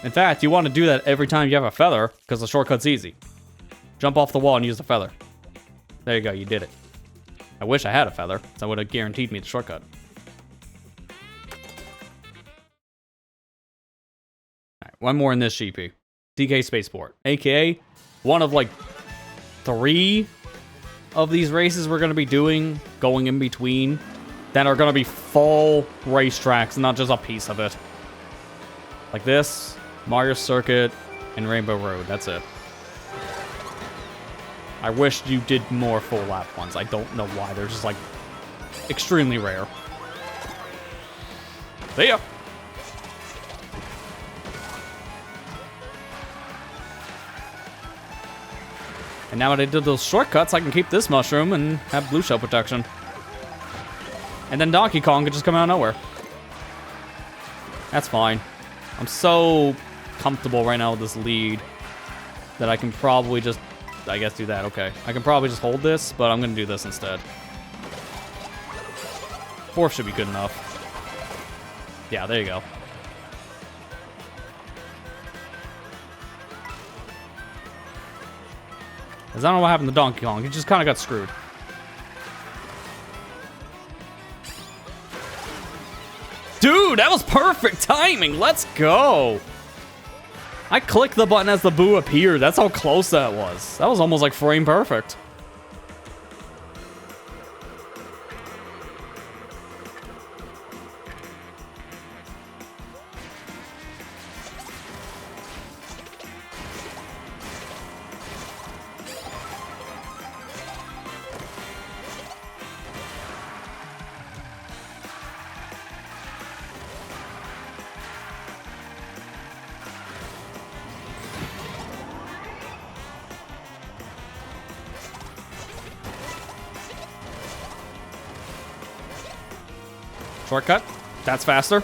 In fact, you want to do that every time you have a feather, because the shortcut's easy. Jump off the wall and use the feather. There you go, you did it. I wish I had a feather, so that would have guaranteed me the shortcut. Alright, one more in this sheepy. DK Spaceport, aka one of like 3 of these races we're going to be doing, going in between, that are going to be full racetracks, not just a piece of it. Like this, Mario Circuit, and Rainbow Road, that's it. I wish you did more full lap ones. I don't know why, they're just like extremely rare. See ya! And now that I did those shortcuts, I can keep this mushroom and have blue shell protection. And then Donkey Kong could just come out of nowhere. That's fine. I'm so comfortable right now with this lead that I can probably just, I guess, do that. Okay. I can probably just hold this, but I'm going to do this instead. 4th should be good enough. Yeah, there you go. Because I don't know what happened to Donkey Kong. He just kind of got screwed. Dude, that was perfect timing. Let's go. I clicked the button as the boo appeared. That's how close that was. That was almost like frame perfect. Shortcut. That's faster.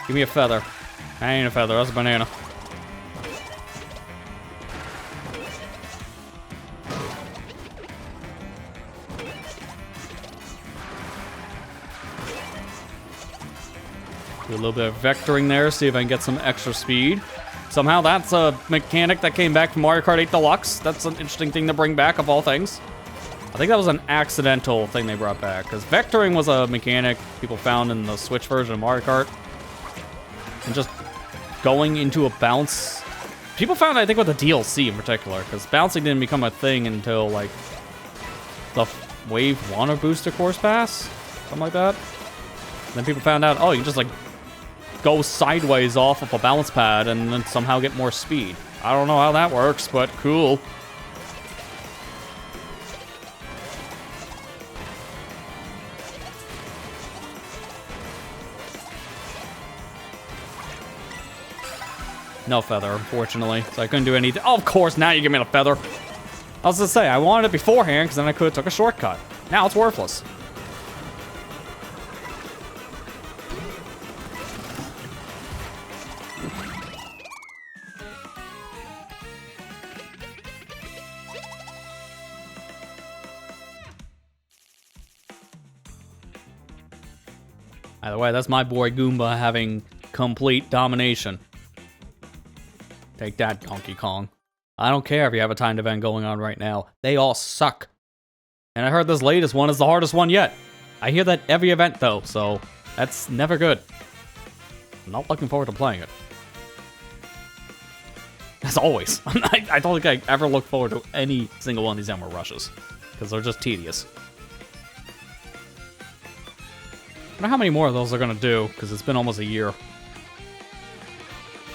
Give me a feather. That ain't a feather, that's a banana. Do a little bit of vectoring there, see if I can get some extra speed. Somehow that's a mechanic that came back from Mario Kart 8 Deluxe. That's an interesting thing to bring back, of all things. I think that was an accidental thing they brought back, because vectoring was a mechanic people found in the Switch version of Mario Kart. And just going into a bounce. People found, I think, with the DLC in particular, because bouncing didn't become a thing until, like, the Wave 1 or Booster Course Pass? Something like that. And then people found out, oh, you just, like, go sideways off of a balance pad and then somehow get more speed. I don't know how that works, but cool. No feather, unfortunately, so I couldn't do anything. Oh, of course, now you give me the feather. I was gonna say, I wanted it beforehand, because then I could have took a shortcut. Now it's worthless. Either way, that's my boy Goomba having complete domination. Take that, Donkey Kong. I don't care if you have a timed event going on right now. They all suck. And I heard this latest one is the hardest one yet. I hear that every event, though, so that's never good. I'm not looking forward to playing it. As always. I don't think I ever look forward to any single one of these Emerald Rushes, because they're just tedious. I wonder how many more of those they're going to do, because it's been almost a year.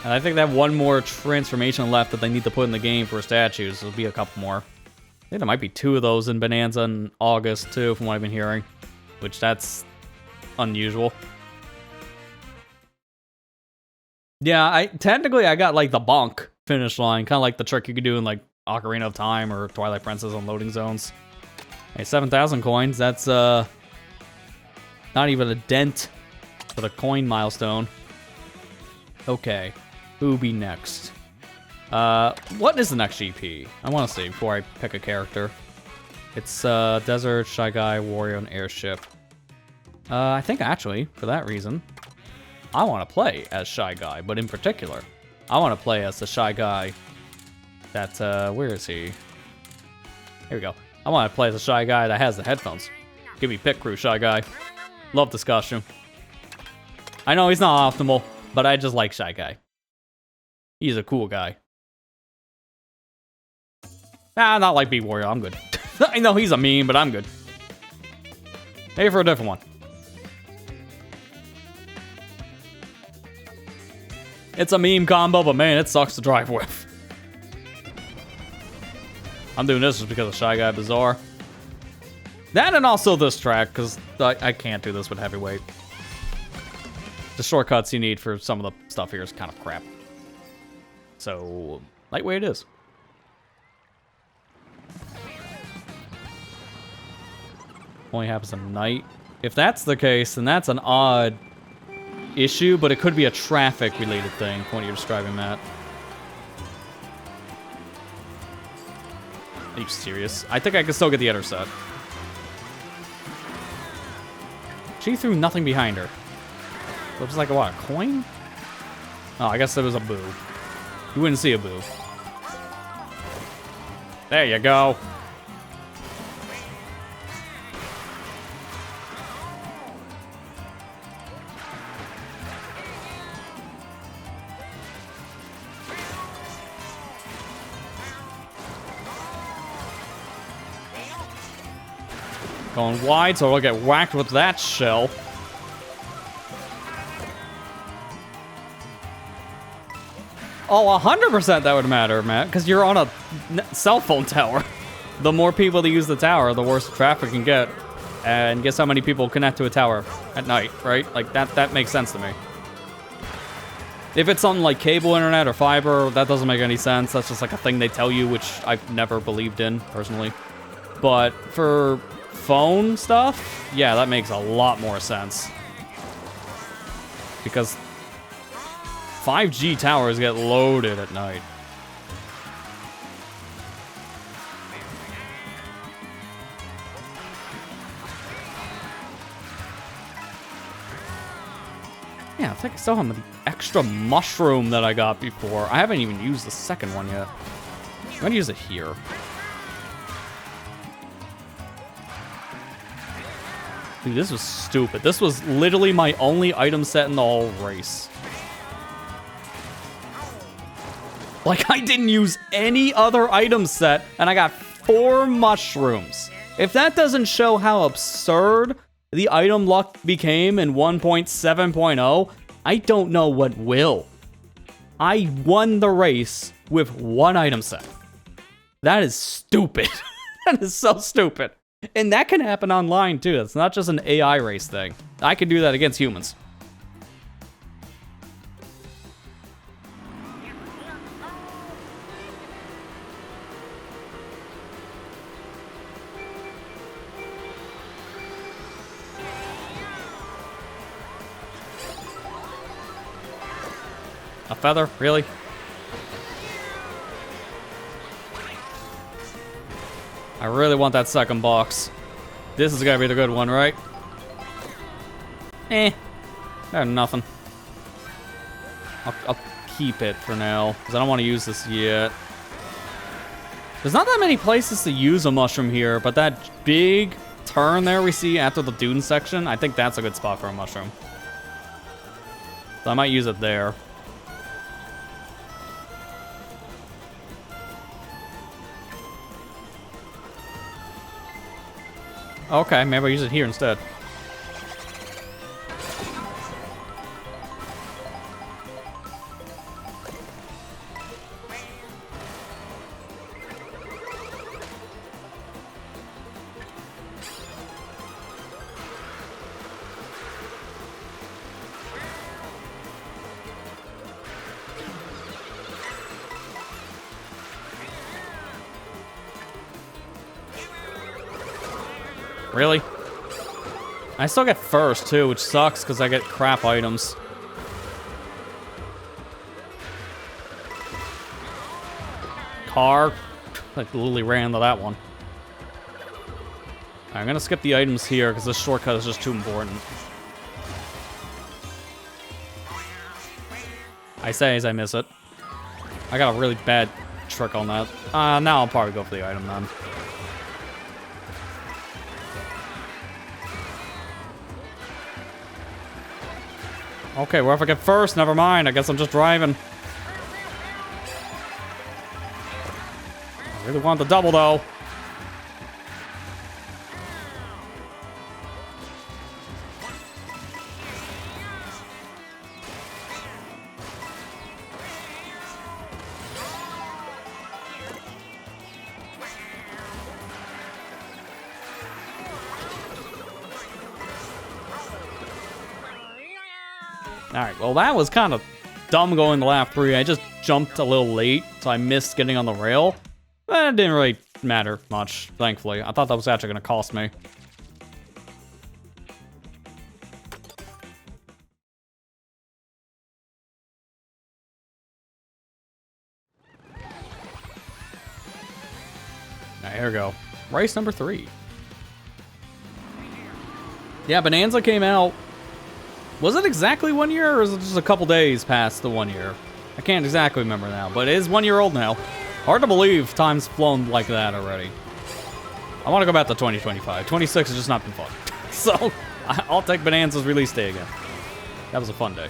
And I think they have one more transformation left that they need to put in the game for statues. There'll be a couple more. I think there might be 2 of those in Bonanza in August, too, from what I've been hearing. Which, that's unusual. Yeah, technically I got, like, the bonk finish line. Kind of like the trick you could do in, like, Ocarina of Time or Twilight Princess on loading zones. Hey, 7,000 coins. That's, not even a dent for the coin milestone. Okay. Who be next? What is the next GP? I want to see before I pick a character. It's Desert, Shy Guy, Wario, and Airship. I think actually, for that reason, I want to play as Shy Guy, but in particular, I want to play as the Shy Guy that, where is he? Here we go. I want to play as the Shy Guy that has the headphones. Give me Pit Crew, Shy Guy. Love this costume. I know he's not optimal, but I just like Shy Guy. He's a cool guy. Nah, not like Beat Warrior. I'm good. I know he's a meme, but I'm good. Maybe for a different one. It's a meme combo, but man, it sucks to drive with. I'm doing this just because of Shy Guy Bizarre. That and also this track, because I can't do this with heavyweight. The shortcuts you need for some of the stuff here is kind of crap. So, lightweight it is. Only happens at night. If that's the case, then that's an odd issue, but it could be a traffic-related thing, from what you're describing, Matt. Are you serious? I think I can still get the other set. She threw nothing behind her. Looks like, what, a coin? Oh, I guess there was a boo. You wouldn't see a boo. There you go. Going wide, so I'll get whacked with that shell. Oh, 100% that would matter, Matt, because you're on a cell phone tower. The more people that use the tower, the worse the traffic can get. And guess how many people connect to a tower at night, right? Like, that makes sense to me. If it's something like cable internet or fiber, that doesn't make any sense. That's just like a thing they tell you, which I've never believed in, personally. But for phone stuff, yeah, that makes a lot more sense. Because 5G towers get loaded at night. Yeah, I think I still have the extra mushroom that I got before. I haven't even used the second one yet. I'm gonna use it here. Dude, this was stupid. This was literally my only item set in the whole race. Like, I didn't use any other item set, and I got 4 mushrooms. If that doesn't show how absurd the item luck became in 1.7.0, I don't know what will. I won the race with 1 item set. That is stupid. That is so stupid. And that can happen online too. It's not just an AI race thing. I can do that against humans. A feather? Really? I really want that second box. This is gonna be the good one, right? There's nothing. I'll keep it for now, because I don't want to use this yet. There's not that many places to use a mushroom here, but that big turn there we see after the dune section, I think that's a good spot for a mushroom. So I might use it there. Okay, maybe I'll use it here instead. Really? I still get first, too, which sucks because I get crap items. Car. Like, literally ran into that one. I'm gonna skip the items here because this shortcut is just too important. I say as I miss it. I got a really bad trick on that. Now I'll probably go for the item, then. Okay, where if I get first? Never mind. I guess I'm just driving. I really want the double, though. Alright, well that was kind of dumb going to lap 3. I just jumped a little late, so I missed getting on the rail. But it didn't really matter much, thankfully. I thought that was actually going to cost me. Alright, here we go. Race number 3. Yeah, Bonanza came out. Was it exactly 1 year, or is it just a couple days past the 1 year? I can't exactly remember now, but it is 1 year old now. Hard to believe time's flown like that already. I want to go back to 2025. 26 has just not been fun. So, I'll take Bonanza's release day again. That was a fun day.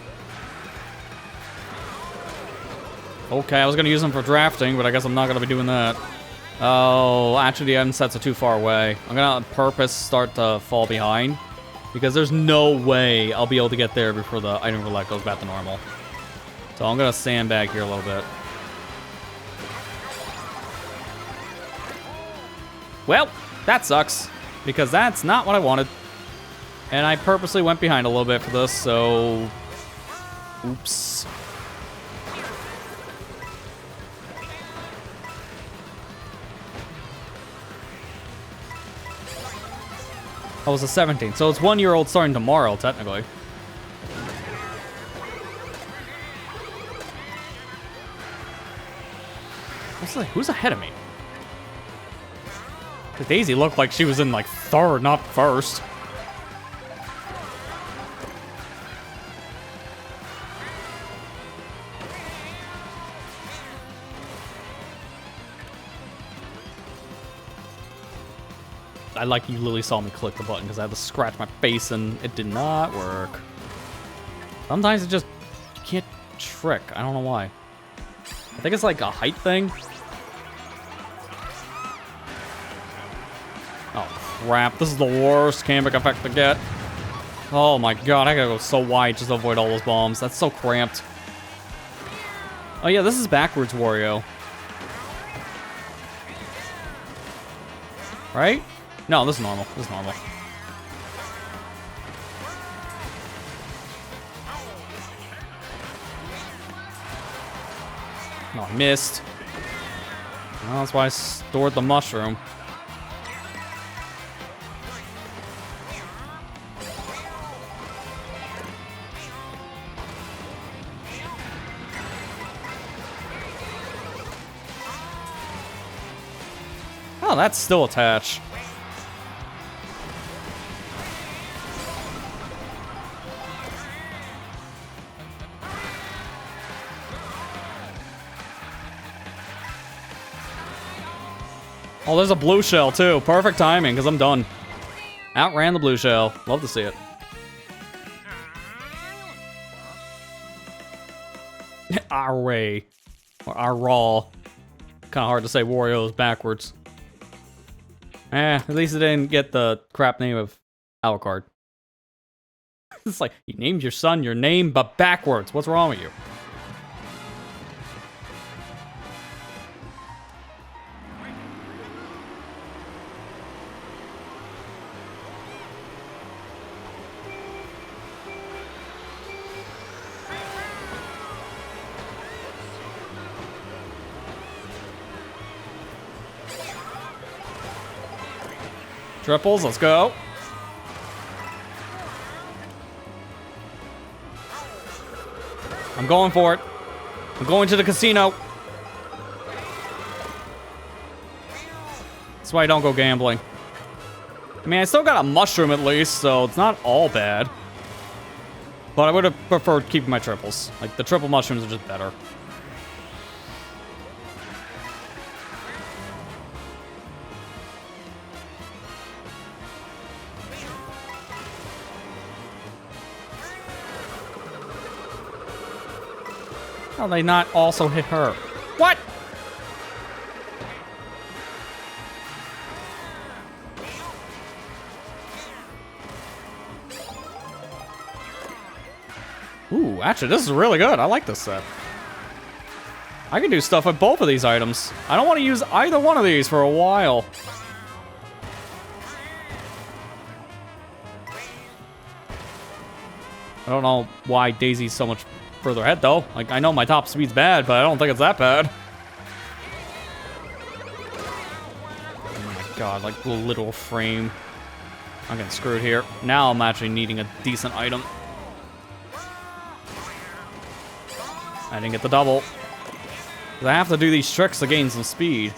Okay, I was going to use them for drafting, but I guess I'm not going to be doing that. Oh, actually the item sets are too far away. I'm going to on purpose start to fall behind. Because there's no way I'll be able to get there before the item roulette goes back to normal. So I'm going to sandbag here a little bit. Well, that sucks. Because that's not what I wanted. And I purposely went behind a little bit for this, so... Oops. I was a 17, so it's 1 year old starting tomorrow, technically. Who's ahead of me? Daisy looked like she was in like third, not first. I like you literally saw me click the button because I had to scratch my face and it did not work. Sometimes it just, you can't trick. I don't know why. I think it's like a height thing. Oh crap, this is the worst cambic effect to get. Oh my god, I gotta go so wide just to avoid all those bombs. That's so cramped. Oh yeah, this is backwards Wario. Right? No, this is normal. This is normal. No, I missed. Well, that's why I stored the mushroom. Oh, that's still attached. Oh, there's a blue shell, too. Perfect timing, because I'm done. Outran the blue shell. Love to see it. Our way. Or our raw. Kind of hard to say Wario's backwards. At least it didn't get the crap name of Alucard. It's like, you named your son your name, but backwards. What's wrong with you? Triples, let's go. I'm going for it. I'm going to the casino. That's why I don't go gambling. I mean, I still got a mushroom at least, so it's not all bad. But I would have preferred keeping my triples. Like, the triple mushrooms are just better. How they not also hit her? What? Ooh, actually, this is really good. I like this set. I can do stuff with both of these items. I don't want to use either one of these for a while. I don't know why Daisy's so much further ahead, though. Like, I know my top speed's bad, but I don't think it's that bad. Oh my god, like the little frame. I'm getting screwed here. Now I'm actually needing a decent item. I didn't get the double. I have to do these tricks to gain some speed.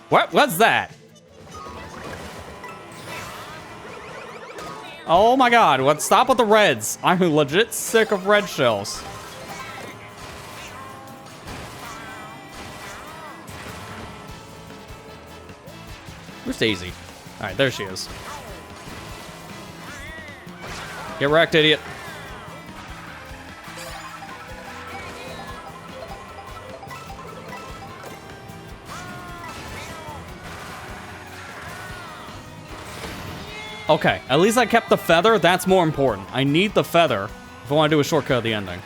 What's that? Oh my god, what? Stop with the reds. I'm legit sick of red shells. Where's Daisy? Alright, there she is. Get wrecked, idiot. Okay, at least I kept the feather. That's more important. I need the feather if I want to do a shortcut at the ending.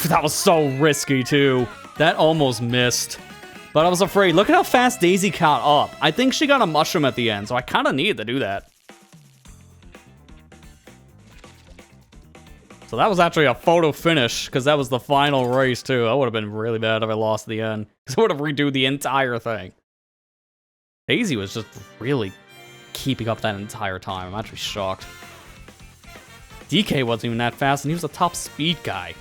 That was so risky, too. That almost missed. But I was afraid. Look at how fast Daisy caught up. I think she got a mushroom at the end, so I kind of needed to do that. So that was actually a photo finish, because that was the final race, too. That would have been really bad if I lost at the end. Because I would have redo the entire thing. Daisy was just really keeping up that entire time. I'm actually shocked. DK wasn't even that fast, and he was a top speed guy.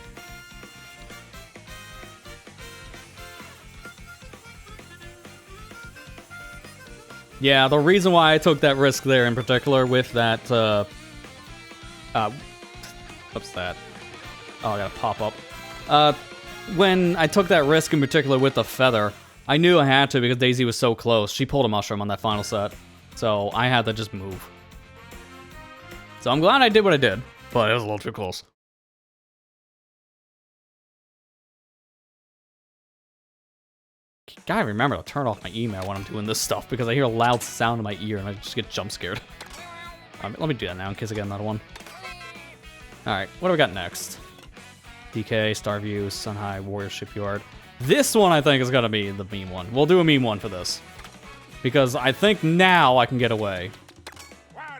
Yeah, the reason why I took that risk there in particular with that, what's that? Oh, I gotta pop up. When I took that risk in particular with the feather, I knew I had to because Daisy was so close. She pulled a mushroom on that final set, so I had to just move. So I'm glad I did what I did, but it was a little too close. Gotta remember to turn off my email when I'm doing this stuff because I hear a loud sound in my ear and I just get jump scared. Let me do that now in case I get another one. Alright, what do we got next? DK, Starview, Sunhigh, Warrior Shipyard. This one I think is gonna be the meme one. We'll do a meme one for this. Because I think now I can get away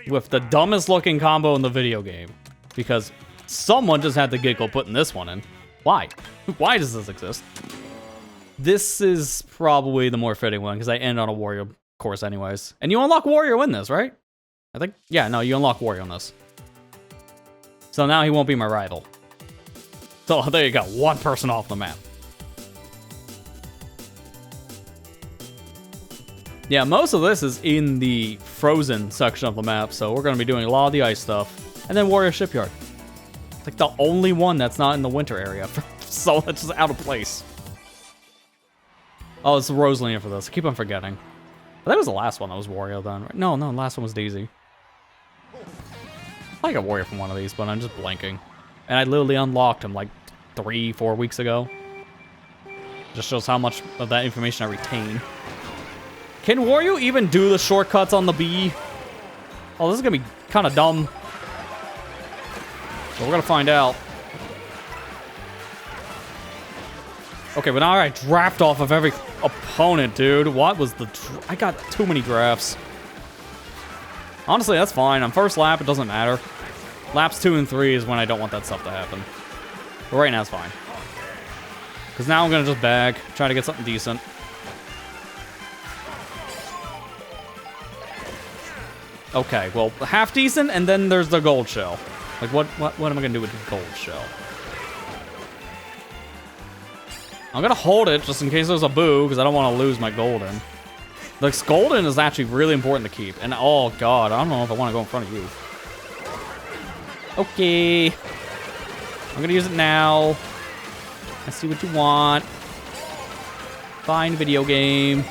with the dumbest looking combo in the video game. Because someone just had the giggle putting this one in. Why? Why does this exist? This is probably the more fitting one because I end on a Warrior course anyways. And you unlock Warrior in this, right? I think, yeah, no, you unlock Warrior on this. So now he won't be my rival. So there you go, one person off the map. Yeah, most of this is in the frozen section of the map, so we're going to be doing a lot of the ice stuff. And then Warrior Shipyard. It's like the only one that's not in the winter area, so that's just out of place. Oh, it's Rosalina for this. I keep on forgetting. But that was the last one that was Wario then, right? No, the last one was Daisy. I got Warrior from one of these, but I'm just blanking. And I literally unlocked him like 3-4 weeks ago. Just shows how much of that information I retain. Can Wario even do the shortcuts on the bee? Oh, this is gonna be kind of dumb. But we're gonna find out. Okay, but now I draft off of every opponent, dude. What was the... I got too many drafts. Honestly, that's fine. On first lap, it doesn't matter. Laps 2 and 3 is when I don't want that stuff to happen. But right now, it's fine. Because now I'm going to just bag, try to get something decent. Okay, well, half decent, and then there's the gold shell. Like, what am I going to do with the gold shell? I'm going to hold it just in case there's a boo, because I don't want to lose my golden. The golden is actually really important to keep. And, oh, God, I don't know if I want to go in front of you. Okay. I'm going to use it now. I see what you want. Fine video game.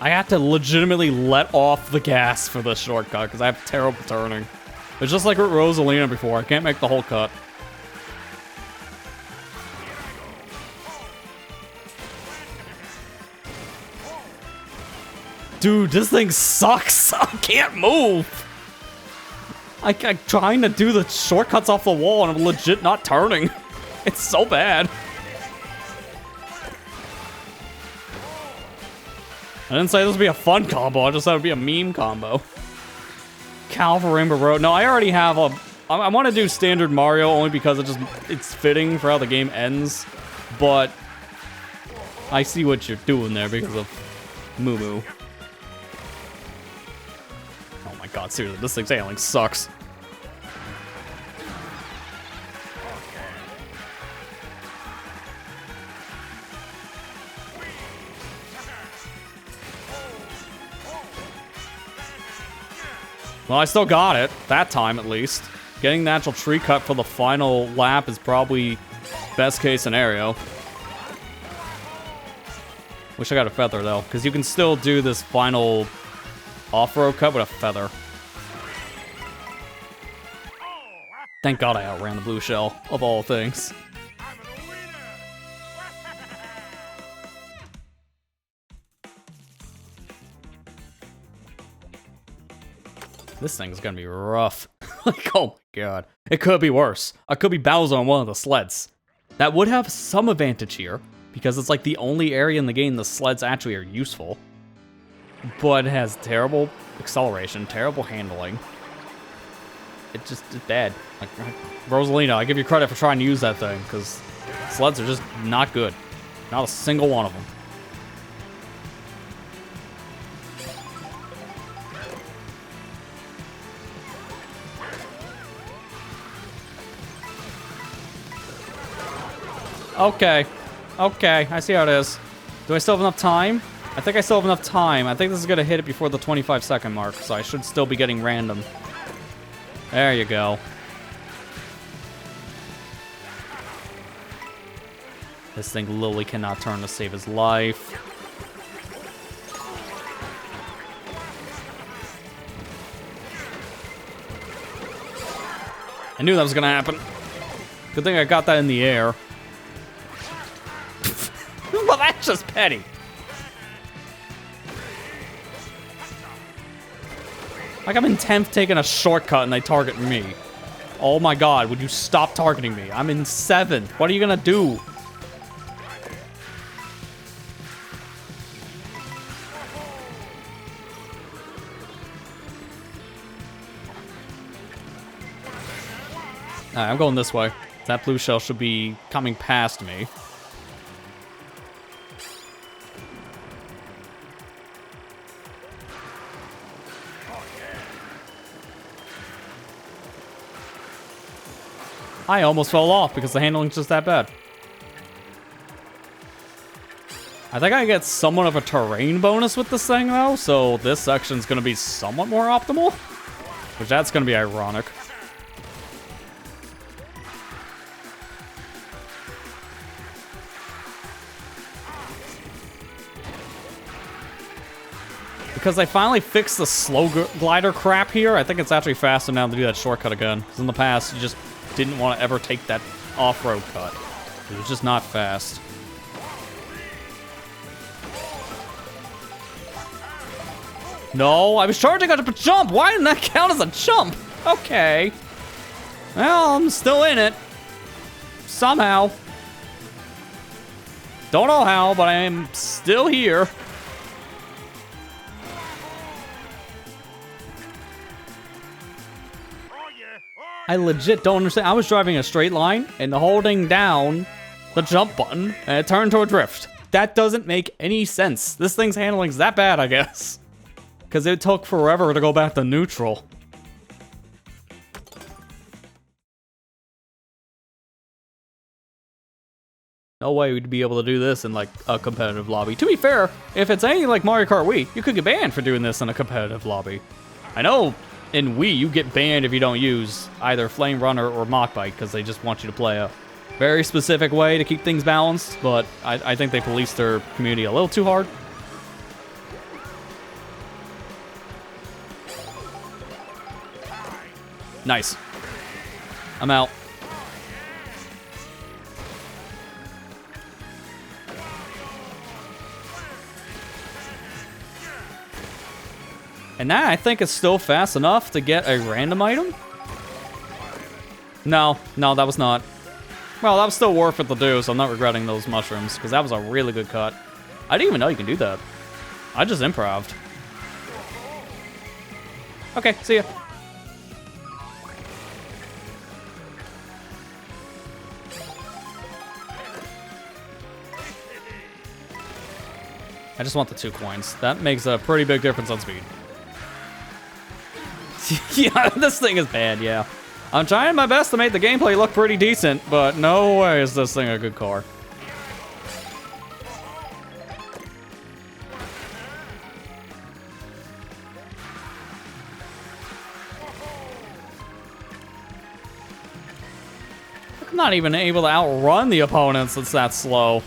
I have to legitimately let off the gas for this shortcut because I have terrible turning. It's just like with Rosalina before. I can't make the whole cut. Dude, this thing sucks. I can't move. I'm trying to do the shortcuts off the wall and I'm legit not turning. It's so bad. I didn't say this would be a fun combo, I just said it would be a meme combo. Cal for Rainbow Road. No, I already have a... I want to do standard Mario only because it's fitting for how the game ends. But I see what you're doing there because of Moo Moo. Oh my god, seriously, this thing's handling sucks. Well, I still got it. That time, at least. Getting the actual tree cut for the final lap is probably best case scenario. Wish I got a feather, though, because you can still do this final off-road cut with a feather. Thank God I outran the blue shell, of all things. This thing's gonna be rough. Like, oh my god. It could be worse. I could be Bowser on one of the sleds. That would have some advantage here, because it's like the only area in the game the sleds actually are useful. but it has terrible acceleration, terrible handling. It's bad. Like, Rosalina, I give you credit for trying to use that thing, because sleds are just not good. Not a single one of them. Okay. Okay, I see how it is. Do I still have enough time? I think I still have enough time. I think this is going to hit it before the 25-second mark, so I should still be getting random. There you go. This thing literally cannot turn to save his life. I knew that was going to happen. Good thing I got that in the air. Well, that's just petty. Like, I'm in 10th taking a shortcut and they target me. Oh my god, would you stop targeting me? I'm in 7th. What are you gonna do? Alright, I'm going this way. That blue shell should be coming past me. I almost fell off because the handling's just that bad. I think I get somewhat of a terrain bonus with this thing, though, so this section's going to be somewhat more optimal. Which that's going to be ironic. Because I finally fixed the slow glider crap here, I think it's actually faster now to do that shortcut again. Because in the past, you just didn't want to ever take that off-road cut. It was just not fast. No, I was charging up a jump. Why didn't that count as a jump? Okay. Well, I'm still in it. Somehow. Don't know how, but I am still here. I legit don't understand. I was driving a straight line and holding down the jump button and it turned to a drift. That doesn't make any sense. This thing's handling's that bad, I guess. Because it took forever to go back to neutral. No way we'd be able to do this in, like, a competitive lobby. To be fair, if it's anything like Mario Kart Wii, you could get banned for doing this in a competitive lobby. I know in Wii, you get banned if you don't use either Flame Runner or Mach Bike, because they just want you to play a very specific way to keep things balanced, but I think they police their community a little too hard. Nice. I'm out. And that, I think, is still fast enough to get a random item? No, that was not. Well, that was still worth it to do, so I'm not regretting those mushrooms, because that was a really good cut. I didn't even know you can do that. I just improv'd. Okay, see ya. I just want the 2 coins. That makes a pretty big difference on speed. Yeah, this thing is bad, yeah. I'm trying my best to make the gameplay look pretty decent, but no way is this thing a good car. I'm not even able to outrun the opponents, it's that slow.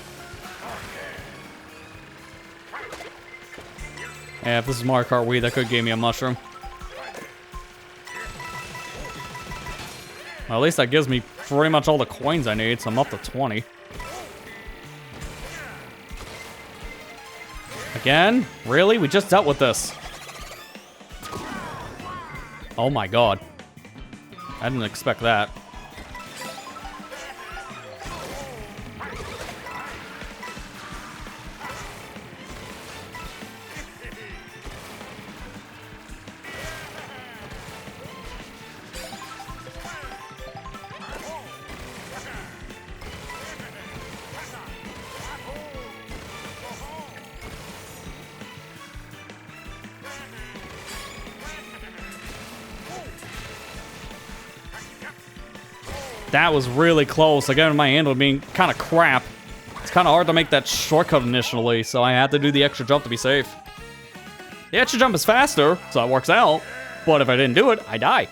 Yeah, if this is Mario Kart Wii, that could give me a mushroom. Well, at least that gives me pretty much all the coins I need, so I'm up to 20. Again? Really? We just dealt with this. Oh my god. I didn't expect that. That was really close. Again, my handle being kind of crap. It's kind of hard to make that shortcut initially, so I had to do the extra jump to be safe. The extra jump is faster, so it works out. But if I didn't do it, I die.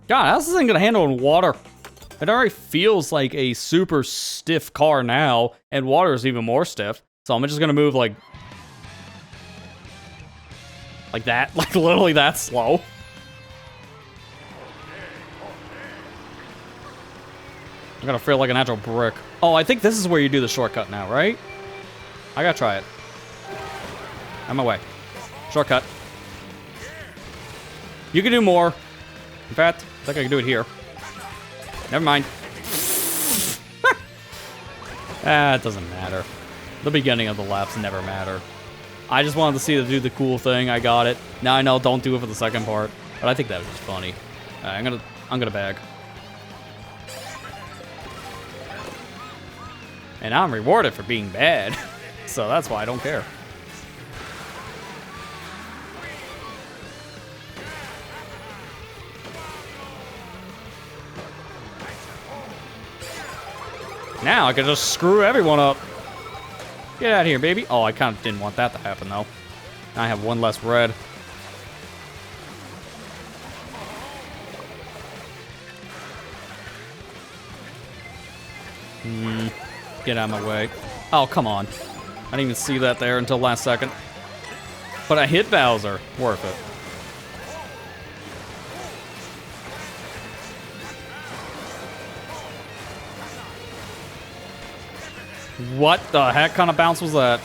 God, how's this thing gonna handle in water? It already feels like a super stiff car now, and water is even more stiff. So I'm just gonna move like that, like literally that slow. I'm gonna feel like an actual brick. Oh, I think this is where you do the shortcut now, right? I gotta try it. On my way. Shortcut. You can do more. In fact, I think I can do it here. Never mind. It doesn't matter. The beginning of the laps never matter. I just wanted to see to do the cool thing. I got it. Now I know don't do it for the second part, but I think that was just funny. I'm gonna bag. And I'm rewarded for being bad. So that's why I don't care. Now I can just screw everyone up. Get out of here, baby. Oh, I kind of didn't want that to happen, though. Now I have one less red. Get out of my way. Oh, come on. I didn't even see that there until last second. But I hit Bowser. Worth it. What the heck kind of bounce was that?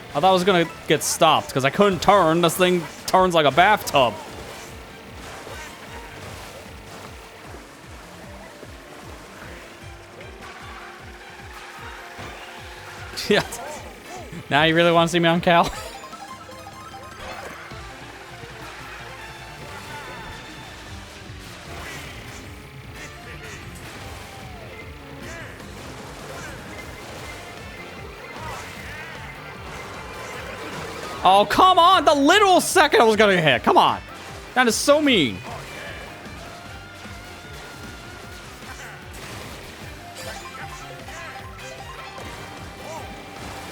I thought I was gonna get stopped because I couldn't turn. This thing turns like a bathtub. Yeah. Now you really want to see me on Cal? Oh, come on! The literal second I was gonna hit. Come on. That is so mean.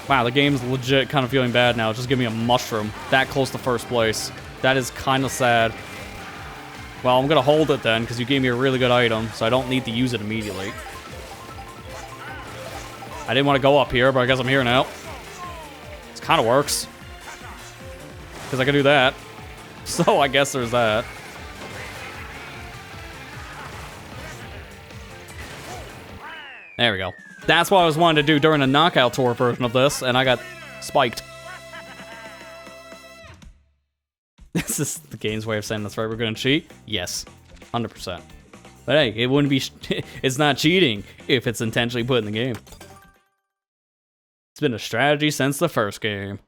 Wow, the game's legit kind of feeling bad now. Just give me a mushroom. That close to first place. That is kind of sad. Well, I'm gonna hold it then, because you gave me a really good item, so I don't need to use it immediately. I didn't want to go up here, but I guess I'm here now. This kind of works. Because I can do that. So I guess there's that. There we go. That's what I was wanting to do during the knockout tour version of this, and I got spiked. This is the game's way of saying that's right. We're gonna cheat? Yes. 100%. But hey, it wouldn't be... it's not cheating if it's intentionally put in the game. It's been a strategy since the first game.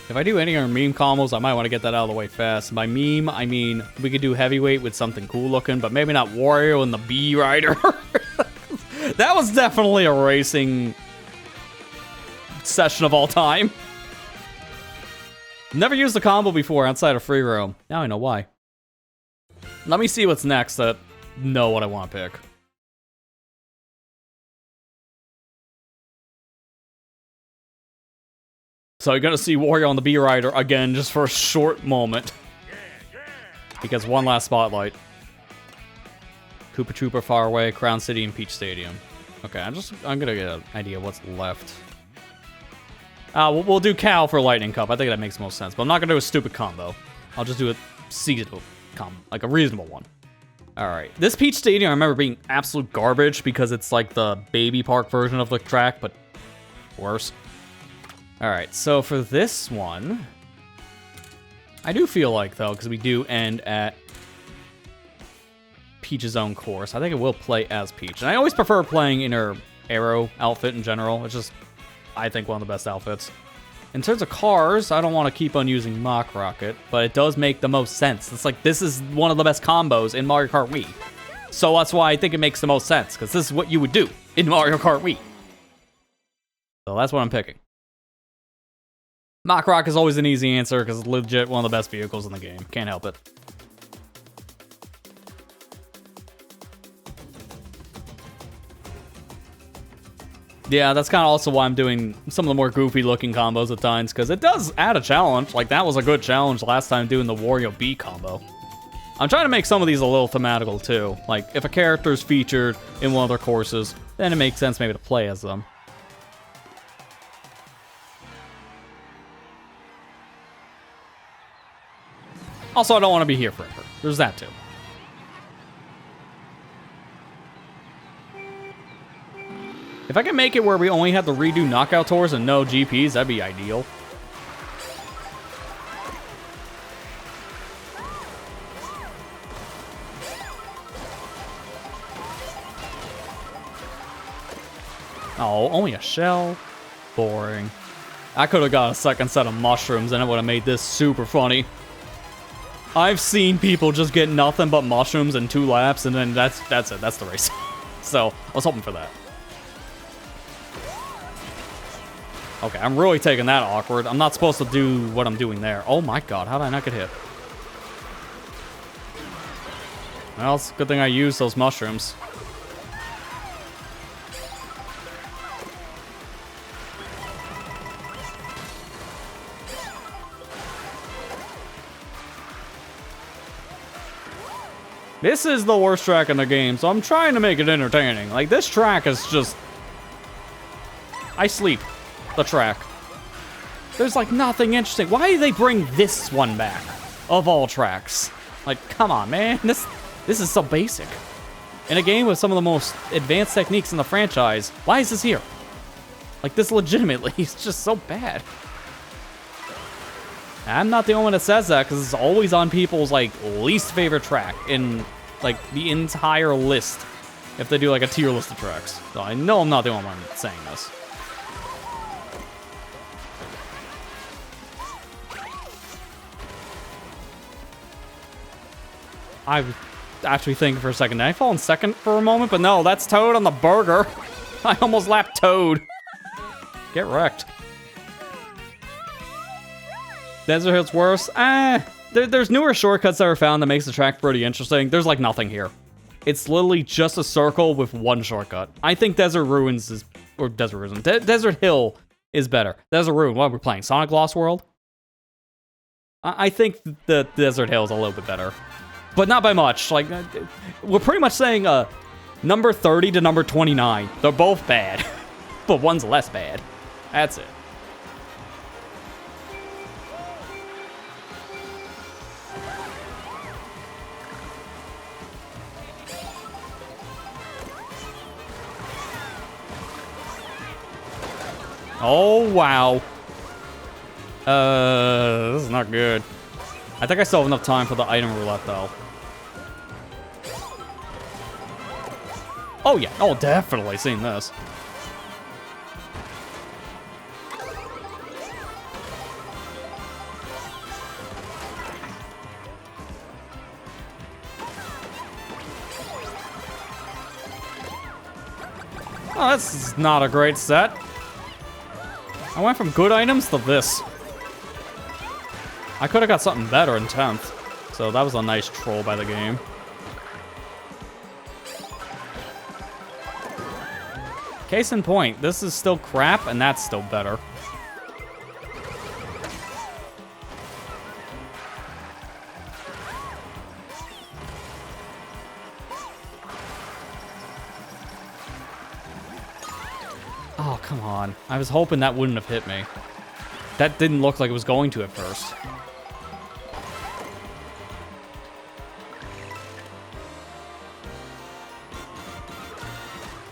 If I do any of our meme combos, I might want to get that out of the way fast. By meme, I mean we could do heavyweight with something cool looking, but maybe not Wario and the Bee Rider. That was definitely a racing session of all time. Never used the combo before outside of free roam. Now I know why. Let me see what's next that know what I want to pick. So you're gonna see Wario on the Bee Rider again just for a short moment. Because one last spotlight. Koopa Troopa Far Away, Crown City, and Peach Stadium. Okay, I'm gonna get an idea of what's left. We'll do Cal for Lightning Cup. I think that makes most sense. But I'm not gonna do a stupid combo. I'll just do a seasonal combo, like a reasonable one. Alright. This Peach Stadium I remember being absolute garbage because it's like the baby park version of the track, but worse. Alright, so for this one, I do feel like, though, because we do end at Peach's own course, I think it will play as Peach. And I always prefer playing in her Arrow outfit in general. It's just, I think, one of the best outfits. In terms of cars, I don't want to keep on using Mach Rocket, but it does make the most sense. It's like, this is one of the best combos in Mario Kart Wii. So that's why I think it makes the most sense, because this is what you would do in Mario Kart Wii. So that's what I'm picking. Mach Rock is always an easy answer, because it's legit one of the best vehicles in the game. Can't help it. Yeah, that's kind of also why I'm doing some of the more goofy looking combos at times, because it does add a challenge. Like, that was a good challenge last time doing the Wario B combo. I'm trying to make some of these a little thematical too. Like, if a character is featured in one of their courses, then it makes sense maybe to play as them. Also, I don't want to be here forever. There's that too. If I can make it where we only have to redo knockout tours and no GPs, that'd be ideal. Oh, only a shell? Boring. I could have got a second set of mushrooms and it would have made this super funny. I've seen people just get nothing but mushrooms in 2 laps and then that's it. That's the race. So, I was hoping for that. Okay, I'm really taking that awkward. I'm not supposed to do what I'm doing there. Oh my god, how did I not get hit? Well, it's a good thing I used those mushrooms. This is the worst track in the game, so I'm trying to make it entertaining. Like, this track is just... I sleep. The track. There's like nothing interesting. Why do they bring this one back of all tracks? Like, come on, man. This is so basic. In a game with some of the most advanced techniques in the franchise, why is this here? Like, this legitimately is just so bad. I'm not the only one that says that, because it's always on people's like least favorite track in like the entire list. If they do like a tier list of tracks. So I know I'm not the only one saying this. I was actually thinking for a second, did I fall in second for a moment? But no, that's Toad on the burger. I almost lapped Toad. Get wrecked. Desert Hill's worse? There's newer shortcuts that were found that makes the track pretty interesting. There's like nothing here. It's literally just a circle with one shortcut. I think Desert Ruins is, or Desert Ruins, Desert Hill is better. Desert Ruin, what are we playing? Sonic Lost World? I think the Desert Hill is a little bit better. But not by much. Like, we're pretty much saying number 30 to number 29. They're both bad. But one's less bad. That's it. Oh, wow. This is not good. I think I still have enough time for the item roulette, though. Oh, yeah. Oh, definitely seen this. Oh, this is not a great set. I went from good items to this. I could have got something better in 10th. So that was a nice troll by the game. Case in point, this is still crap, and that's still better. Oh, come on. I was hoping that wouldn't have hit me. That didn't look like it was going to at first.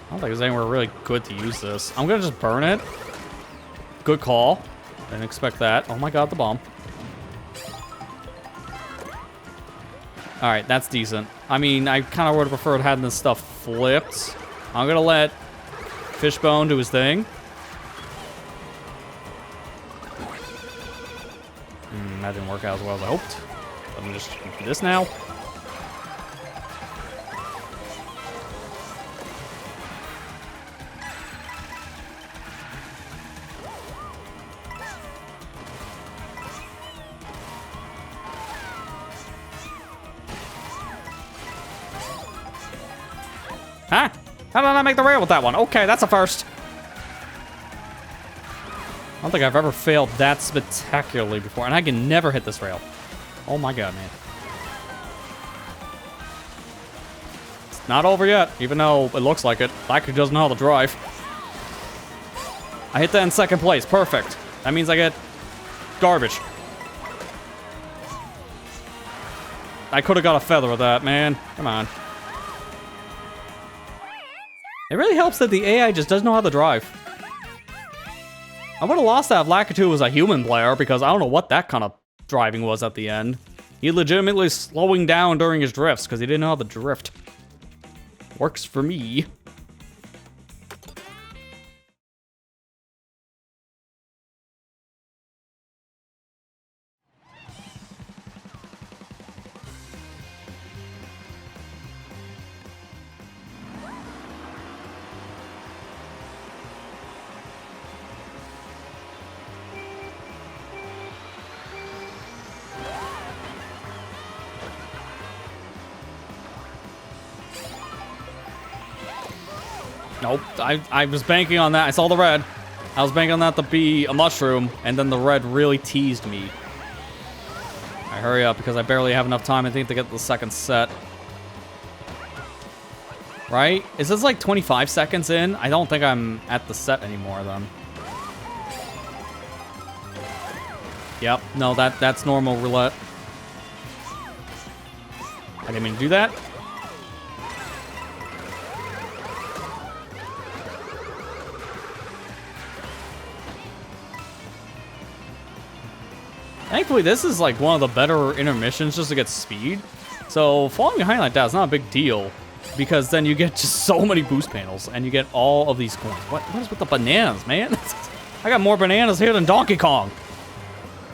I don't think there's anywhere really good to use this. I'm gonna just burn it. Good call. Didn't expect that. Oh my god, the bomb. Alright, that's decent. I mean, I kind of would have preferred having this stuff flipped. I'm gonna let Fishbone do his thing. That didn't work out as well as I hoped. Let me just do this now. Huh? How did I not make the rail with that one? Okay, that's a first. I don't think I've ever failed that spectacularly before, and I can never hit this rail. Oh my god, man. It's not over yet, even though it looks like it. Like it doesn't know how to drive. I hit that in second place. Perfect. That means I get garbage. I could have got a feather with that, man. Come on. It really helps that the AI just doesn't know how to drive. I would have lost that if Lakitu was a human player, because I don't know what that kind of driving was at the end. He legitimately slowing down during his drifts because he didn't know how to drift. Works for me. Nope, I was banking on that. I saw the red. I was banking on that to be a mushroom, and then the red really teased me. I hurry up because I barely have enough time, I think, to get the second set. Right? Is this like 25 seconds in? I don't think I'm at the set anymore, then. Yep, no, that's normal roulette. I didn't mean to do that. Thankfully, this is like one of the better intermissions just to get speed. So falling behind like that is not a big deal, because then you get just so many boost panels and you get all of these coins. What is with the bananas, man? I got more bananas here than Donkey Kong.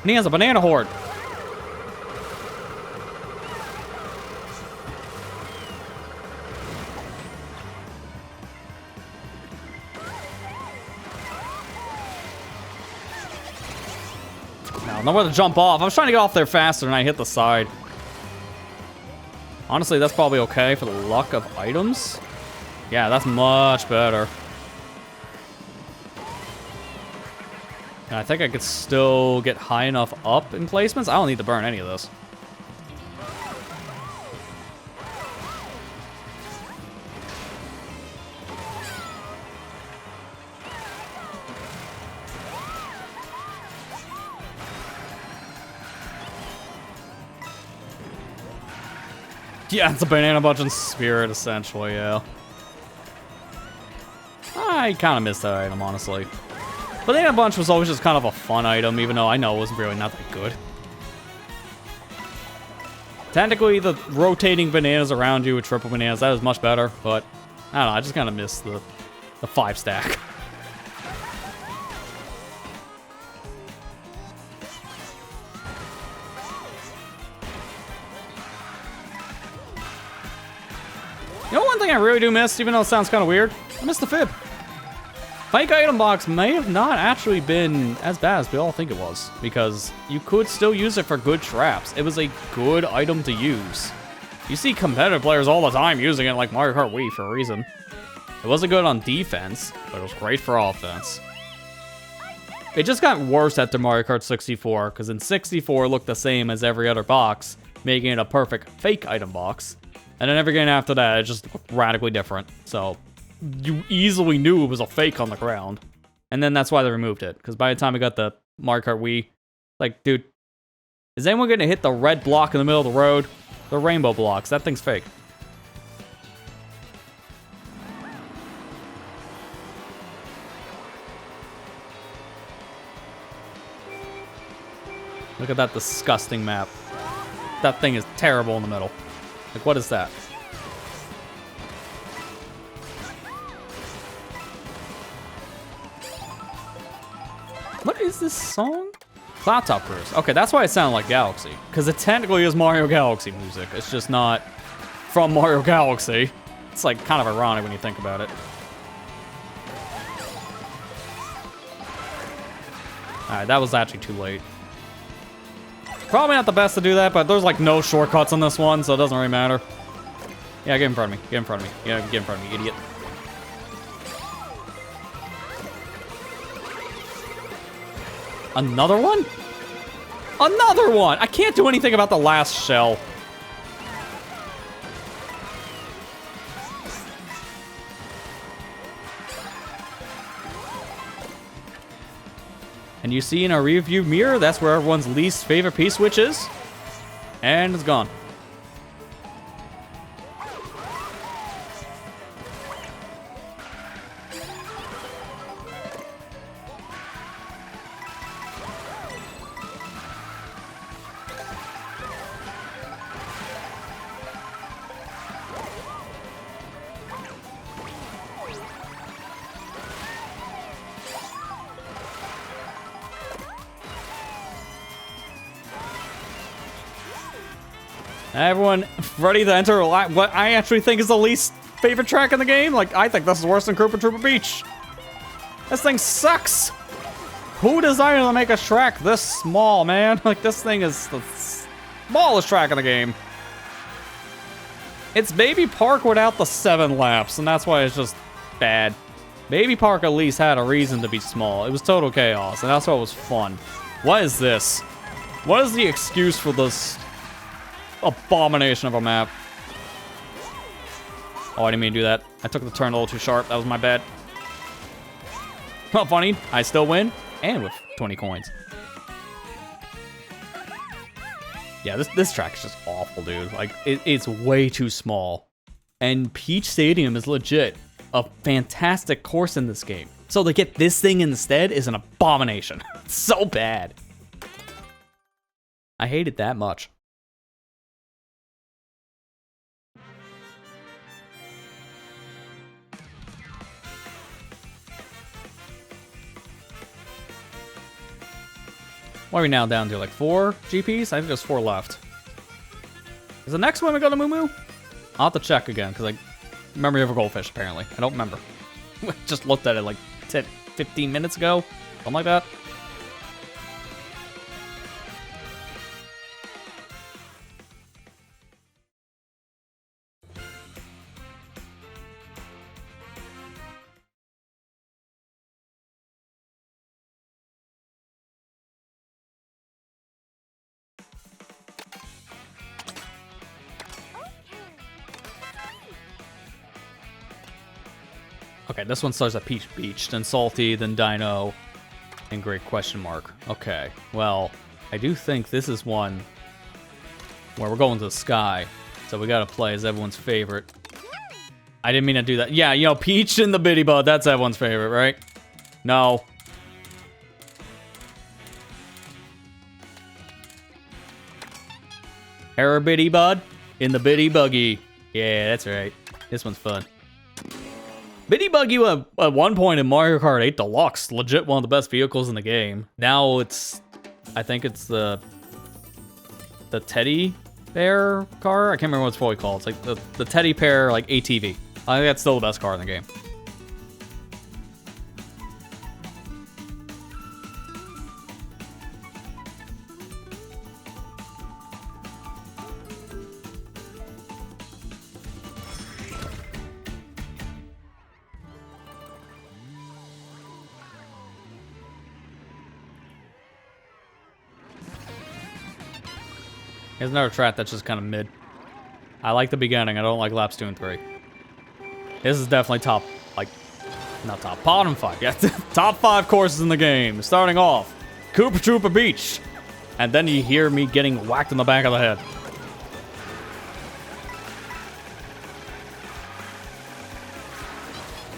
And he has a banana horde. Nowhere to jump off. I was trying to get off there faster and I hit the side. Honestly, that's probably okay for the luck of items. Yeah, that's much better. And I think I could still get high enough up in placements. I don't need to burn any of this. Yeah, it's a banana bunch in spirit, essentially, yeah. I kind of missed that item, honestly. Banana bunch was always just kind of a fun item, even though I know it was really not that good. Technically, the rotating bananas around you with triple bananas, that is much better, but I don't know, I just kind of missed the 5 stack. You know, one thing I really do miss, even though it sounds kind of weird? I miss the fib. Fake item box may have not actually been as bad as we all think it was, because you could still use it for good traps. It was a good item to use. You see competitive players all the time using it, like Mario Kart Wii, for a reason. It wasn't good on defense, but it was great for offense. It just got worse after Mario Kart 64, because in 64 it looked the same as every other box, making it a perfect fake item box. And then every game after that, it just looked radically different. So you easily knew it was a fake on the ground. And then that's why they removed it. Because by the time I got the Mario Kart Wii, like, dude, is anyone going to hit the red block in the middle of the road? The rainbow blocks. That thing's fake. Look at that disgusting map. That thing is terrible in the middle. Like, what is that? What is this song? Cloud Top Cruise. Okay, that's why it sounded like Galaxy. Because it technically is Mario Galaxy music. It's just not from Mario Galaxy. It's like kind of ironic when you think about it. Alright, that was actually too late. Probably not the best to do that, but there's like no shortcuts on this one, so it doesn't really matter. Yeah, get in front of me. Get in front of me. Yeah, get in front of me, idiot. Another one? Another one! I can't do anything about the last shell. And you see in our rearview mirror, that's where everyone's least favorite P-switch is. And it's gone. Everyone ready to enter what I actually think is the least favorite track in the game? Like, I think this is worse than Koopa Troopa Beach. This thing sucks. Who decided to make a track this small, man? Like, this thing is the smallest track in the game. It's Baby Park without the 7 laps, and that's why it's just bad. Baby Park at least had a reason to be small. It was total chaos, and that's why it was fun. What is this? What is the excuse for this abomination of a map? Oh, I didn't mean to do that. I took the turn a little too sharp. That was my bad. Well, funny. I still win, and with 20 coins. Yeah, this track is just awful, dude. Like, it's way too small. And Peach Stadium is legit a fantastic course in this game. So to get this thing instead is an abomination. It's so bad. I hate it that much. What are we now down to, like 4 GPs? I think there's 4 left. Is the next one we go to Moo Moo? I'll have to check again, because I memory of a goldfish, apparently. I don't remember. Just looked at it like 10, 15 minutes ago. Something like that. Okay, this one starts at Peach Beach, then Salty, then Dino, and Great Question Mark. Okay, well, I do think this is one where we're going to the sky, so we gotta play as everyone's favorite. I didn't mean to do that. Yeah, you know, Peach and the Bitty Bud, that's everyone's favorite, right? No. Error Bitty Bud in the Bitty Buggy. Yeah, that's right. This one's fun. Bitty Buggy at one point in Mario Kart 8 Deluxe, legit one of the best vehicles in the game. Now it's, I think it's the teddy bear car? I can't remember what it's fully called. It's like the teddy bear, like ATV. I think that's still the best car in the game. Here's another track that's just kind of mid. I like the beginning. I don't like laps 2 and 3. This is definitely top, like, not top, bottom 5. Yeah, top 5 courses in the game. Starting off, Koopa Troopa Beach. And then you hear me getting whacked in the back of the head.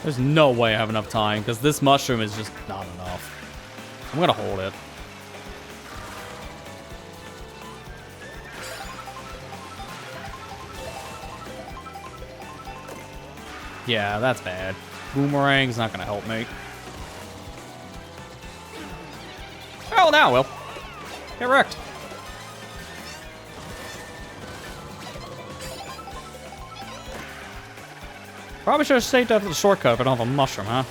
There's no way I have enough time, because this mushroom is just not enough. I'm gonna hold it. Yeah, that's bad. Boomerang's not gonna help me. Oh, now will. Get wrecked. Probably should have saved after the shortcut, but I don't have a mushroom, huh?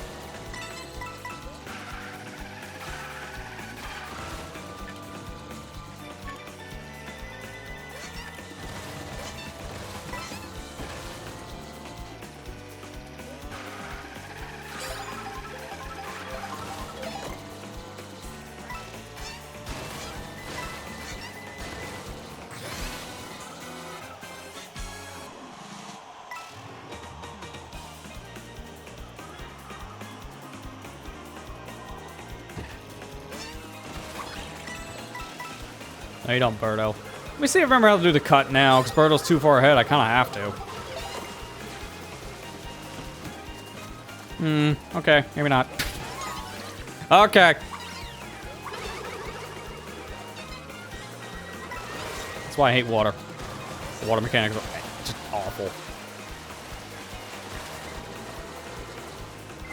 No, you don't, Birdo. Let me see if I remember how to do the cut now, because Birdo's too far ahead. I kind of have to. Okay, maybe not. Okay. That's why I hate water. The water mechanics are just awful.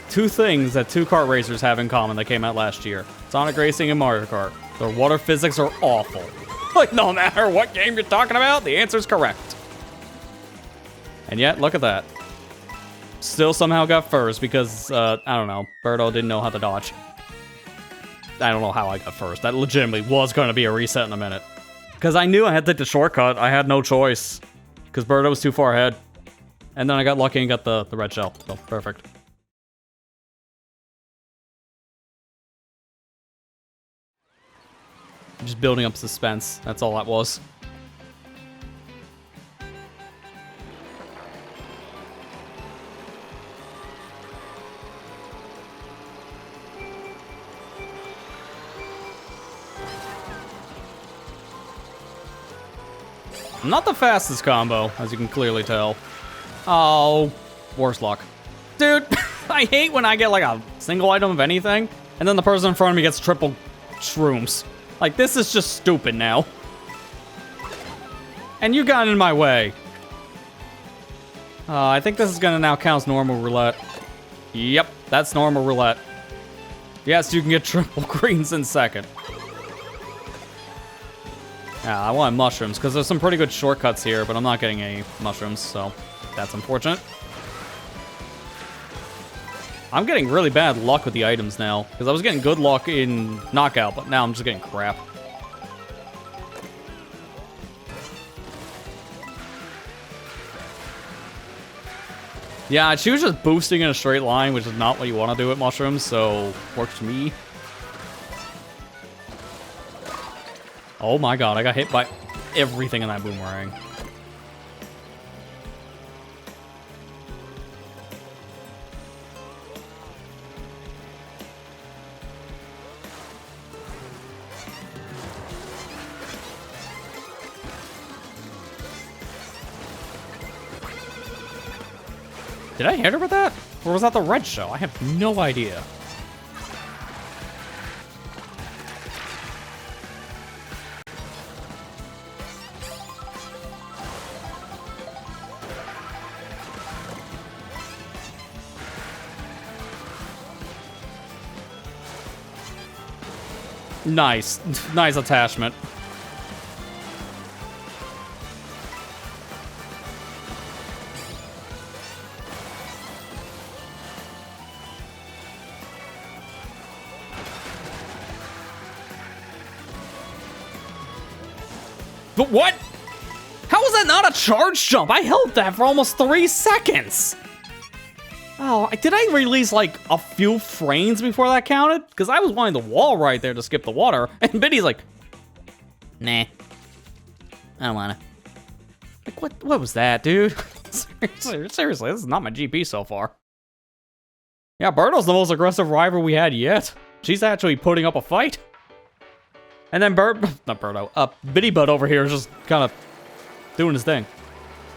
Two things that two kart racers have in common that came out last year. Sonic Racing and Mario Kart. Their water physics are awful. Like, no matter what game you're talking about, the answer's correct. And yet, look at that. Still somehow got first because, I don't know, Birdo didn't know how to dodge. I don't know how I got first. That legitimately was going to be a reset in a minute. Because I knew I had to take the shortcut. I had no choice. Because Birdo was too far ahead. And then I got lucky and got the red shell. So, perfect. Just building up suspense. That's all that was. Not the fastest combo, as you can clearly tell. Oh, worse luck. Dude, I hate when I get like a single item of anything, and then the person in front of me gets triple shrooms. Like, this is just stupid now. And you got in my way. I think this is gonna now count as normal roulette. Yep, that's normal roulette. Yes, you can get triple greens in second. Yeah, I want mushrooms, because there's some pretty good shortcuts here, but I'm not getting any mushrooms, so that's unfortunate. I'm getting really bad luck with the items now, because I was getting good luck in Knockout, but now I'm just getting crap. Yeah, she was just boosting in a straight line, which is not what you want to do with mushrooms, so works for me. Oh my god, I got hit by everything in that boomerang. Did I hit her with that? Or was that the red shell? I have no idea. Nice. Nice attachment. But what? How was that not a charge jump? I held that for almost 3 seconds. Oh, did I release like a few frames before that counted? Because I was wanting the wall right there to skip the water. And Biddy's like, nah, I don't wanna. Like, what was that, dude? Seriously, this is not my GP so far. Yeah, Birdo's the most aggressive rival we had yet. She's actually putting up a fight. And then Biddy Bud over here is just kind of doing his thing.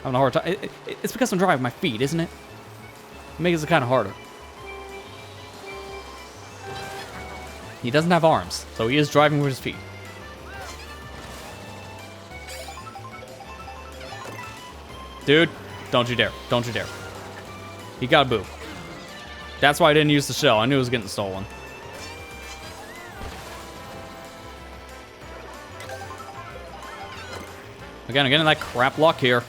Having a hard time. It's because I'm driving my feet, isn't it? It makes it kind of harder. He doesn't have arms, so he is driving with his feet. Dude, don't you dare. Don't you dare. He got a boo. That's why I didn't use the shell. I knew it was getting stolen. Again, I'm getting that crap luck here.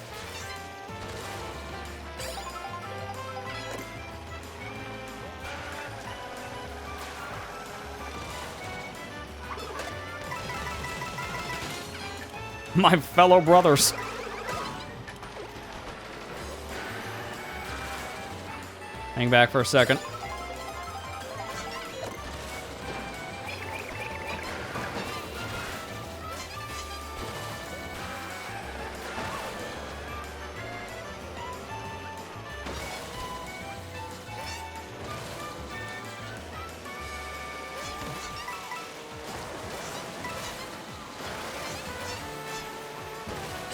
My fellow brothers. Hang back for a second.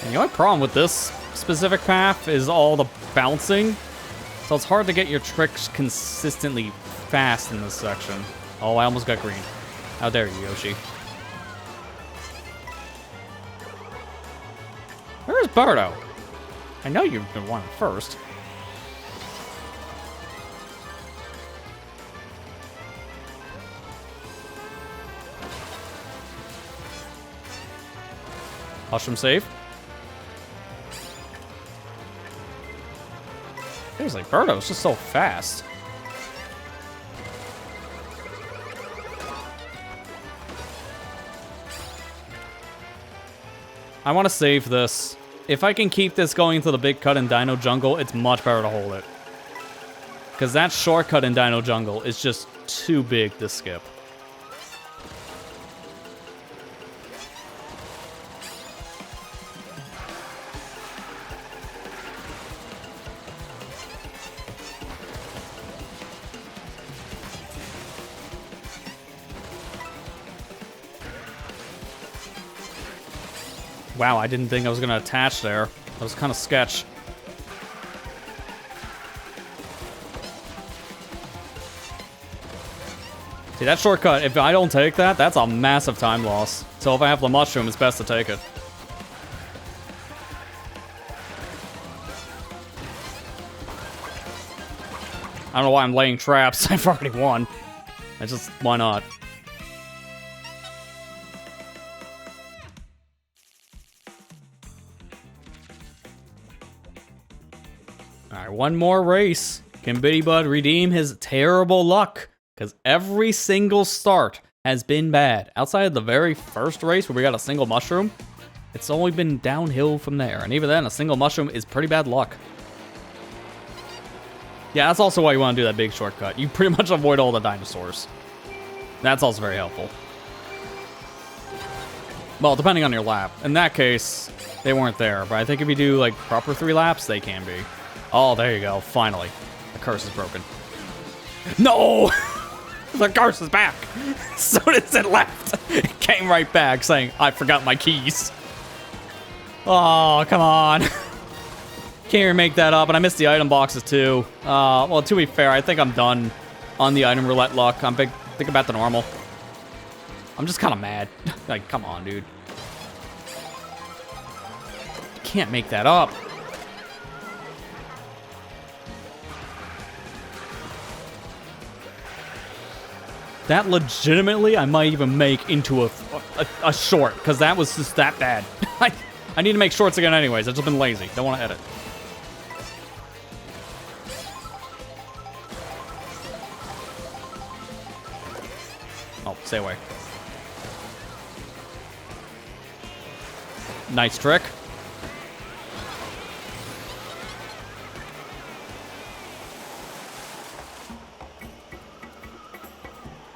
And the only problem with this specific path is all the bouncing. So it's hard to get your tricks consistently fast in this section. Oh, I almost got green. How dare you, Yoshi. Where's Birdo? I know you've been wanting first. Mushroom save. Seriously, Birdo's just so fast. I want to save this. If I can keep this going to the big cut in Dino Jungle, it's much better to hold it. Because that shortcut in Dino Jungle is just too big to skip. Wow, I didn't think I was going to attach there. That was kind of sketch. See, that shortcut, if I don't take that, that's a massive time loss. So if I have the mushroom, it's best to take it. I don't know why I'm laying traps. I've already won. Why not? Alright, one more race. Can Bitty Bud redeem his terrible luck? Because every single start has been bad. Outside of the very first race where we got a single mushroom, it's only been downhill from there. And even then, a single mushroom is pretty bad luck. Yeah, that's also why you want to do that big shortcut. You pretty much avoid all the dinosaurs. That's also very helpful. Well, depending on your lap. In that case, they weren't there. But I think if you do, like, proper 3 laps, they can be. Oh, there you go. Finally. The curse is broken. No! The curse is back. So as it left, it came right back saying, I forgot my keys. Oh, come on. Can't even make that up. And I missed the item boxes, too. Well, to be fair, I think I'm done on the item roulette luck. I'm thinking about the normal. I'm just kind of mad. Like, come on, dude. You can't make that up. That legitimately, I might even make into a short, because that was just that bad. I need to make shorts again anyways. I've just been lazy. Don't want to edit. Oh, stay away. Nice trick.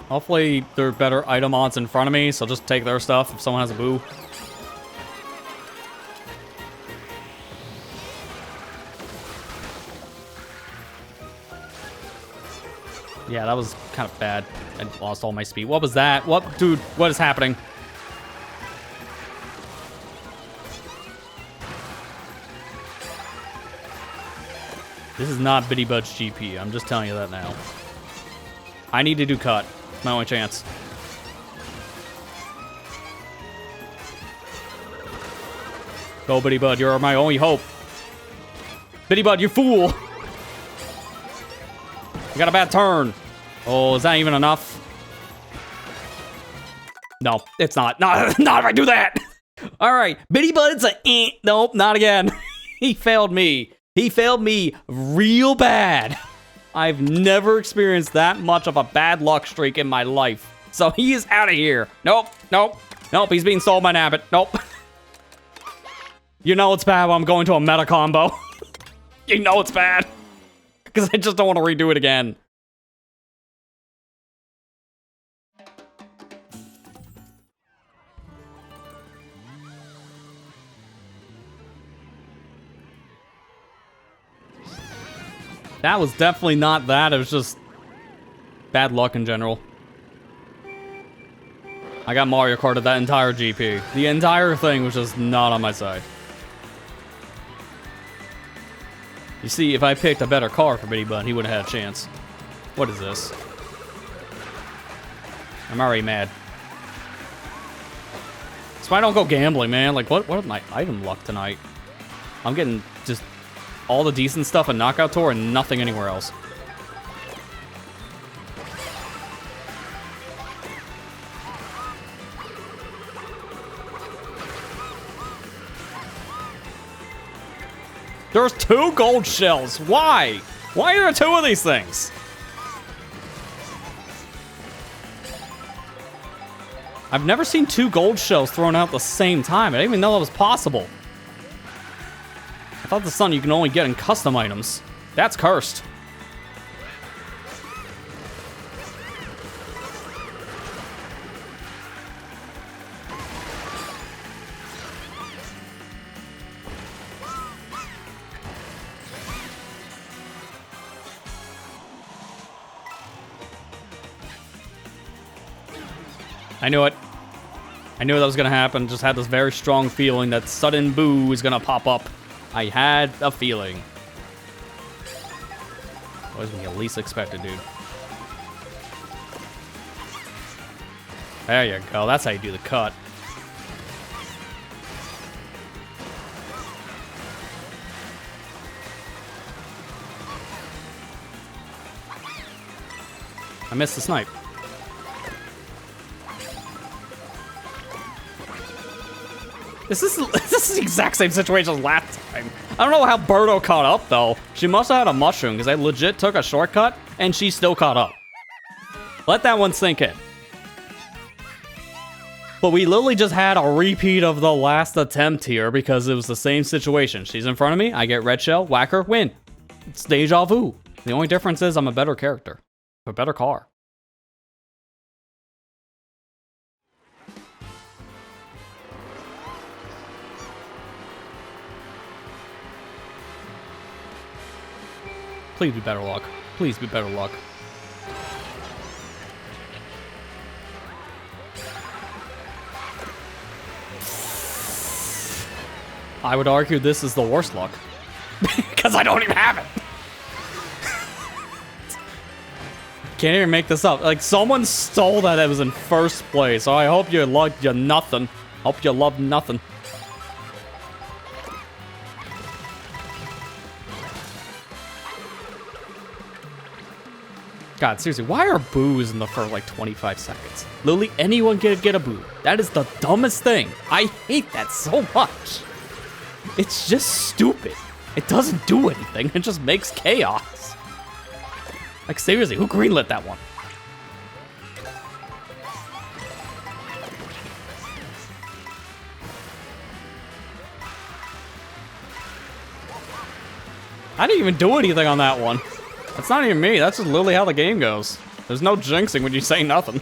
Hopefully, there are better item mods in front of me, so just take their stuff if someone has a boo. Yeah, that was kind of bad. I lost all my speed. What was that? What? Dude, what is happening? This is not Bitty Bud's GP. I'm just telling you that now. I need to do cut. My only chance. Go, Bitty Bud. You're my only hope. Bitty Bud, you fool. You got a bad turn. Oh, is that even enough? No, it's not. Not if I do that. All right. Bitty Bud's a nope, not again. He failed me. He failed me real bad. I've never experienced that much of a bad luck streak in my life. So he is out of here. Nope, nope, nope. He's being sold by Nabbit. Nope. You know it's bad when I'm going to a meta combo. You know it's bad. Because I just don't want to redo it again. That was definitely not that. It was just bad luck in general. I got Mario Karted that entire GP. The entire thing was just not on my side. You see, if I picked a better car for Bitty Bun, he would have had a chance. What is this? I'm already mad. That's why I don't go gambling, man. Like, what is my item luck tonight? I'm getting just all the decent stuff in Knockout Tour and nothing anywhere else. There's 2 gold shells. Why? Why are there 2 of these things? I've never seen 2 gold shells thrown out at the same time. I didn't even know that was possible. I thought the sun you can only get in custom items. That's cursed. I knew it. I knew that was gonna happen. Just had this very strong feeling that sudden boo is gonna pop up. I had a feeling. Always when you least expected, dude. There you go. That's how you do the cut. I missed the snipe. This is the exact same situation as last time. I don't know how Birdo caught up, though. She must have had a mushroom, because I legit took a shortcut, and she still caught up. Let that one sink in. But we literally just had a repeat of the last attempt here, because it was the same situation. She's in front of me, I get red shell, whack her, win. It's deja vu. The only difference is I'm a better character. A better car. Please be better luck. Please be better luck. I would argue this is the worst luck. Because I don't even have it. Can't even make this up. Like, someone stole that was in first place. So I hope you luck you nothing. Hope you love nothing. God, seriously, why are boos in the first, like, 25 seconds? Literally, anyone can get a boo. That is the dumbest thing. I hate that so much. It's just stupid. It doesn't do anything. It just makes chaos. Like, seriously, who greenlit that one? I didn't even do anything on that one. That's not even me. That's just literally how the game goes. There's no jinxing when you say nothing.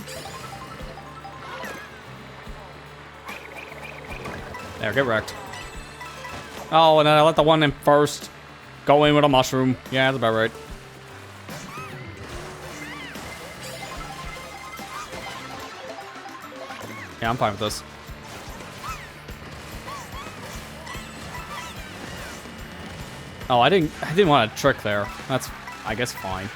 There, get wrecked. Oh, and then I let the one in first go in with a mushroom. Yeah, that's about right. Yeah, I'm fine with this. Oh, I didn't want to trick there. That's, I guess, fine.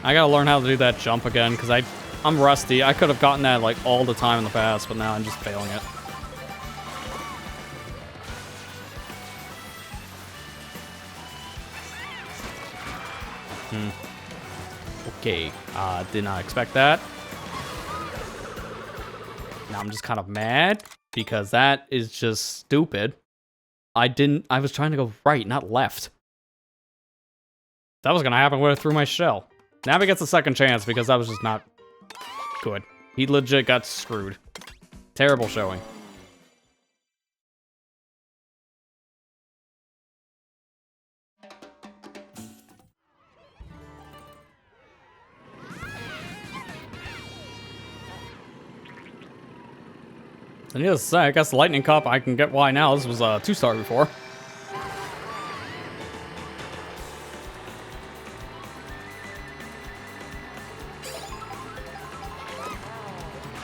I gotta learn how to do that jump again, because I'm rusty. I could have gotten that like all the time in the past, but now I'm just failing it. Okay, did not expect that. Now I'm just kind of mad, because that is just stupid. I was trying to go right, not left. That was gonna happen when I threw my shell. Now he gets a second chance, because that was just not good. He legit got screwed. Terrible showing. And needless to say, I guess Lightning Cup, I can get why now. This was a 2-star before.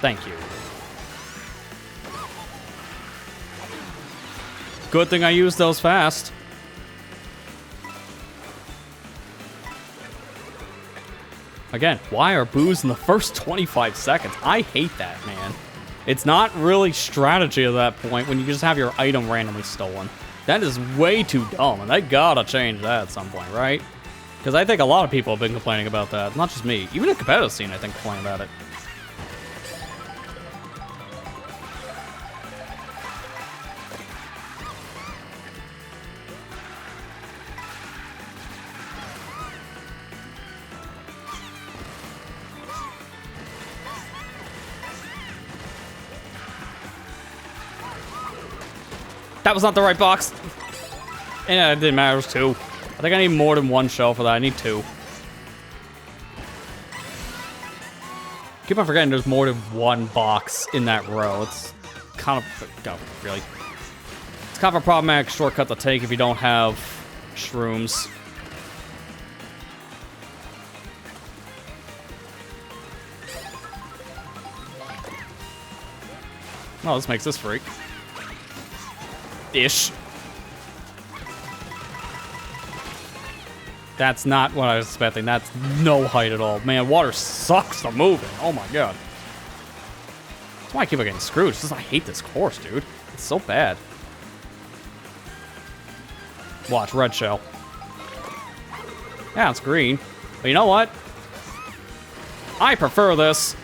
Thank you. Good thing I used those fast. Again, why are boos in the first 25 seconds? I hate that, man. It's not really strategy at that point when you just have your item randomly stolen. That is way too dumb, and they gotta change that at some point, right? Because I think a lot of people have been complaining about that. Not just me. Even the competitive scene, I think, complain about it. That was not the right box. And it didn't matter, it was 2. I think I need more than 1 shell for that. I need 2. Keep on forgetting there's more than 1 box in that row. It's kind of, oh, really? It's kind of a problematic shortcut to take if you don't have shrooms. Oh, this makes this free. Ish. That's not what I was expecting. That's no height at all. Man, water sucks to move in. Oh my god. That's why I keep on getting screwed. It's just I hate this course, dude. It's so bad. Watch, red shell. Yeah, it's green. But you know what? I prefer this.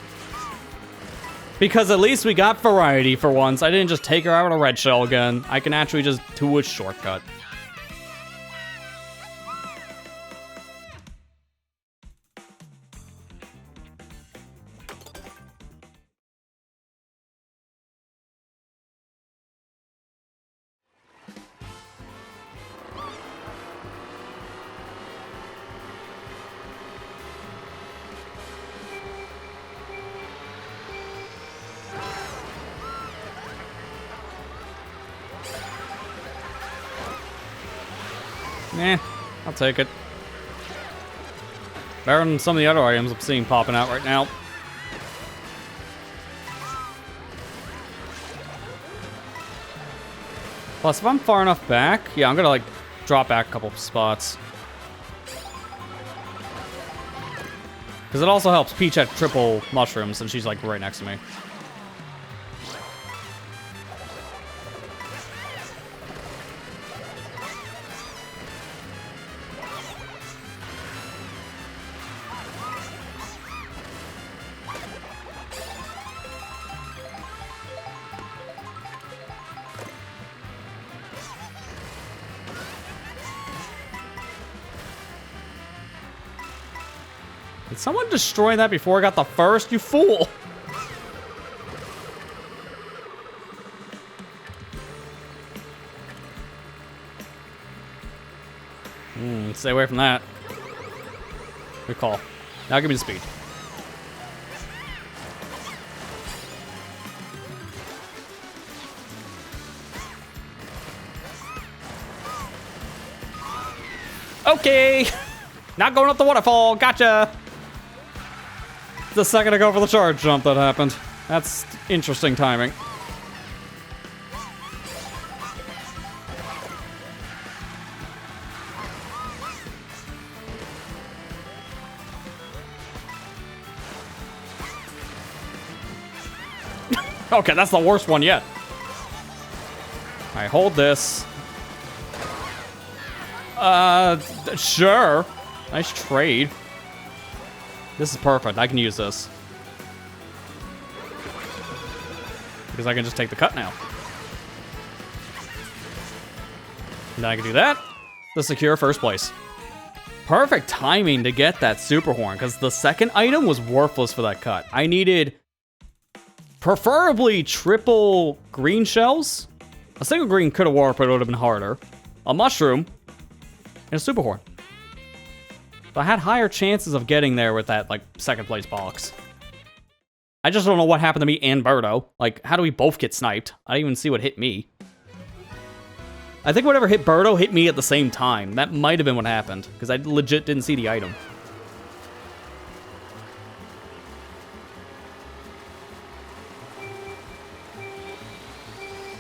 Because at least we got variety for once. I didn't just take her out of a red shell again. I can actually just do a shortcut. Eh, I'll take it. Better than some of the other items I'm seeing popping out right now. Plus, if I'm far enough back, yeah, I'm gonna, like, drop back a couple spots. Because it also helps Peach at triple mushrooms, and she's, like, right next to me. Did someone destroy that before I got the first? You fool! Stay away from that. Good call. Now give me the speed. Okay! Not going up the waterfall. Gotcha! The second I go for the charge jump that happened. That's interesting timing. Okay, that's the worst one yet. Alright, hold this. Sure. Nice trade. This is perfect. I can use this. Because I can just take the cut now. And I can do that to secure first place. Perfect timing to get that super horn, because the second item was worthless for that cut. I needed preferably triple green shells. A single green could have worked, but it would have been harder. A mushroom and a super horn. So I had higher chances of getting there with that, like, second place box. I just don't know what happened to me and Birdo. Like, how do we both get sniped? I didn't even see what hit me. I think whatever hit Birdo hit me at the same time. That might have been what happened, because I legit didn't see the item.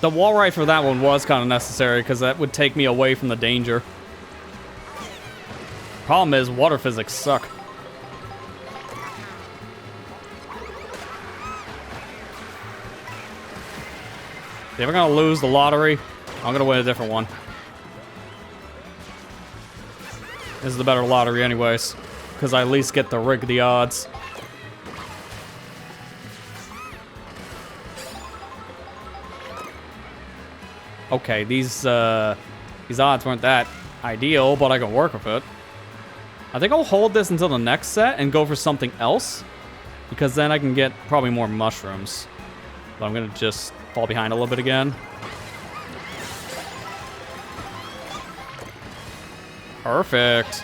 The wall ride for that one was kind of necessary because that would take me away from the danger. Problem is, water physics suck. If we're gonna lose the lottery, I'm gonna win a different one. This is the better lottery anyways, because I at least get to rig the odds. Okay, these odds weren't that ideal, but I can work with it. I think I'll hold this until the next set and go for something else, because then I can get probably more mushrooms. But I'm gonna just fall behind a little bit again. Perfect.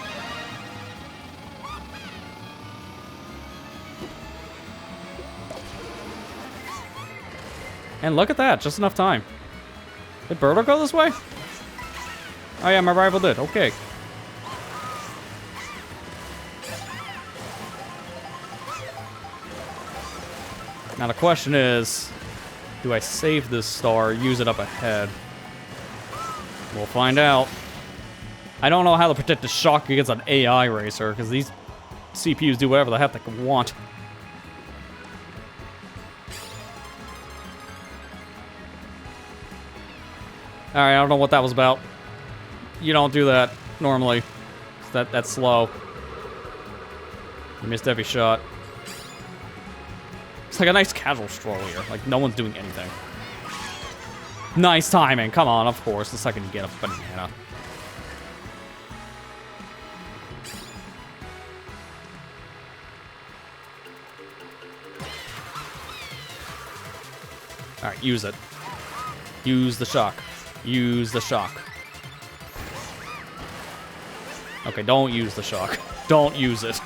And look at that, just enough time. Did Birdo go this way? Oh yeah, my rival did. Okay. Now the question is, do I save this star or use it up ahead? We'll find out. I don't know how to protect the shock against an AI racer, because these CPUs do whatever the heck they want. Alright, I don't know what that was about. You don't do that normally. That's slow. You missed every shot. It's like a nice casual stroll here. Like, no one's doing anything. Nice timing. Come on, of course. The second you get a banana. Alright, use it. Use the shock. Use the shock. Okay, don't use the shock. Don't use it.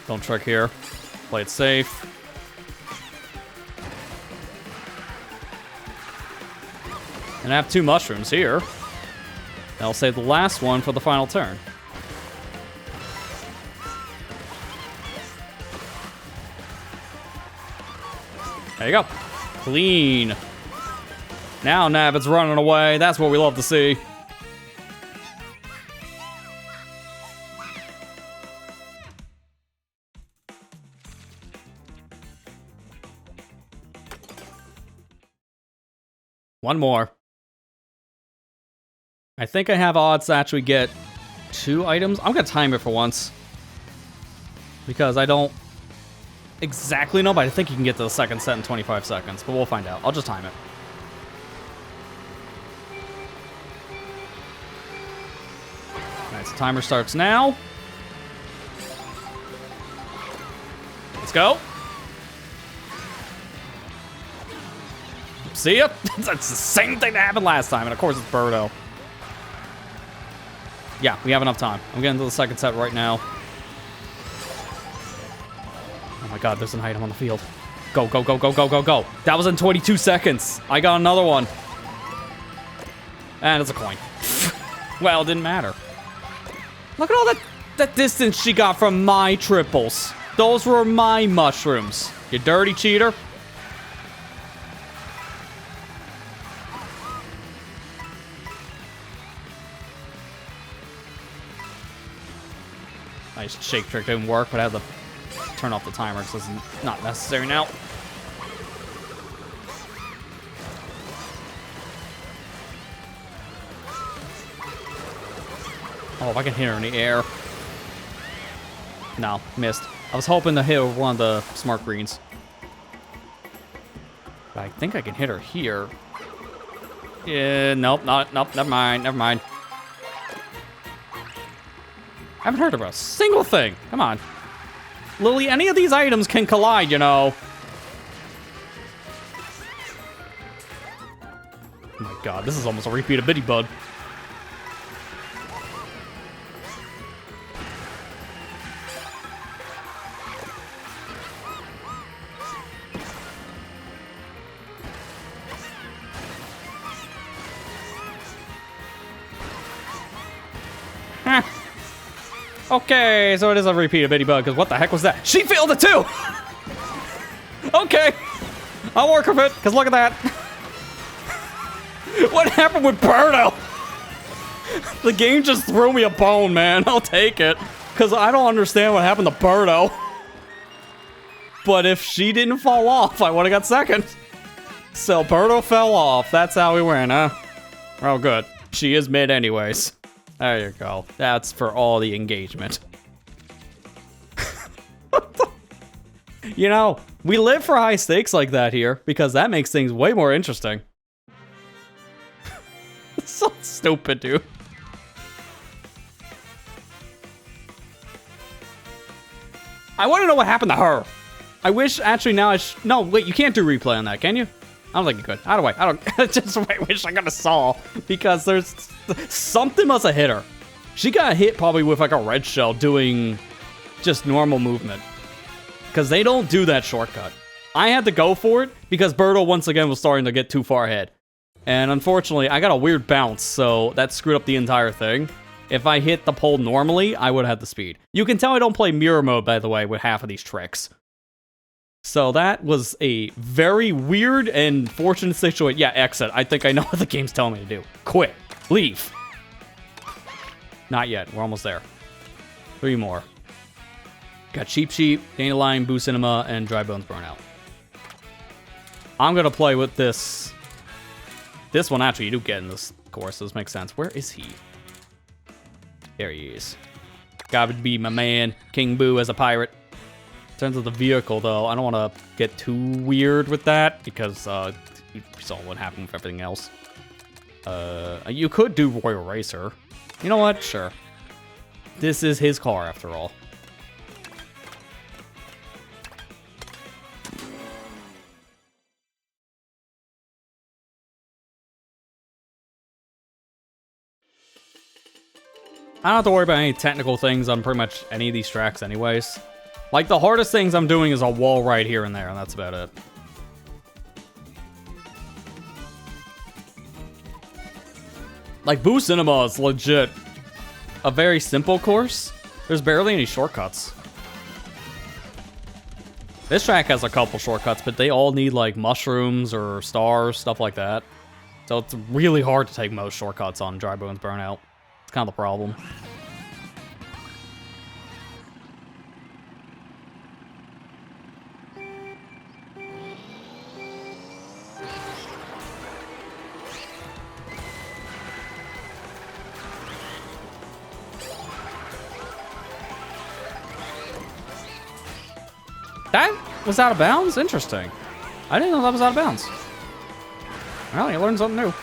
Don't trick here. Play it safe. And I have 2 mushrooms here. I'll save the last one for the final turn. There you go. Clean. Now Navid's running away. That's what we love to see. One more. I think I have odds to actually get 2 items. I'm gonna time it for once, because I don't exactly know, but I think you can get to the second set in 25 seconds, but we'll find out. I'll just time it. Alright, so timer starts now. Let's go. See ya? That's the same thing that happened last time, and of course it's Birdo. Yeah, we have enough time. I'm getting to the second set right now. Oh my god, there's an item on the field. Go, go, go, go, go, go, go. That was in 22 seconds. I got another one. And it's a coin. Well, it didn't matter. Look at all that distance she got from my triples. Those were my mushrooms. You dirty cheater. Nice shake trick didn't work, but I had to turn off the timer because it's not necessary now. Oh, if I can hit her in the air. No, missed. I was hoping to hit one of the smart greens. But I think I can hit her here. Yeah, nope, nope, never mind, never mind. I haven't heard of a single thing. Come on. Lily, any of these items can collide, you know. Oh my god, this is almost a repeat of Bitty Bud. Okay, so it is a repeat of Bitty Bug, because what the heck was that? She failed it too! Okay, I'll work with it, because look at that. What happened with Birdo? The game just threw me a bone, man. I'll take it, because I don't understand what happened to Birdo. But if she didn't fall off, I would have got second. So Birdo fell off. That's how we win, huh? Oh, good. She is mid anyways. There you go. That's for all the engagement. You know, we live for high stakes like that here, because that makes things way more interesting. So stupid, dude. I want to know what happened to her. I wish, actually, now no, wait, you can't do replay on that, can you? I don't think you could. How do I don't, just wish I could have saw, because there's, something must have hit her. She got hit probably with like a red shell doing just normal movement. Because they don't do that shortcut. I had to go for it, because Birdo once again was starting to get too far ahead. And unfortunately, I got a weird bounce, so that screwed up the entire thing. If I hit the pole normally, I would have had the speed. You can tell I don't play mirror mode, by the way, with half of these tricks. So that was a very weird and fortunate situation. Yeah, exit. I think I know what the game's telling me to do. Quit. Leave. Not yet. We're almost there. 3 more. Got Cheap Sheep, Dandelion, Boo Cinema, and Dry Bones Burnout. I'm going to play with this. This one, actually, you do get in this course. So this makes sense. Where is he? There he is. Gotta be my man, King Boo as a pirate. In terms of the vehicle, though, I don't want to get too weird with that, because you saw what happened with everything else. You could do Royal Racer. You know what? Sure. This is his car, after all. I don't have to worry about any technical things on pretty much any of these tracks anyways. Like, the hardest things I'm doing is a wall right here and there, and that's about it. Like, Boo Cinema is legit a very simple course. There's barely any shortcuts. This track has a couple shortcuts, but they all need, like, mushrooms or stars, stuff like that. So it's really hard to take most shortcuts on Dry Bones Burnout. It's kind of the problem. That was out of bounds? Interesting. I didn't know that was out of bounds. Well, you learned something new.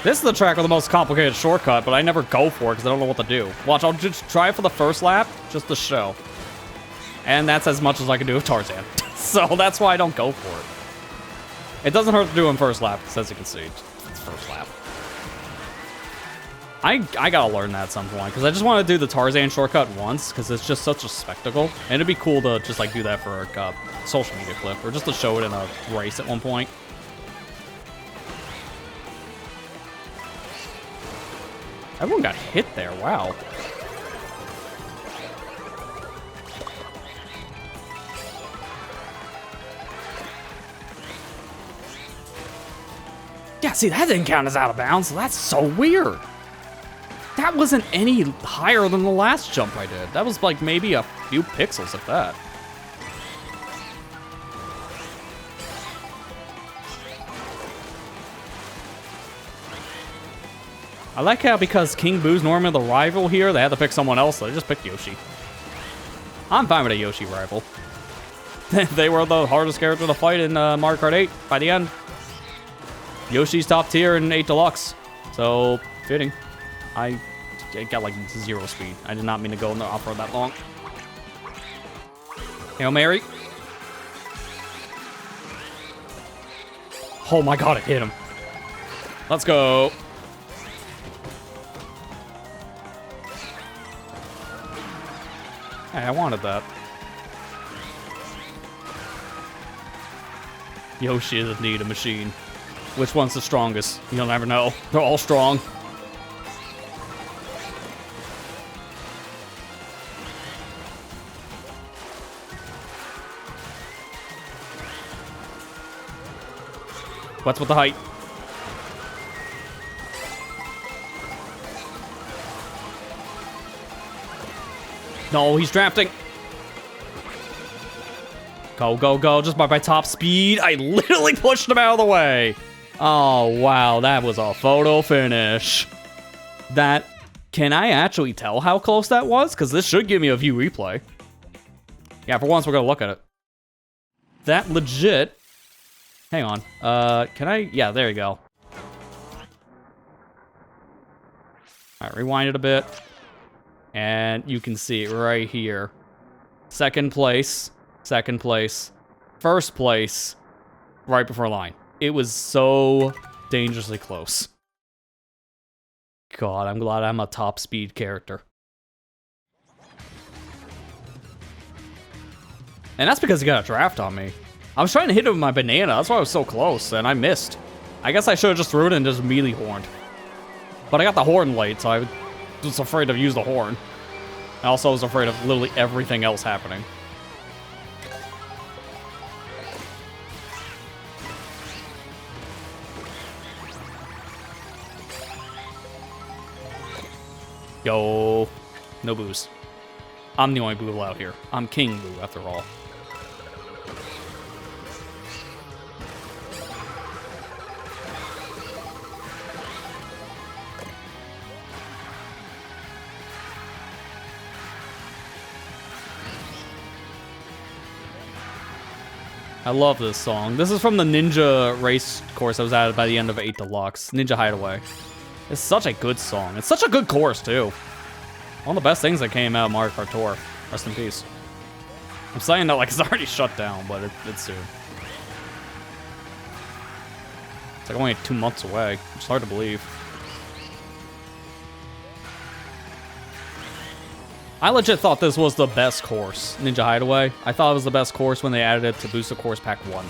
This is the track with the most complicated shortcut, but I never go for it because I don't know what to do. Watch, I'll just try it for the first lap, just to show. And that's as much as I can do with Tarzan. So that's why I don't go for it. It doesn't hurt to do in first lap, as you can see. It's first lap. I gotta learn that at some point, because I just want to do the Tarzan shortcut once, because it's just such a spectacle. And it'd be cool to just like do that for a social media clip, or just to show it in a race at one point. Everyone got hit there, wow. Yeah, see, that didn't count as out of bounds. That's so weird. That wasn't any higher than the last jump I did. That was like maybe a few pixels at that. I like how because King Boo's normally the rival here, they had to pick someone else, so they just picked Yoshi. I'm fine with a Yoshi rival. They were the hardest character to fight in Mario Kart 8 by the end. Yoshi's top tier in 8 Deluxe, so fitting. I got like 0 speed. I did not mean to go in the off-road that long. Hail Mary. Oh my god, it hit him. Let's go. Hey, I wanted that. Yoshi is indeed a machine. Which one's the strongest? You'll never know. They're all strong. What's with the height? No, he's drafting. Go, go, go. Just by top speed. I literally pushed him out of the way. Oh, wow. That was a photo finish. That... Can I actually tell how close that was? Because this should give me a view replay. Yeah, for once, we're going to look at it. That legit... Hang on. Can I... Yeah, there you go. Alright, rewind it a bit. And you can see it right here. Second place. Second place. First place. Right before line. It was so dangerously close. God, I'm glad I'm a top speed character. And that's because he got a draft on me. I was trying to hit him with my banana. That's why I was so close, and I missed. I guess I should have just threw it and just melee horned. But I got the horn late, so I was afraid to use the horn. I also was afraid of literally everything else happening. Yo, no boos. I'm the only boo allowed here. I'm King Boo, after all. I love this song. This is from the Ninja race course that was added by the end of 8 Deluxe. Ninja Hideaway. It's such a good song. It's such a good course, too. One of the best things that came out of Mario Kart Tour. Rest in peace. I'm saying that like it's already shut down, but it's soon. It's like only 2 months away. It's hard to believe. I legit thought this was the best course, Ninja Hideaway. I thought it was the best course when they added it to Booster Course Pack 1.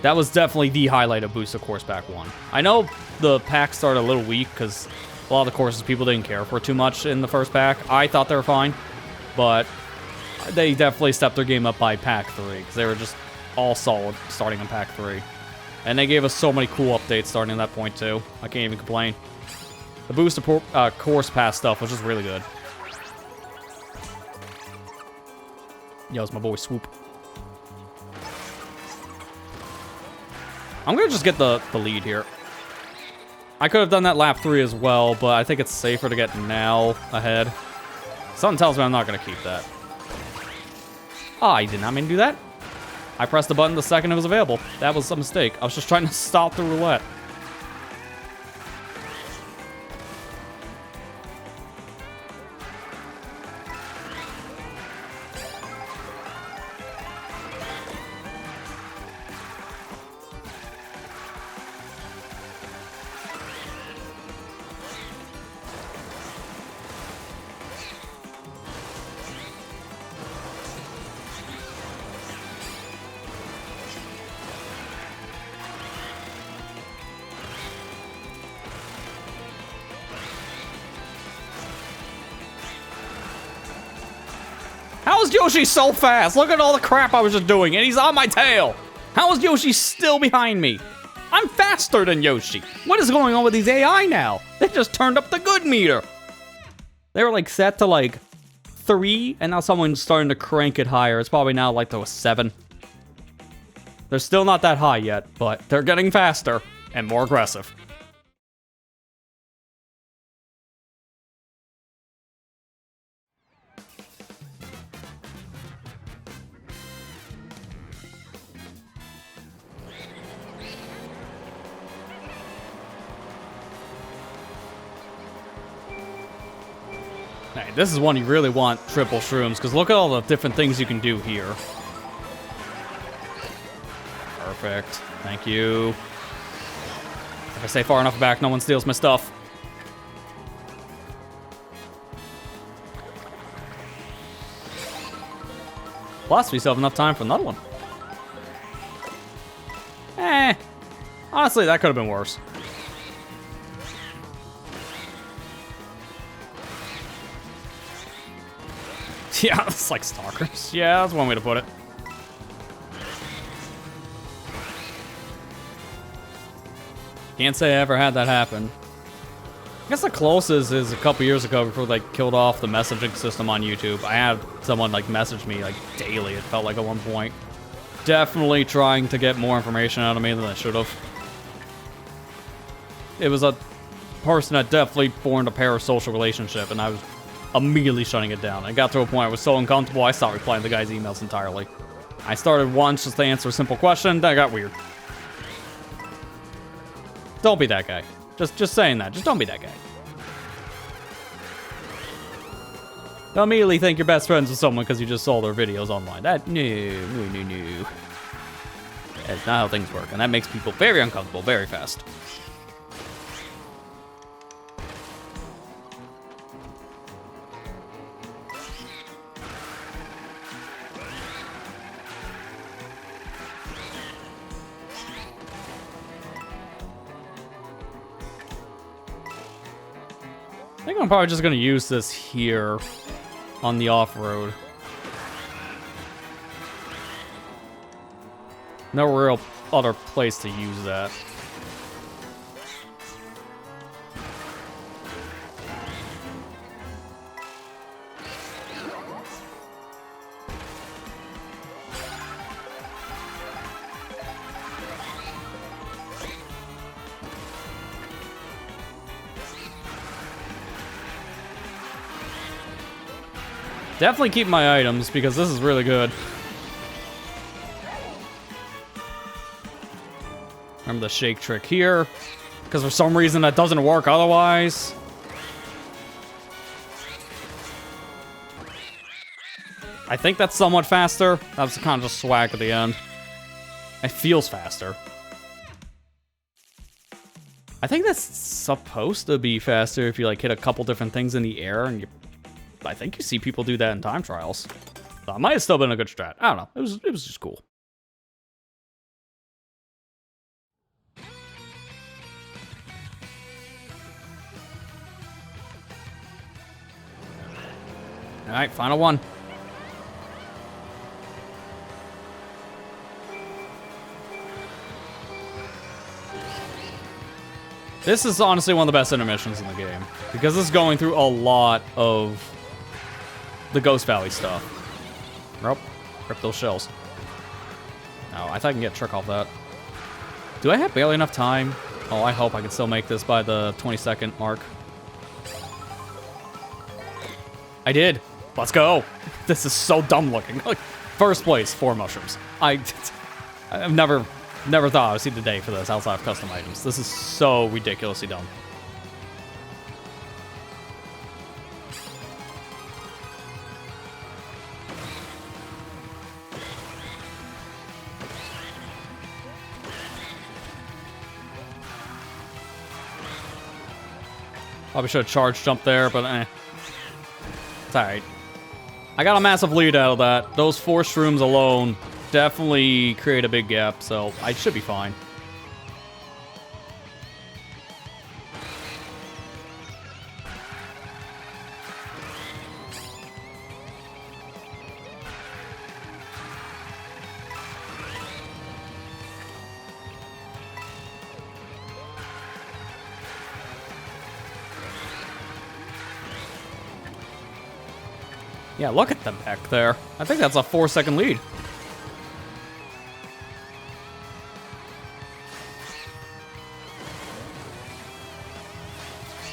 That was definitely the highlight of Booster Course Pack 1. I know the pack started a little weak because a lot of the courses people didn't care for too much in the first pack. I thought they were fine, but they definitely stepped their game up by Pack 3 because they were just all solid starting in Pack 3. And they gave us so many cool updates starting at that point too. I can't even complain. The Booster Course Pass stuff was just really good. Yo, it's my boy Swoop. I'm gonna just get the lead here. I could have done that lap 3 as well, but I think it's safer to get now ahead. Something tells me I'm not gonna keep that. Oh, I did not mean to do that. I pressed the button the second it was available. That was a mistake. I was just trying to stop the roulette. How is Yoshi so fast? Look at all the crap I was just doing, and he's on my tail. How is Yoshi still behind me? I'm faster than Yoshi. What is going on with these AI now? They just turned up the good meter. They were like set to like 3, and now someone's starting to crank it higher. It's probably now like to a 7. They're still not that high yet, but they're getting faster and more aggressive. Hey, this is one you really want triple shrooms, because look at all the different things you can do here. Perfect. Thank you. If I stay far enough back, no one steals my stuff. Plus, we still have enough time for another one. Honestly, that could have been worse. Yeah, it's like stalkers. Yeah, that's one way to put it. Can't say I ever had that happen. I guess the closest is a couple years ago before they killed off the messaging system on YouTube. I had someone like message me like daily, it felt like at one point. Definitely trying to get more information out of me than I should have. It was a person that definitely formed a parasocial relationship, and I was immediately shutting it down. I got to a point I was so uncomfortable, I stopped replying to the guy's emails entirely. I started once just to answer a simple question, then I got weird. Don't be that guy. Just saying that. Just don't be that guy. Don't immediately think you're best friends with someone because you just saw their videos online. No. That's not how things work, and that makes people very uncomfortable very fast. I think I'm probably just going to use this here on the off-road. No real other place to use that. Definitely keep my items, because this is really good. Remember the shake trick here, because for some reason that doesn't work otherwise. I think that's somewhat faster. That was kind of just swag at the end. It feels faster. I think that's supposed to be faster if you like hit a couple different things in the air, and I think you see people do that in time trials. So it might have still been a good strat. I don't know. It was just cool. All right, final one. This is honestly one of the best intermissions in the game, because this is going through a lot of the Ghost Valley stuff. Nope. Rip those shells. No, I think I can get a trick off that. Do I have barely enough time? Oh, I hope I can still make this by the 20-second mark. I did. Let's go. This is so dumb looking. Like, first place, 4 mushrooms. I've never thought I would see the day for this outside of custom items. This is so ridiculously dumb. Probably should have charge jumped there, but eh. It's alright. I got a massive lead out of that. Those 4 shrooms alone definitely create a big gap, so I should be fine. Yeah, look at them back there. I think that's a 4-second lead.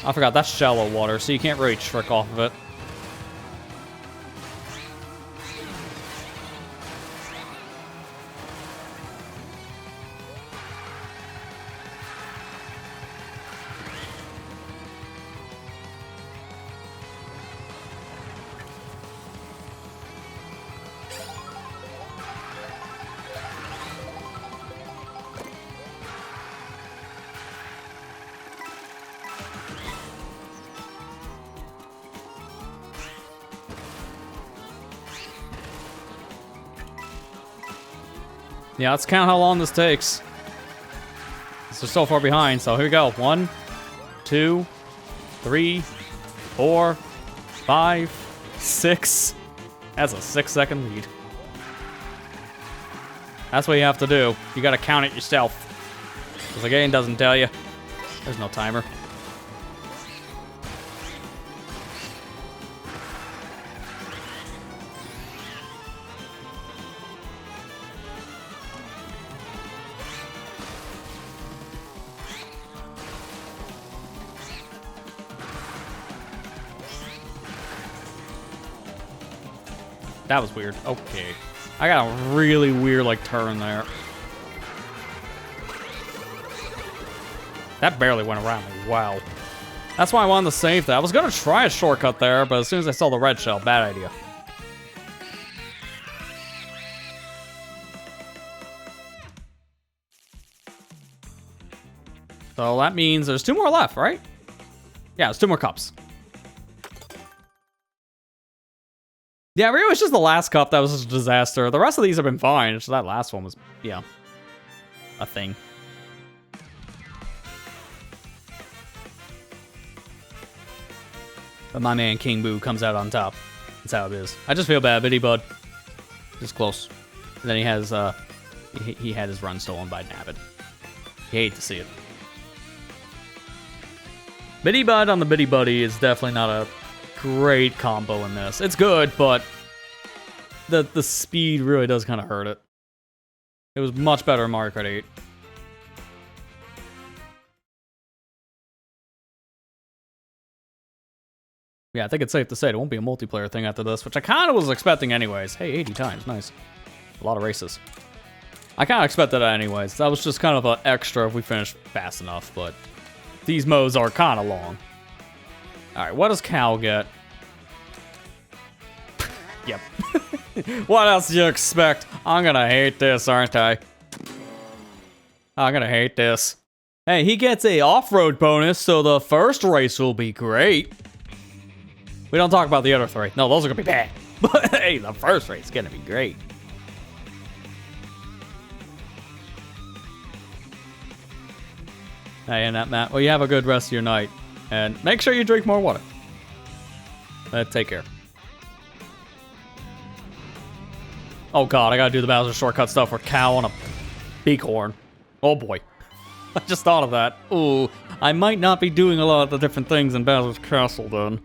I forgot, that's shallow water, so you can't really trick off of it. Yeah, let's count how long this takes. This is so far behind, so here we go. 1, 2, 3, 4, 5, 6. That's a 6-second lead. That's what you have to do. You gotta count it yourself. Because the game doesn't tell you. There's no timer. That was weird. Okay. I got a really weird, like, turn there. That barely went around me. Wow. That's why I wanted to save that. I was gonna try a shortcut there, but as soon as I saw the red shell, bad idea. So that means there's 2 more left, right? Yeah, there's 2 more cups. Yeah, really, it was just the last cup that was just a disaster. The rest of these have been fine. So that last one was, yeah, a thing. But my man King Boo comes out on top. That's how it is. I just feel bad, Bitty Bud. Just close. And then he has, he had his run stolen by Nabbit. You hate to see it. Bitty Bud on the Bitty Buddy is definitely not a great combo in this. It's good, but the speed really does kind of hurt it. It was much better in Mario Kart 8. Yeah, I think it's safe to say it won't be a multiplayer thing after this, which I kind of was expecting anyways. Hey, 80 times, nice. A lot of races. I kind of expected that anyways. That was just kind of an extra if we finish fast enough, but these modes are kind of long. Alright, what does Cal get? Yep. What else do you expect? I'm gonna hate this, aren't I? I'm gonna hate this. Hey, he gets a off-road bonus, so the first race will be great. We don't talk about the other 3. No, those are gonna be bad. But hey, the first race is gonna be great. Hey, and that, Matt. Well, you have a good rest of your night. And make sure you drink more water. Take care. Oh god, I gotta do the Bowser shortcut stuff with Cow on a beakhorn. Oh boy. I just thought of that. Ooh, I might not be doing a lot of the different things in Bowser's Castle then.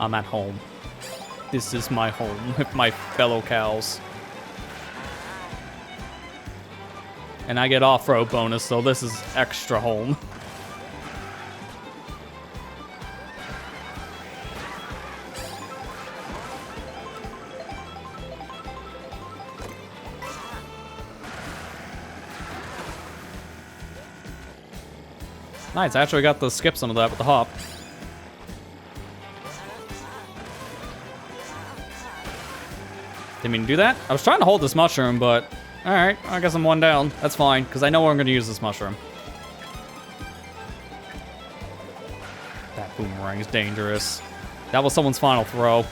I'm at home. This is my home with my fellow cows. And I get off-road bonus, so this is extra home. Nice, I actually got to skip some of that with the hop. Didn't mean to do that. I was trying to hold this mushroom, but alright, I guess I'm 1 down. That's fine, because I know where I'm going to use this mushroom. That boomerang is dangerous. That was someone's final throw.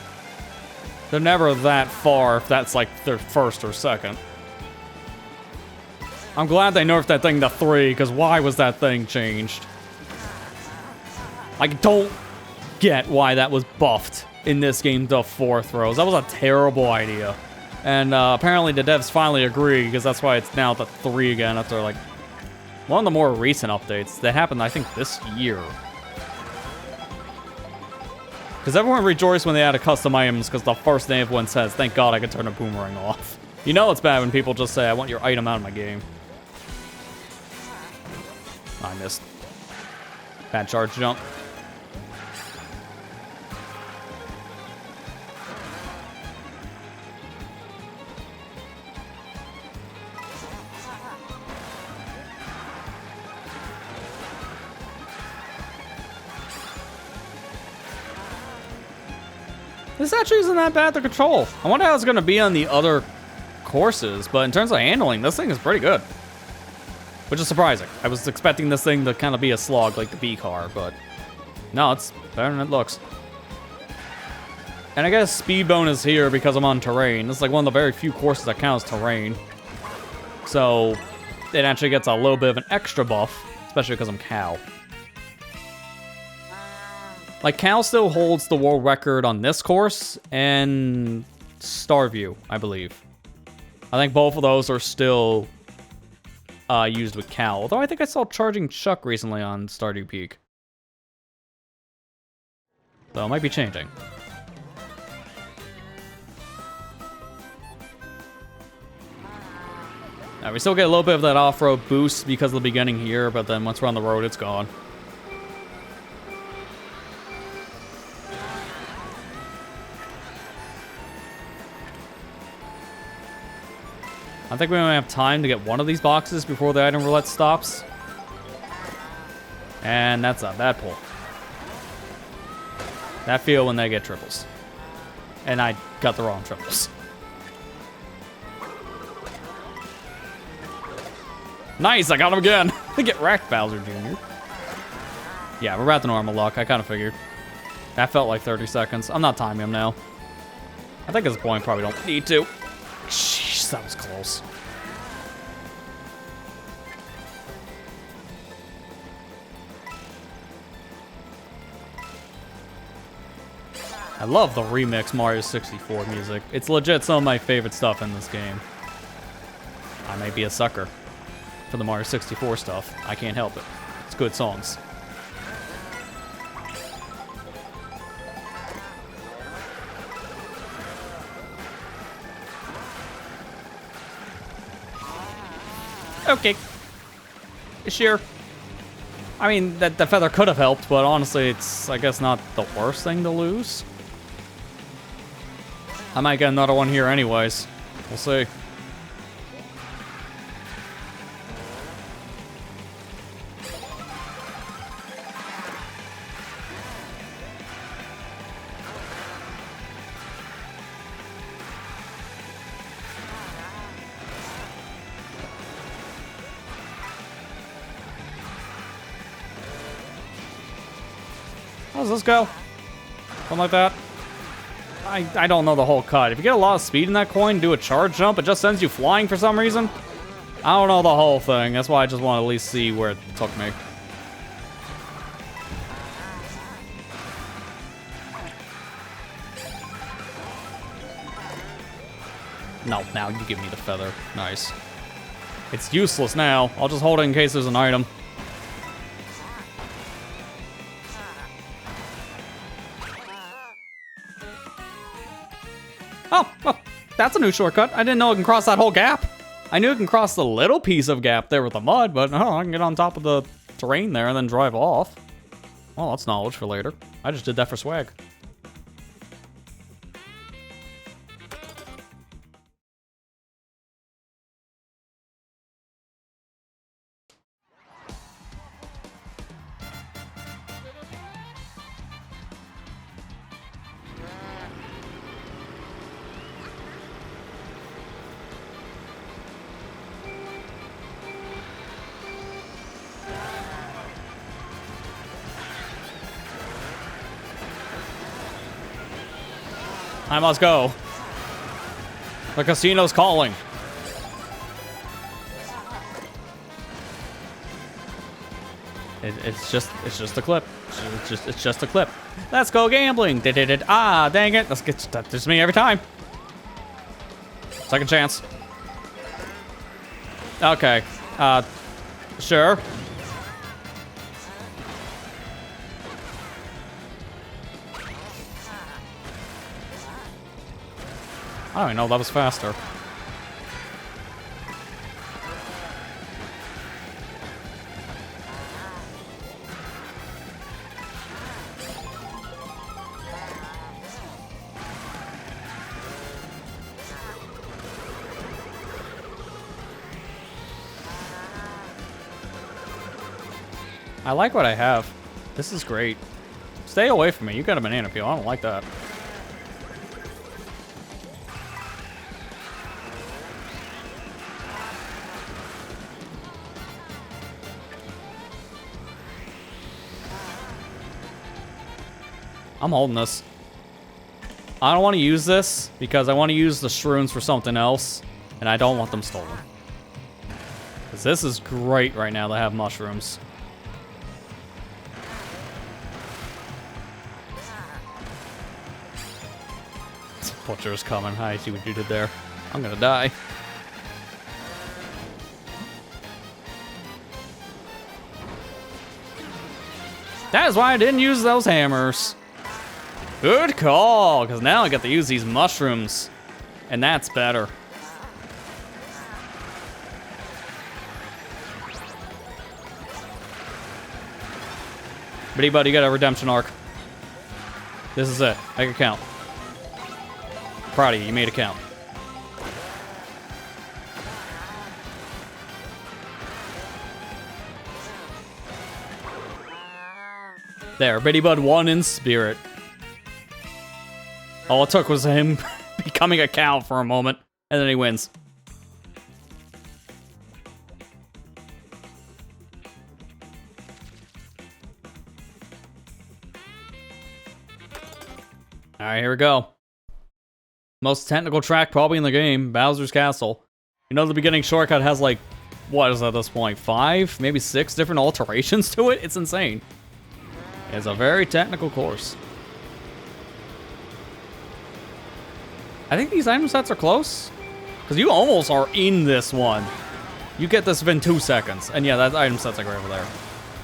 They're never that far if that's like their first or second. I'm glad they nerfed that thing to 3, because why was that thing changed? I don't get why that was buffed in this game to 4 throws. That was a terrible idea. And apparently the devs finally agree, because that's why it's now at 3 again after like one of the more recent updates that happened, I think, this year. Because everyone rejoiced when they added custom items, because the first thing everyone says, thank God I can turn a boomerang off. You know it's bad when people just say, I want your item out of my game. I missed. Bad charge jump. This actually isn't that bad to control. I wonder how it's going to be on the other courses, but in terms of handling, this thing is pretty good. Which is surprising. I was expecting this thing to kind of be a slog like the B car, but no, it's better than it looks. And I get a speed bonus here because I'm on terrain. This is like one of the very few courses that counts terrain. So it actually gets a little bit of an extra buff, especially because I'm Cow. Like, Cal still holds the world record on this course and Starview, I believe. I think both of those are still used with Cal. Although I think I saw Charging Chuck recently on Stardew Peak. So it might be changing. Now, we still get a little bit of that off-road boost because of the beginning here, but then once we're on the road, it's gone. I think we only have time to get one of these boxes before the item roulette stops. And that's a bad pull. That feel when they get triples. And I got the wrong triples. Nice, I got him again. Get wrecked, Bowser Jr. Yeah, we're at the normal luck. I kind of figured. That felt like 30 seconds. I'm not timing him now. I think at this point, probably don't need to. Jeez, that was close. I love the remix Mario 64 music. It's legit some of my favorite stuff in this game. I may be a sucker for the Mario 64 stuff. I can't help it. It's good songs. Okay. Sure. I mean, the feather could have helped, but honestly, it's, I guess, not the worst thing to lose. I might get another one here anyways. We'll see. How does this go? Something like that? I don't know the whole cut. If you get a lot of speed in that coin, do a charge jump, it just sends you flying for some reason. I don't know the whole thing. That's why I just want to at least see where it took me. No, now you give me the feather. Nice. It's useless now. I'll just hold it in case there's an item. Oh, well, that's a new shortcut. I didn't know it can cross that whole gap. I knew it can cross the little piece of gap there with the mud, but I can get on top of the terrain there and then drive off. Well, that's knowledge for later. I just did that for swag. I must go. The casino's calling. It's just a clip. It's just a clip. Let's go gambling. Ah, dang it. That's just me every time. Second chance. Okay. Sure. I don't even know, that was faster. I like what I have. This is great. Stay away from me. You got a banana peel. I don't like that. I'm holding this. I don't want to use this because I want to use the shrooms for something else, and I don't want them stolen. Because this is great right now to have mushrooms. Butcher's coming. I see what you did there. I'm gonna die. That is why I didn't use those hammers. Good call, because now I get to use these mushrooms. And that's better. But buddy, you got a redemption arc. This is it. Make it count. Proud of you. You made it count. There, Bitty Bud won in spirit. All it took was him becoming a cow for a moment, and then he wins. Alright, here we go. Most technical track probably in the game, Bowser's Castle. You know the beginning shortcut has like, what is at this point, 5, maybe 6 different alterations to it? It's insane. It's a very technical course. I think these item sets are close. Because you almost are in this one. You get this within 2 seconds. And yeah, that item set's like right over there.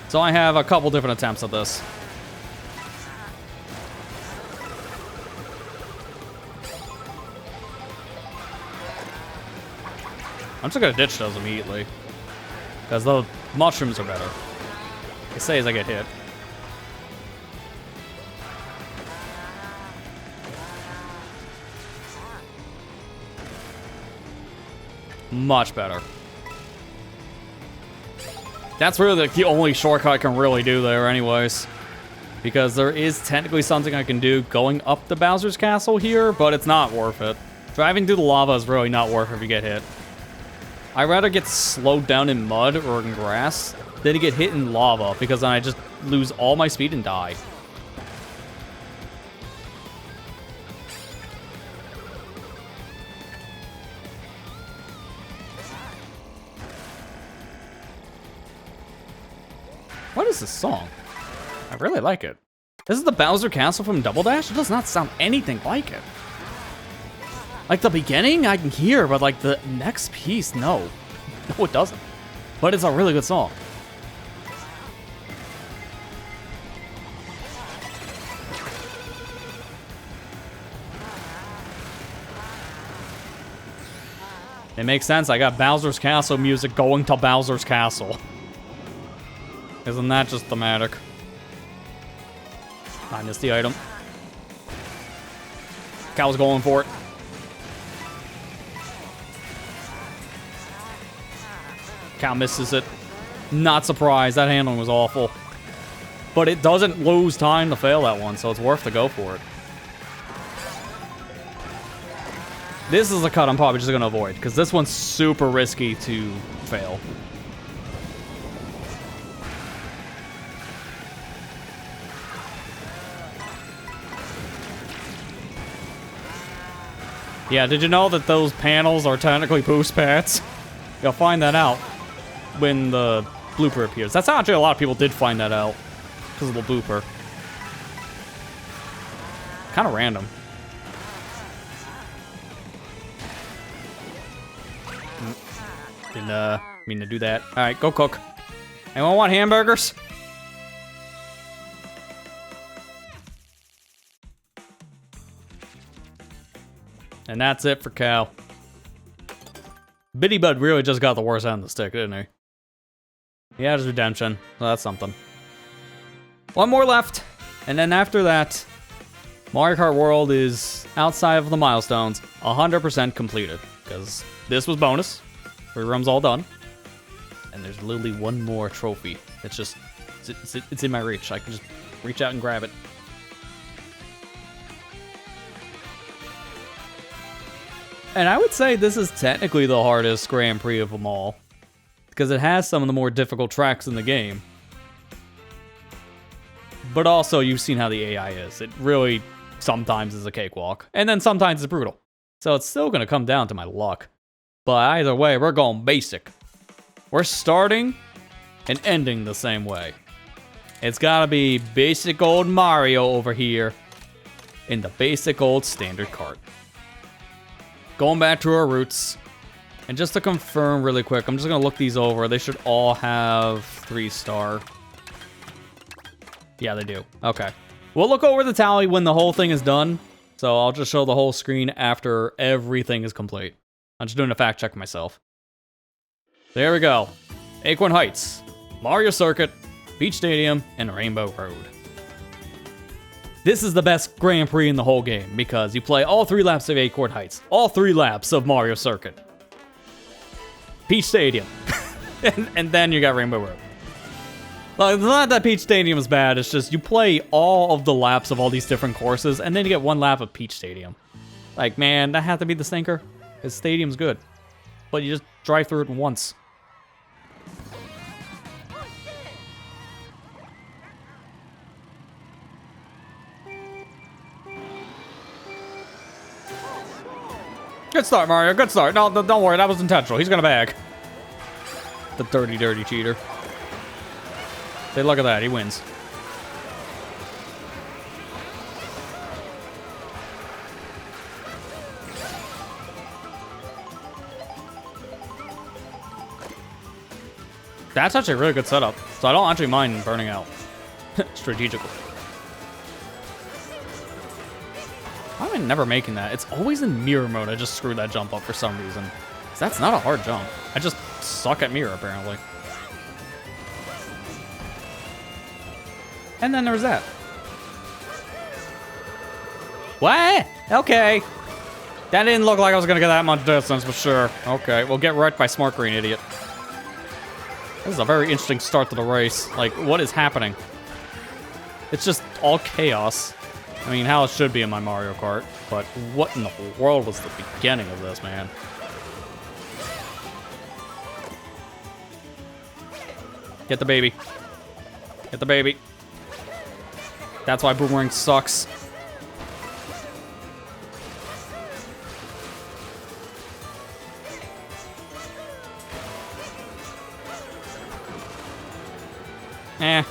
So I have a couple different attempts at this. I'm just gonna ditch those immediately. Because the mushrooms are better. They say as I get hit. Much better. That's really the only shortcut I can really do there anyways. Because there is technically something I can do going up the Bowser's Castle here, but it's not worth it. Driving through the lava is really not worth it if you get hit. I'd rather get slowed down in mud or in grass than to get hit in lava, because then I just lose all my speed and die. What is this song? I really like it. This is the Bowser Castle from Double Dash? It does not sound anything like it. Like the beginning, I can hear, but like the next piece, no. No, it doesn't. But it's a really good song. It makes sense. I got Bowser's Castle music going to Bowser's Castle. Isn't that just thematic? I missed the item. Cow's going for it. Cow misses it. Not surprised. That handling was awful. But it doesn't lose time to fail that one, so it's worth to go for it. This is a cut I'm probably just going to avoid, because this one's super risky to fail. Yeah, did you know that those panels are technically boost pads? You'll find that out when the blooper appears. That's how actually a lot of people did find that out, because of the blooper. Kind of random. Didn't mean to do that. All right, go cook. Anyone want hamburgers? And that's it for Cow. Bitty Bud really just got the worst end of the stick, didn't he? He had his redemption, so that's something. One more left, and then after that, Mario Kart World is outside of the milestones, 100% completed. Because this was bonus, 3 rooms all done, and there's literally one more trophy. It's just, it's in my reach. I can just reach out and grab it. And I would say this is technically the hardest Grand Prix of them all, because it has some of the more difficult tracks in the game. But also, you've seen how the AI is. It really sometimes is a cakewalk, and then sometimes it's brutal. So it's still going to come down to my luck. But either way, we're going basic. We're starting and ending the same way. It's got to be basic old Mario over here in the basic old standard cart. Going back to our roots. And just to confirm really quick, I'm just going to look these over. They should all have 3-star. Yeah, they do. Okay. We'll look over the tally when the whole thing is done. So I'll just show the whole screen after everything is complete. I'm just doing a fact check myself. There we go. Acorn Heights, Mario Circuit, Peach Stadium, and Rainbow Road. This is the best Grand Prix in the whole game because you play all 3 laps of Acorn Heights, all 3 laps of Mario Circuit, Peach Stadium, and then you got Rainbow Road. Like, it's not that Peach Stadium is bad, it's just you play all of the laps of all these different courses, and then you get 1 lap of Peach Stadium. Like, man, that had to be the stinker. His stadium's good. But you just drive through it once. Good start, Mario. Good start. No, don't worry. That was intentional. He's gonna bag. The dirty, dirty cheater. Hey, look at that. He wins. That's actually a really good setup. So I don't actually mind burning out. Strategically. Why am I never making that? It's always in mirror mode. I just screwed that jump up for some reason. 'Cause that's not a hard jump. I just suck at mirror, apparently. And then there's that. What? Okay. That didn't look like I was gonna get that much distance, but sure. Okay, we'll get wrecked by Smart Green Idiot. This is a very interesting start to the race. Like, what is happening? It's just all chaos. I mean, how it should be in my Mario Kart, but what in the world was the beginning of this, man? Get the baby. Get the baby. That's why Boomerang sucks. Eh.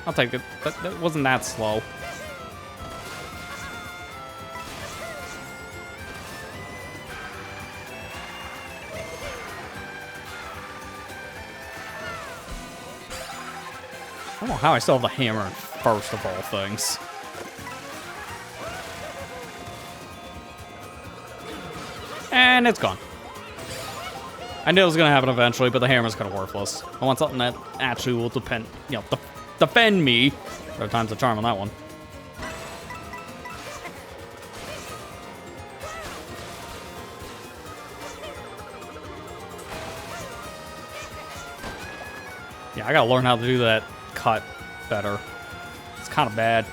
I'll take it. That wasn't that slow. I don't know how I still have the hammer first of all things. And it's gone. I knew it was gonna happen eventually, but the hammer's kind of worthless. I want something that actually will defend me. There are times the charm on that one. Yeah, I gotta learn how to do that cut better. It's kind of bad.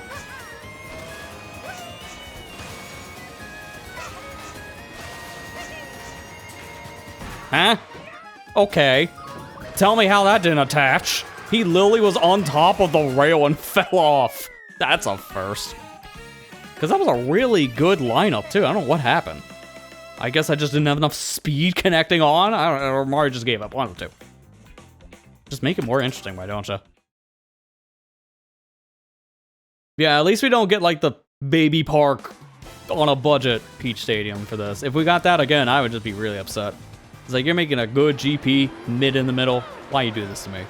Huh? Okay. Tell me how that didn't attach. He literally was on top of the rail and fell off. That's a first. Because that was a really good lineup, too. I don't know what happened. I guess I just didn't have enough speed connecting on. I don't know, or Mario just gave up. One of the two. Just make it more interesting, why don't you? Yeah, at least we don't get, like, the baby park on a budget Peach Stadium for this. If we got that again, I would just be really upset. It's like, you're making a good GP, mid in the middle. Why you do this to me?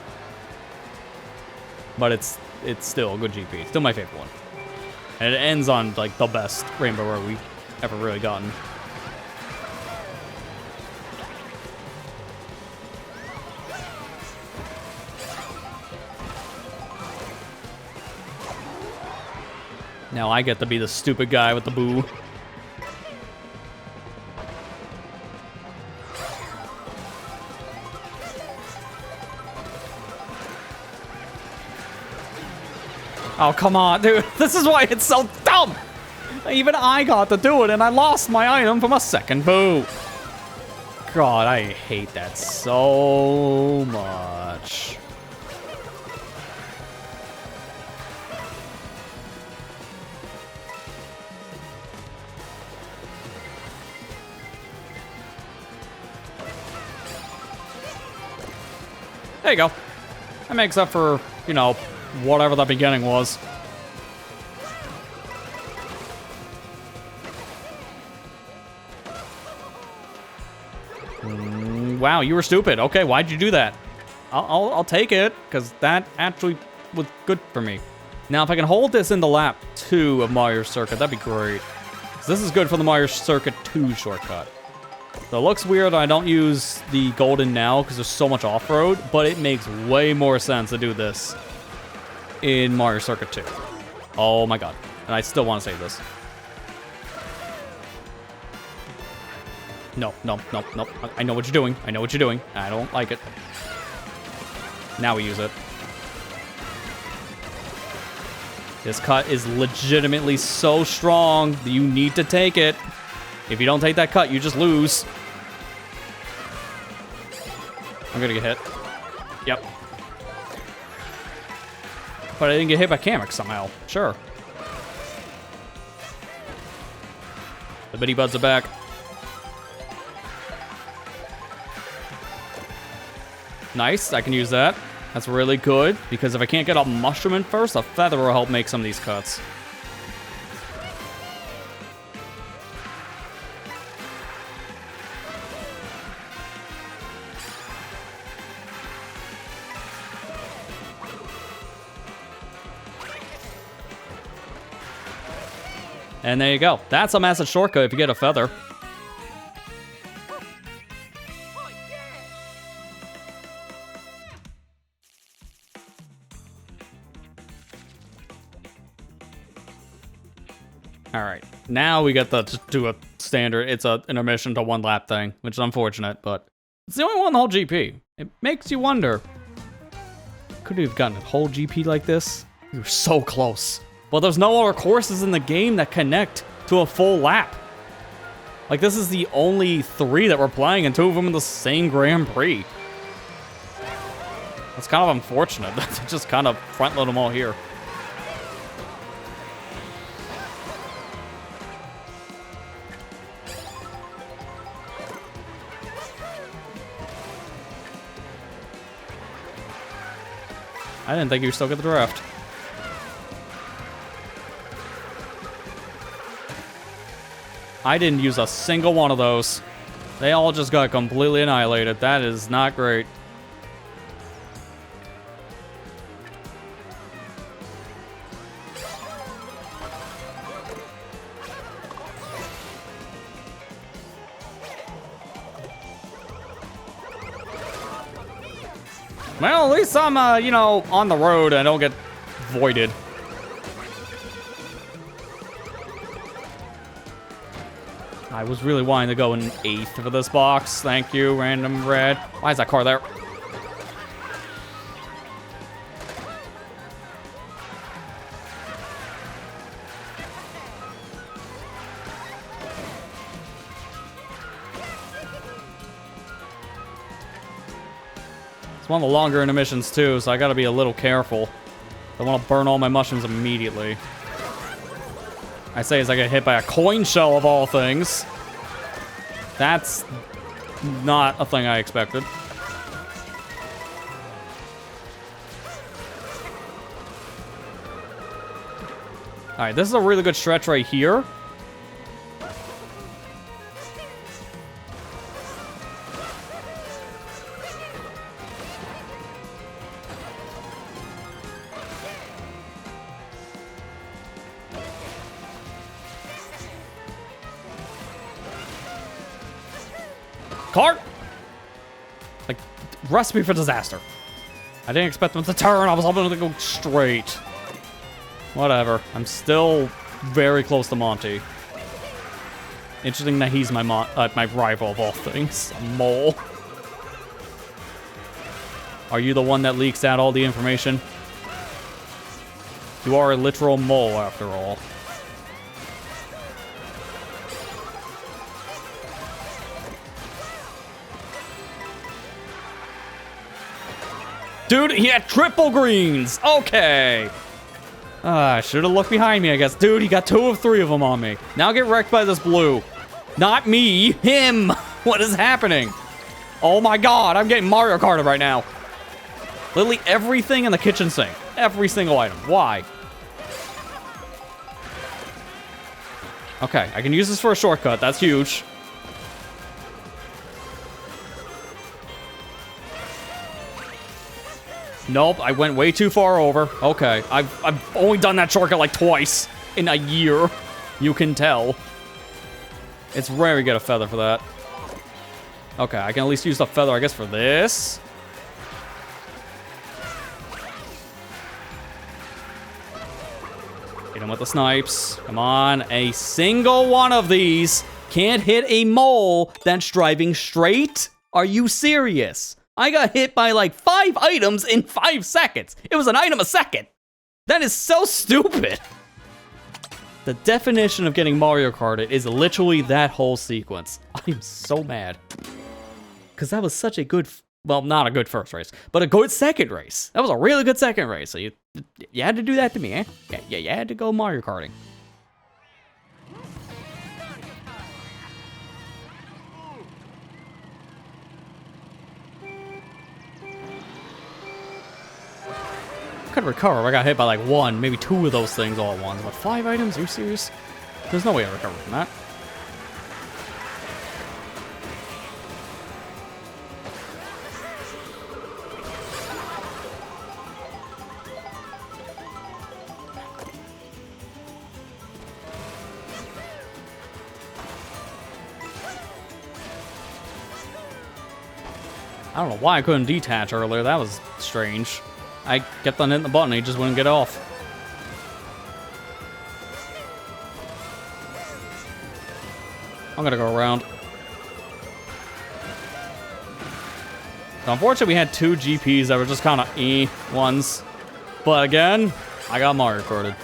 But it's still a good GP. It's still my favorite one. And it ends on, like, the best Rainbow Road we've ever really gotten. Now I get to be the stupid guy with the boo. Oh, come on, dude. This is why it's so dumb. Even I got to do it, and I lost my item from a second boo. God, I hate that so much. There you go. That makes up for, you know, whatever the beginning was. Wow, you were stupid. Okay, why'd you do that? I'll take it, because that actually was good for me. Now, if I can hold this in the lap 2 of Mario Circuit, that'd be great. So this is good for the Mario Circuit 2 shortcut. So it looks weird I don't use the golden now because there's so much off-road, but it makes way more sense to do this in Mario Circuit 2. Oh my god. And I still want to save this. No. I know what you're doing. I know what you're doing. I don't like it. Now we use it. This cut is legitimately so strong that you need to take it. If you don't take that cut, you just lose. I'm gonna get hit. Yep. But I didn't get hit by Kamek somehow. Sure. The bitty buds are back. Nice, I can use that. That's really good, because if I can't get a mushroom in first, a feather will help make some of these cuts. And there you go. That's a massive shortcut if you get a feather. All right, now we get to do a standard. It's an intermission to 1 lap thing, which is unfortunate, but it's the only one in the whole GP. It makes you wonder, could we have gotten a whole GP like this? We were so close. Well, there's no other courses in the game that connect to a full lap. Like, this is the only 3 that we're playing, and 2 of them in the same Grand Prix. That's kind of unfortunate. That's just kind of front load them all here. I didn't think you were still get the draft. I didn't use a single one of those. They all just got completely annihilated. That is not great. Well, at least I'm, you know, on the road and I don't get voided. I was really wanting to go in 8th for this box. Thank you, random red. Why is that car there? It's one of the longer intermissions too, so I gotta be a little careful. I want to burn all my mushrooms immediately. I say as I get hit by a coin shell of all things. That's not a thing I expected. Alright, this is a really good stretch right here. Kart! Like, recipe for disaster. I didn't expect them to turn. I was hoping to go straight. Whatever. I'm still very close to Monty. Interesting that he's my rival of all things. A mole. Are you the one that leaks out all the information? You are a literal mole, after all. Dude, he had triple greens. Okay. I should have looked behind me, I guess. Dude, he got 2 of 3 of them on me. Now get wrecked by this blue. Not me, him. What is happening? Oh my god, I'm getting Mario Karted right now. Literally everything in the kitchen sink. Every single item. Why? Okay, I can use this for a shortcut. That's huge. Nope, I went way too far over. Okay, I've only done that shortcut like twice in a year. You can tell. It's rare you get a feather for that. Okay, I can at least use the feather, I guess, for this. Hit him with the snipes. Come on, a single one of these can't hit a mole that's driving straight? Are you serious? I got hit by like 5 items in 5 seconds. It was an item a second. That is so stupid. The definition of getting Mario Karted is literally that whole sequence. I'm so mad. Because that was such a good, well, not a good first race, but a good second race. That was a really good second race. So you had to do that to me, eh? Yeah, you had to go Mario Karting. Could recover. I got hit by like 1, maybe 2 of those things all at once. But 5 items? Are you serious? There's no way I recover from that. I don't know why I couldn't detach earlier. That was strange. I kept on hitting the button, he just wouldn't get off. I'm gonna go around. So unfortunately, we had 2 GPs that were just kind of ones. But again, I got Mario Karted.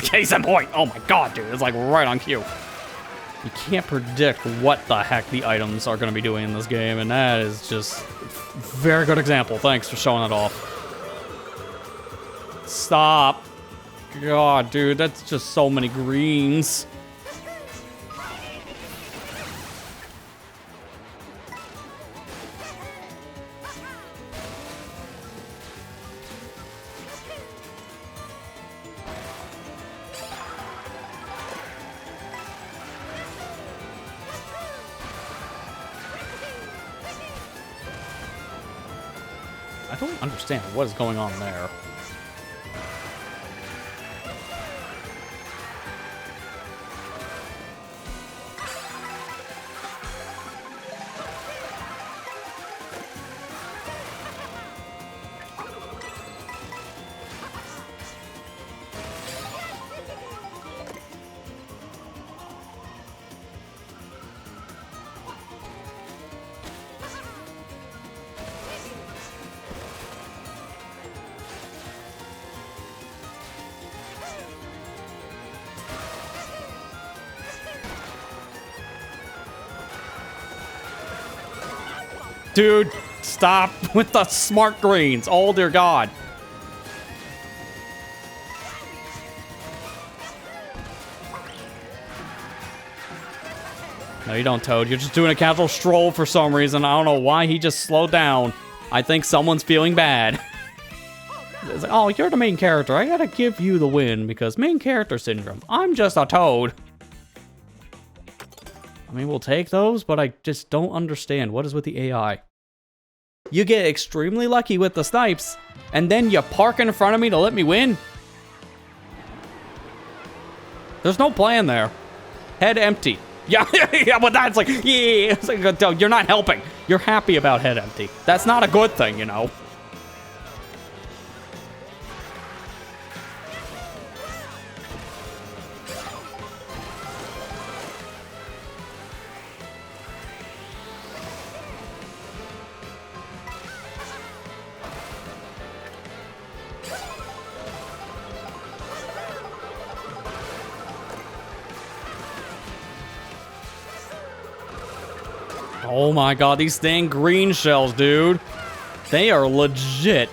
Case in point. Oh my god, dude. It's like right on cue. You can't predict what the heck the items are going to be doing in this game, and that is just a very good example. Thanks for showing it off. Stop. God, dude, that's just so many greens. I don't understand what is going on there. Dude, stop with the smart greens. Oh, dear God. No, you don't, Toad. You're just doing a casual stroll for some reason. I don't know why he just slowed down. I think someone's feeling bad. It's like, oh, you're the main character. I gotta give you the win because main character syndrome. I'm just a Toad. I mean, we'll take those, but I just don't understand. What is with the AI? You get extremely lucky with the snipes, and then you park in front of me to let me win? There's no plan there. Head empty. Yeah, yeah, but that's like, yeah, it's like, you're not helping. You're happy about head empty. That's not a good thing, you know. Oh my god, these dang green shells, dude. They are legit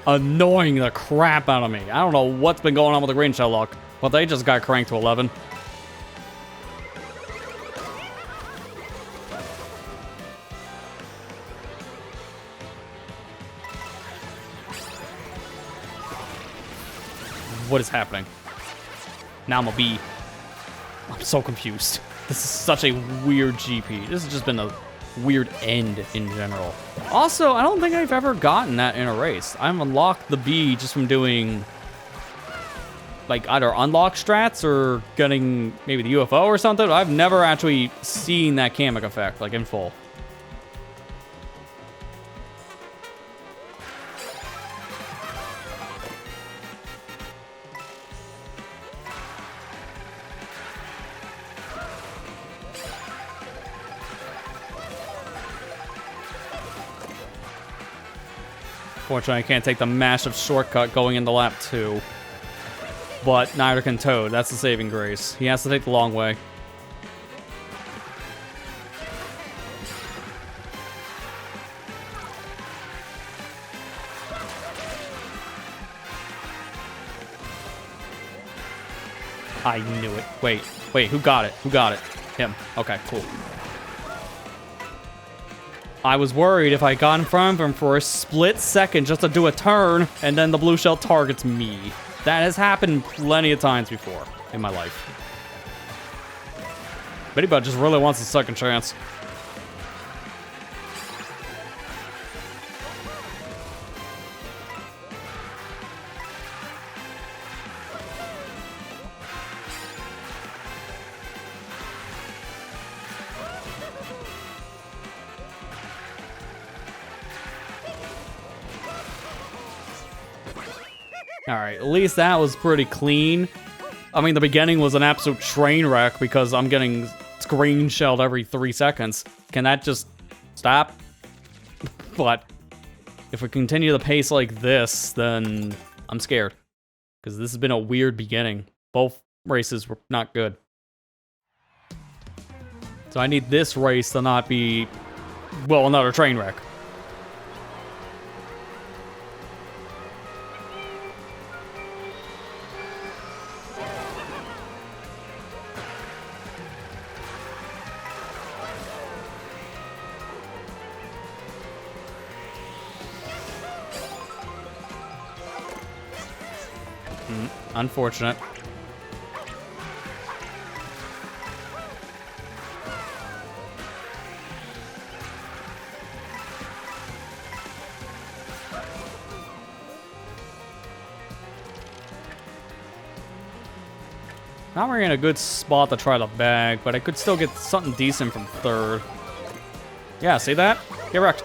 annoying the crap out of me. I don't know what's been going on with the green shell luck, but they just got cranked to 11. What is happening? Now I'm a B. I'm so confused. This is such a weird GP. This has just been a weird end in general. Also, I don't think I've ever gotten that in a race. I've unlocked the bee just from doing like either unlock strats or getting maybe the UFO or something. I've never actually seen that Kamek effect like in full. Fortunately, I can't take the massive shortcut going into lap 2. But neither can Toad. That's the saving grace. He has to take the long way. I knew it. Wait, who got it? Who got it? Him. Okay, cool. I was worried if I got in front of him for a split second just to do a turn, and then the blue shell targets me. That has happened plenty of times before in my life. Bittybud just really wants a second chance. Alright, at least that was pretty clean. I mean, the beginning was an absolute train wreck because I'm getting screen shelled every 3 seconds. Can that just stop? But if we continue the pace like this, then I'm scared. Because this has been a weird beginning. Both races were not good. So I need this race to not be, well, another train wreck. Unfortunate. Now we're in a good spot to try the bag, but I could still get something decent from third. Yeah, see that? Get wrecked.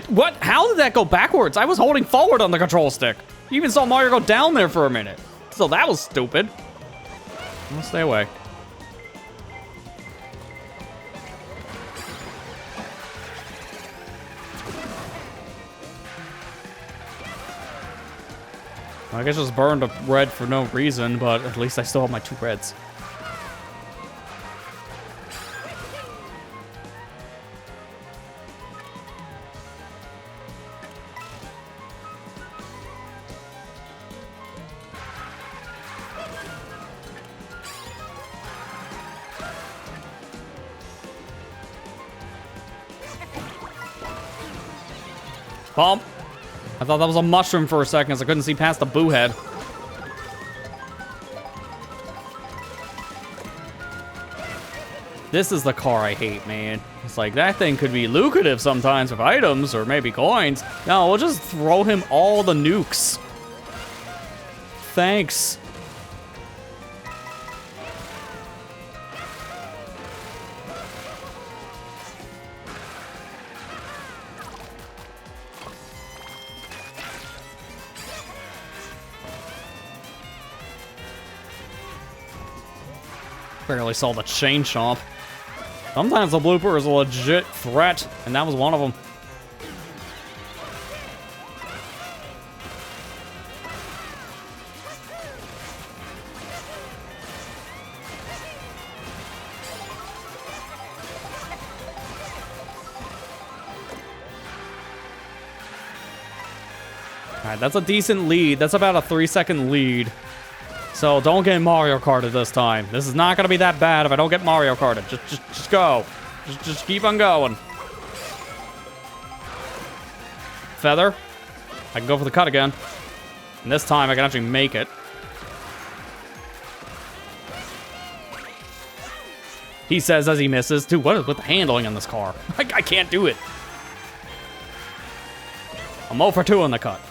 What? How did that go backwards? I was holding forward on the control stick. You even saw Mario go down there for a minute. So that was stupid. I'll stay away. I guess just burned a red for no reason, but at least I still have my 2 reds. Bump. I thought that was a mushroom for a second, so I couldn't see past the boo head. This is the car I hate, man. It's like, that thing could be lucrative sometimes with items or maybe coins. No, we'll just throw him all the nukes. Thanks. Barely saw the chain chomp. Sometimes the blooper is a legit threat, and that was one of them. Alright, that's a decent lead. That's about a 3-second lead. So don't get Mario Karted this time. This is not gonna be that bad if I don't get Mario Karted. Just go. Just keep on going. Feather. I can go for the cut again. And this time I can actually make it. He says as he misses. Dude, what is with the handling on this car? I can't do it. I'm 0 for 2 on the cut.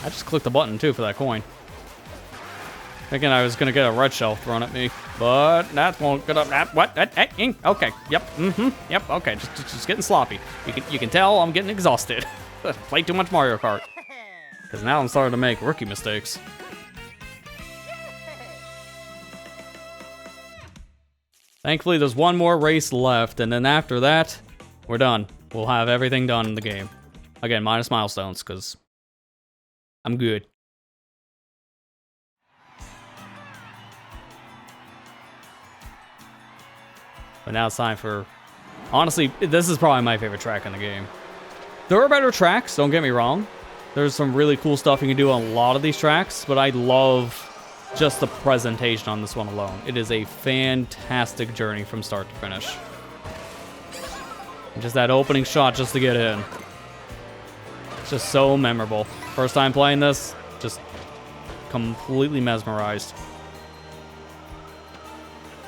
I just clicked the button, too, for that coin. Thinking I was going to get a red shell thrown at me. But that won't get up. What? Okay. Yep. Yep. Okay. Just getting sloppy. You can tell I'm getting exhausted. Played too much Mario Kart. Because now I'm starting to make rookie mistakes. Thankfully, there's one more race left, and then after that, we're done. We'll have everything done in the game. Again, minus milestones, because I'm good. But now it's time for... Honestly, this is probably my favorite track in the game. There are better tracks, don't get me wrong. There's some really cool stuff you can do on a lot of these tracks, but I love just the presentation on this one alone. It is a fantastic journey from start to finish. And just that opening shot just to get in. It's just so memorable. First time playing this, just completely mesmerized.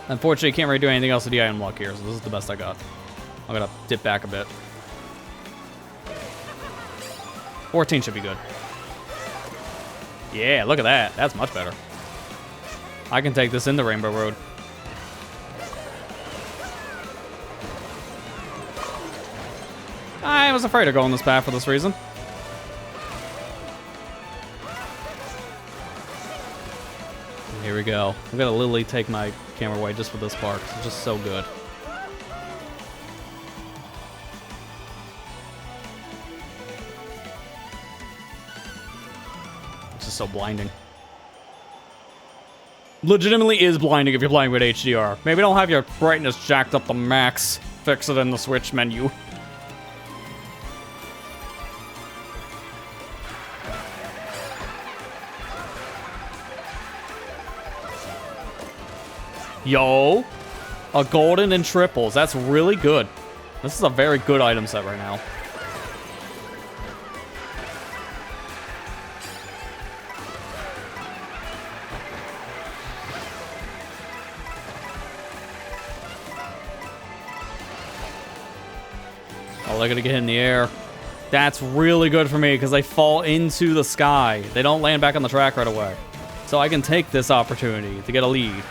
Unfortunately, I can't really do anything else with the item luck here, so this is the best I got. I'm gonna dip back a bit. 14 should be good. Yeah, look at that. That's much better. I can take this into Rainbow Road. I was afraid of going this path for this reason. Here we go. I'm gonna literally take my camera away just for this part. It's just so good. It's just so blinding. Legitimately is blinding if you're playing with HDR. Maybe don't have your brightness jacked up to max. Fix it in the Switch menu. Yo, a golden and triples. That's really good. This is a very good item set right now. Oh, they're gonna get hit in the air. That's really good for me because they fall into the sky. They don't land back on the track right away. So I can take this opportunity to get a lead.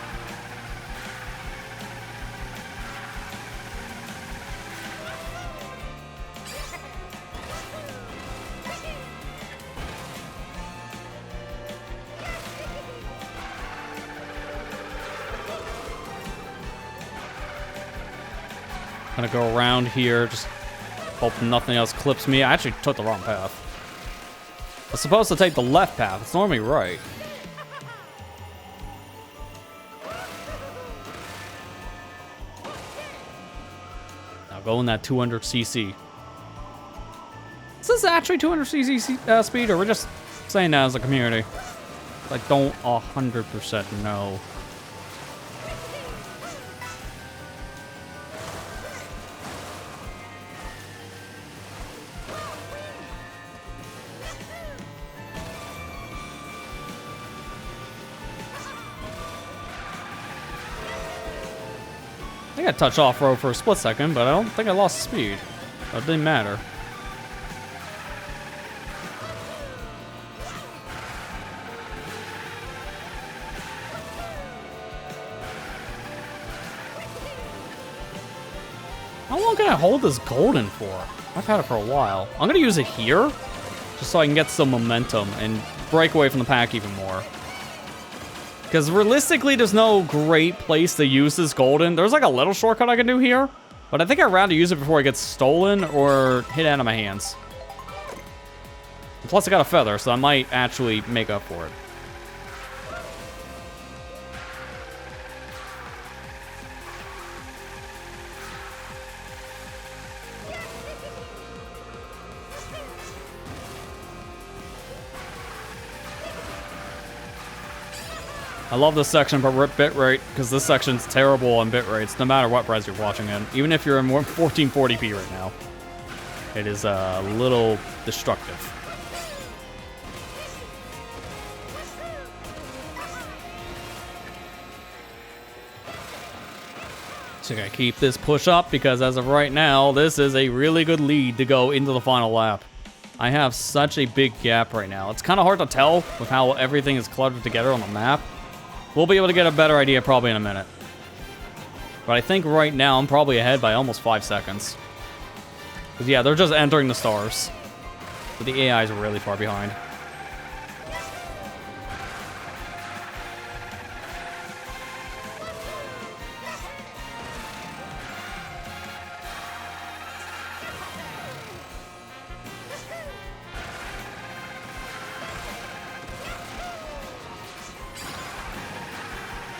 Gonna go around here, just hope nothing else clips me. I actually took the wrong path. I was supposed to take the left path. It's normally right. Now go in that 200cc. Is this actually 200cc speed, or we're just saying that as a community? I don't 100% know. I think I touched off-road for a split second, but I don't think I lost speed. But it didn't matter. How long can I hold this golden for? I've had it for a while. I'm gonna use it here, just so I can get some momentum and break away from the pack even more. Because realistically, there's no great place to use this golden. There's like a little shortcut I can do here, but I think I'd rather use it before it gets stolen or hit out of my hands. Plus, I got a feather, so I might actually make up for it. I love this section, but rip bitrate, because this section's terrible on bitrates, no matter what res you're watching in. Even if you're in 1440p right now. It is a little destructive. So I gotta keep this push up because as of right now, this is a really good lead to go into the final lap. I have such a big gap right now. It's kind of hard to tell with how everything is cluttered together on the map. We'll be able to get a better idea probably in a minute. But I think right now I'm probably ahead by almost 5 seconds. Because yeah, they're just entering the stars. But the AI is really far behind.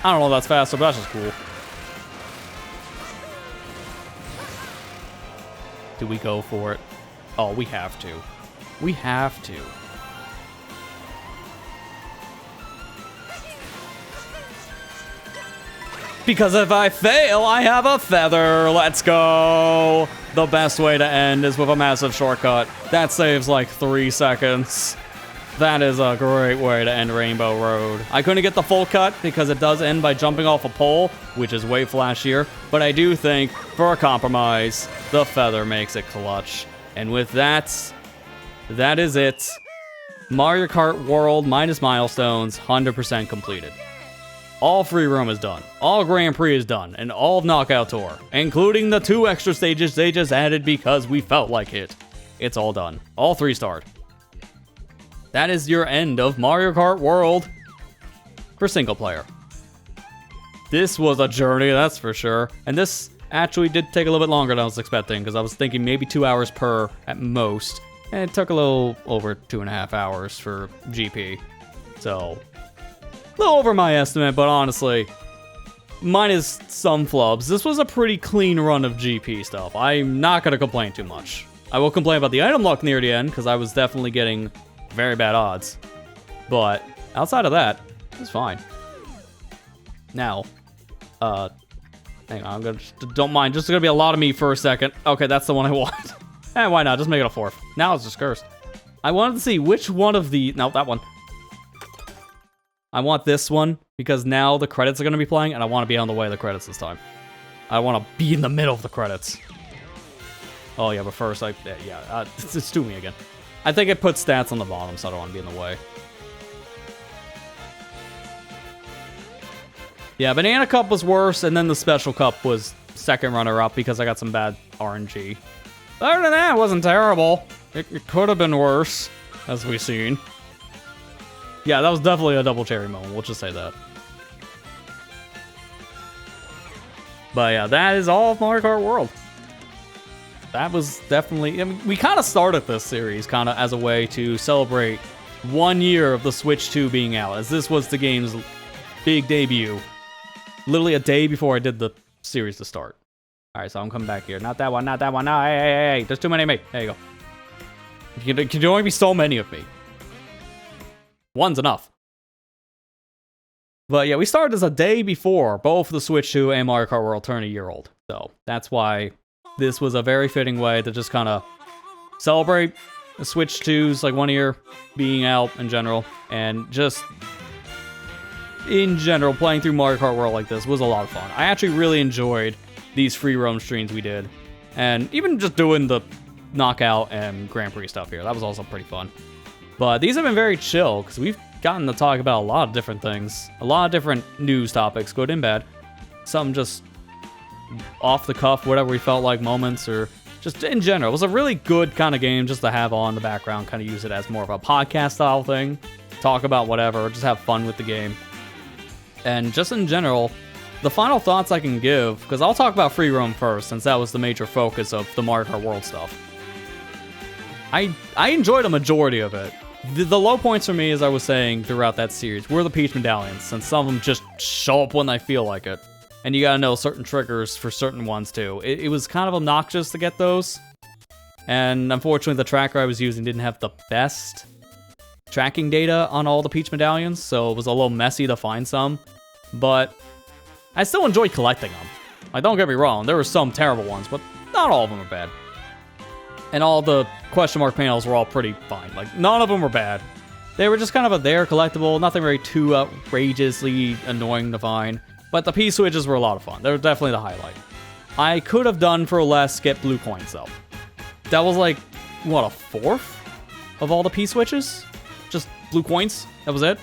I don't know if that's faster, but that's just cool. Do we go for it? Oh, we have to. We have to. Because if I fail, I have a feather. Let's go. The best way to end is with a massive shortcut. That saves like 3 seconds. That is a great way to end Rainbow Road. I couldn't get the full cut because it does end by jumping off a pole, which is way flashier. But I do think, for a compromise, the feather makes it clutch. And with that, that is it. Mario Kart World minus milestones, 100% completed. All free roam is done. All Grand Prix is done. And all of Knockout Tour, including the 2 extra stages they just added because we felt like it. It's all done. All 3-starred. That is your end of Mario Kart World for single player. This was a journey, that's for sure. And this actually did take a little bit longer than I was expecting, because I was thinking maybe 2 hours per at most. And it took a little over 2.5 hours for GP. So, a little over my estimate, but honestly, minus some flubs, this was a pretty clean run of GP stuff. I'm not going to complain too much. I will complain about the item luck near the end, because I was definitely getting very bad odds. But outside of that, it's fine. Now, hang on, I'm gonna don't mind. Just gonna be a lot of me for a second. Okay, that's the one I want. And why not? Just make it a 4th. Now it's just cursed. I wanted to see which one of the no, that one. I want this one because now the credits are gonna be playing, and I want to be on the way of the credits this time. I want to be in the middle of the credits. Oh yeah, but first, it's to me again. I think it puts stats on the bottom, so I don't want to be in the way. Yeah, Banana Cup was worse, and then the Special Cup was second runner-up because I got some bad RNG. Other than that, it wasn't terrible. It could have been worse, as we've seen. Yeah, that was definitely a double cherry moment, we'll just say that. But yeah, that is all of Mario Kart World. That was definitely... I mean, we kind of started this series kind of as a way to celebrate 1 year of the Switch 2 being out, as this was the game's big debut. Literally a day before I did the series to start. Alright, so I'm coming back here. Not that one, not that one. No, hey. There's too many of me. There you go. There can only be so many of me. One's enough. But yeah, we started as a day before both the Switch 2 and Mario Kart World turned a year old. So that's why this was a very fitting way to just kind of celebrate the Switch 2's like 1 year being out in general. And just in general, playing through Mario Kart World like this was a lot of fun. I actually really enjoyed these free roam streams we did. And even just doing the Knockout and Grand Prix stuff here. That was also pretty fun. But these have been very chill because we've gotten to talk about a lot of different things. A lot of different news topics, good and bad. Some just off the cuff, whatever we felt like moments, or just in general. It was a really good kind of game just to have on the background, kind of use it as more of a podcast style thing. Talk about whatever, just have fun with the game. And just in general, the final thoughts I can give, because I'll talk about free roam first, since that was the major focus of the Mario Kart World stuff. I enjoyed a majority of it. The low points for me, as I was saying throughout that series, were the Peach medallions, since some of them just show up when they feel like it. And you gotta know certain triggers for certain ones too. It was kind of obnoxious to get those. And unfortunately, the tracker I was using didn't have the best tracking data on all the Peach medallions, so it was a little messy to find some. But I still enjoyed collecting them. Like, don't get me wrong, there were some terrible ones, but not all of them are bad. And all the question mark panels were all pretty fine. Like, none of them were bad. They were just kind of a there collectible, nothing very too outrageously annoying to find. But the P-switches were a lot of fun. They were definitely the highlight. I could have done for less get blue coins, though. That was like, what, a fourth of all the P-switches? Just blue coins? That was it?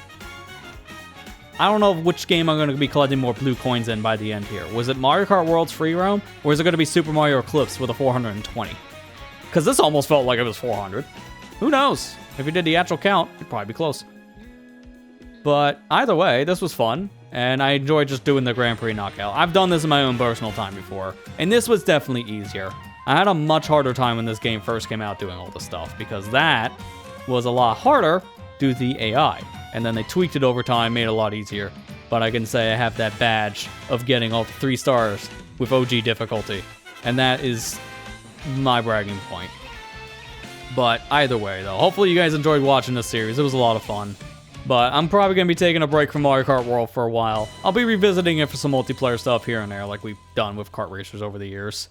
I don't know which game I'm going to be collecting more blue coins in by the end here. Was it Mario Kart World's free roam? Or is it going to be Super Mario Eclipse with a 420? Because this almost felt like it was 400. Who knows? If you did the actual count, it'd probably be close. But either way, this was fun. And I enjoyed just doing the Grand Prix knockout. I've done this in my own personal time before. And this was definitely easier. I had a much harder time when this game first came out doing all this stuff. Because that was a lot harder due to the AI. And then they tweaked it over time, made it a lot easier. But I can say I have that badge of getting all 3 stars with OG difficulty. And that is my bragging point. But either way, though, hopefully you guys enjoyed watching this series. It was a lot of fun. But I'm probably going to be taking a break from Mario Kart World for a while. I'll be revisiting it for some multiplayer stuff here and there, like we've done with kart racers over the years.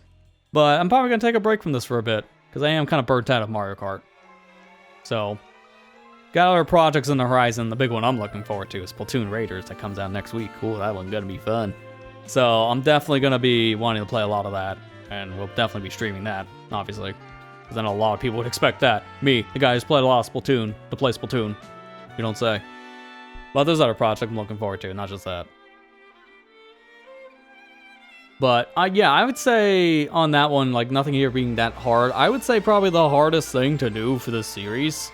But I'm probably going to take a break from this for a bit, because I am kind of burnt out of Mario Kart. So, got other projects on the horizon. The big one I'm looking forward to is Splatoon Raiders that comes out next week. Cool, that one's going to be fun. So, I'm definitely going to be wanting to play a lot of that. And we'll definitely be streaming that, obviously. Because I know a lot of people would expect that. Me, the guy who's played a lot of Splatoon, to play Splatoon. You don't say. But there's other projects I'm looking forward to, not just that. But, yeah, I would say on that one, like, nothing here being that hard, I would say probably the hardest thing to do for this series,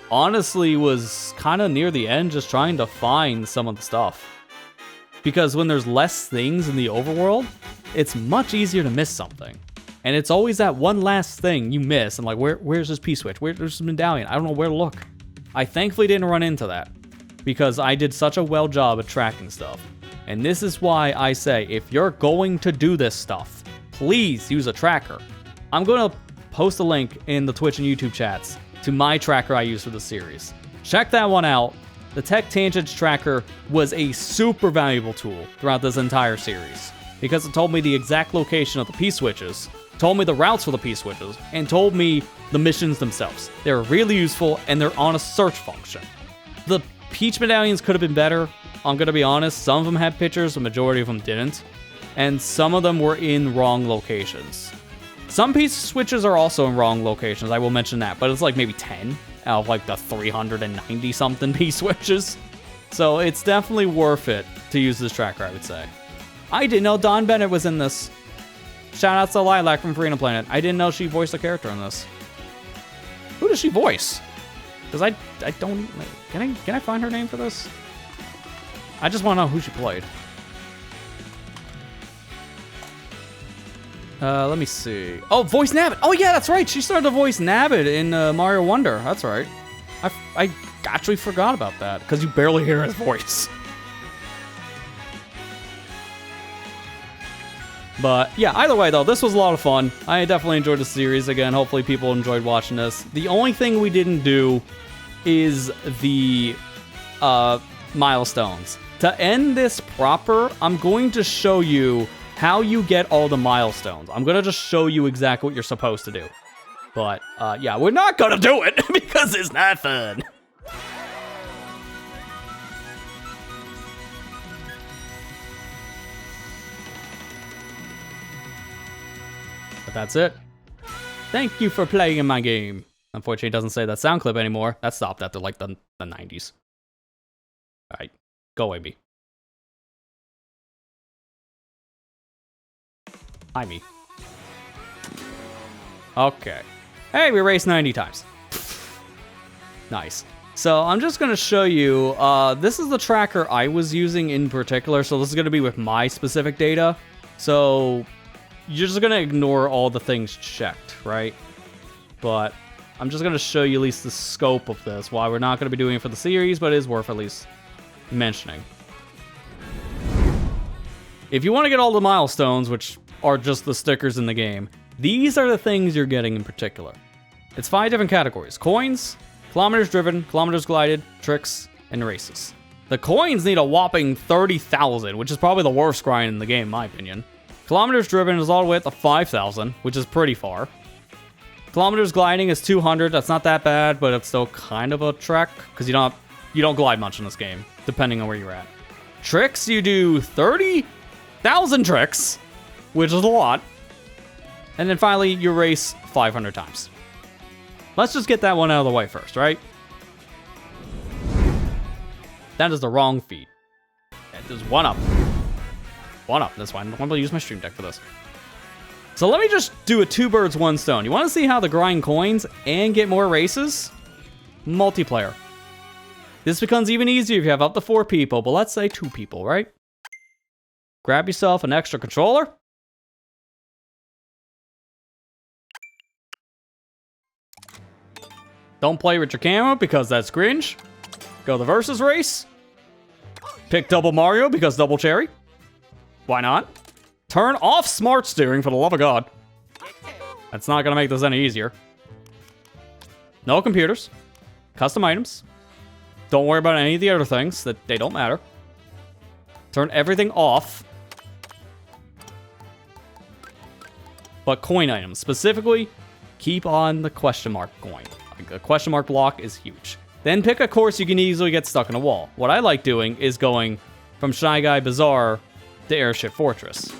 honestly, was kind of near the end, just trying to find some of the stuff. Because when there's less things in the overworld, it's much easier to miss something. And it's always that one last thing you miss, and like, where's this P-switch? Where's this medallion? I don't know where to look. I thankfully didn't run into that, because I did such a well job at tracking stuff. And this is why I say, if you're going to do this stuff, please use a tracker. I'm going to post a link in the Twitch and YouTube chats to my tracker I use for the series. Check that one out. The Tech Tangents tracker was a super valuable tool throughout this entire series, because it told me the exact location of the P-switches, told me the routes for the P-switches, and told me the missions themselves. They're really useful, and they're on a search function. The Peach medallions could have been better. I'm gonna be honest, some of them had pictures, the majority of them didn't. And some of them were in wrong locations. Some P-switches are also in wrong locations, I will mention that, but it's like maybe 10 out of like the 390 something P-switches. So it's definitely worth it to use this tracker, I would say. I didn't know Dawn Bennett was in this. Shout out to Lilac from Freedom Planet. I didn't know she voiced a character in this. Who does she voice? Because I don't... Can I find her name for this? I just want to know who she played. Let me see. Oh, voice Nabbit. Oh, yeah, that's right. She started to voice Nabbit in Mario Wonder. That's right. I actually forgot about that, because you barely hear his voice. But yeah, either way though, this was a lot of fun. I definitely enjoyed the series. Again, hopefully people enjoyed watching this. The only thing we didn't do is the milestones. To end this proper, I'm going to show you how you get all the milestones. I'm going to just show you exactly what you're supposed to do. But yeah, we're not going to do it because it's not fun. That's it. Thank you for playing in my game. Unfortunately, it doesn't say that sound clip anymore. That stopped after like the 90s. Alright, go away, me. Hi, me. Okay. Hey, we raced 90 times. Nice. So I'm just going to show you, this is the tracker I was using in particular. So this is going to be with my specific data. So you're just going to ignore all the things checked, right? But I'm just going to show you at least the scope of this. Why we're not going to be doing it for the series, but it is worth at least mentioning. If you want to get all the milestones, which are just the stickers in the game, these are the things you're getting in particular. It's 5 different categories: coins, kilometers driven, kilometers glided, tricks, and races. The coins need a whopping 30,000, which is probably the worst grind in the game, in my opinion. Kilometers driven is all the way up to 5,000, which is pretty far. Kilometers gliding is 200. That's not that bad, but it's still kind of a trek, because you don't glide much in this game, depending on where you're at. Tricks, you do 30,000 tricks, which is a lot. And then finally, you race 500 times. Let's just get that one out of the way first, right? That is the wrong feat. There's one up. One up. That's why I'm going to use my stream deck for this. So let me just do a 2 birds, 1 stone. You want to see how to grind coins and get more races? Multiplayer. This becomes even easier if you have up to 4 people, but let's say 2 people, right? Grab yourself an extra controller. Don't play with your camera because that's cringe. Go the versus race. Pick double Mario because double cherry. Why not? Turn off smart steering for the love of God. That's not gonna make this any easier. No computers. Custom items. Don't worry about any of the other things, that they don't matter. Turn everything off. But coin items. Specifically, keep on the question mark coin. Like, a question mark block is huge. Then pick a course you can easily get stuck in a wall. What I like doing is going from Shy Guy Bazaar to Airship Fortress.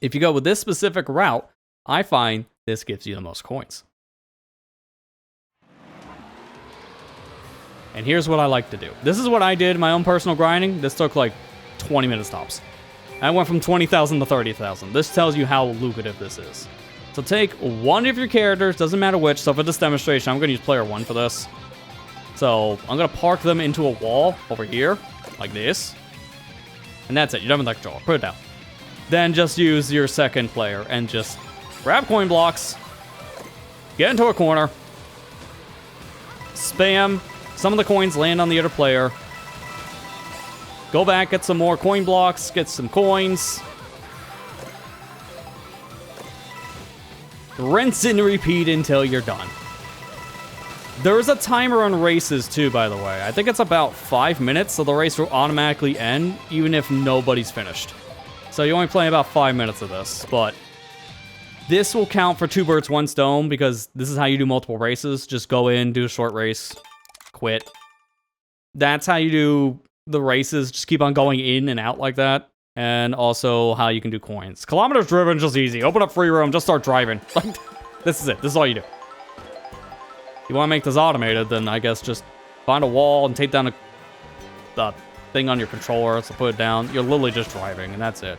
If you go with this specific route, I find this gives you the most coins. And here's what I like to do. This is what I did in my own personal grinding. This took like 20 minutes tops. I went from 20,000 to 30,000. This tells you how lucrative this is. So take one of your characters, doesn't matter which. So for this demonstration, I'm going to use player 1 for this. So I'm going to park them into a wall over here, like this. And that's it. You don't have the controller. Put it down. Then just use your second player and just grab coin blocks, get into a corner, spam. Some of the coins land on the other player. Go back, get some more coin blocks, get some coins. Rinse and repeat until you're done. There's a timer on races too, by the way. I think it's about 5 minutes, so the race will automatically end, even if nobody's finished. So you only play about 5 minutes of this, but this will count for 2 birds, 1 stone, because this is how you do multiple races. Just go in, do a short race, quit. That's how you do the races. Just keep on going in and out like that. And also how you can do coins. Kilometers driven, just easy. Open up free roam, just start driving. This is it. This is all you do. If you want to make this automated, then I guess just find a wall and take down the thing on your controller. So put it down. You're literally just driving, and that's it.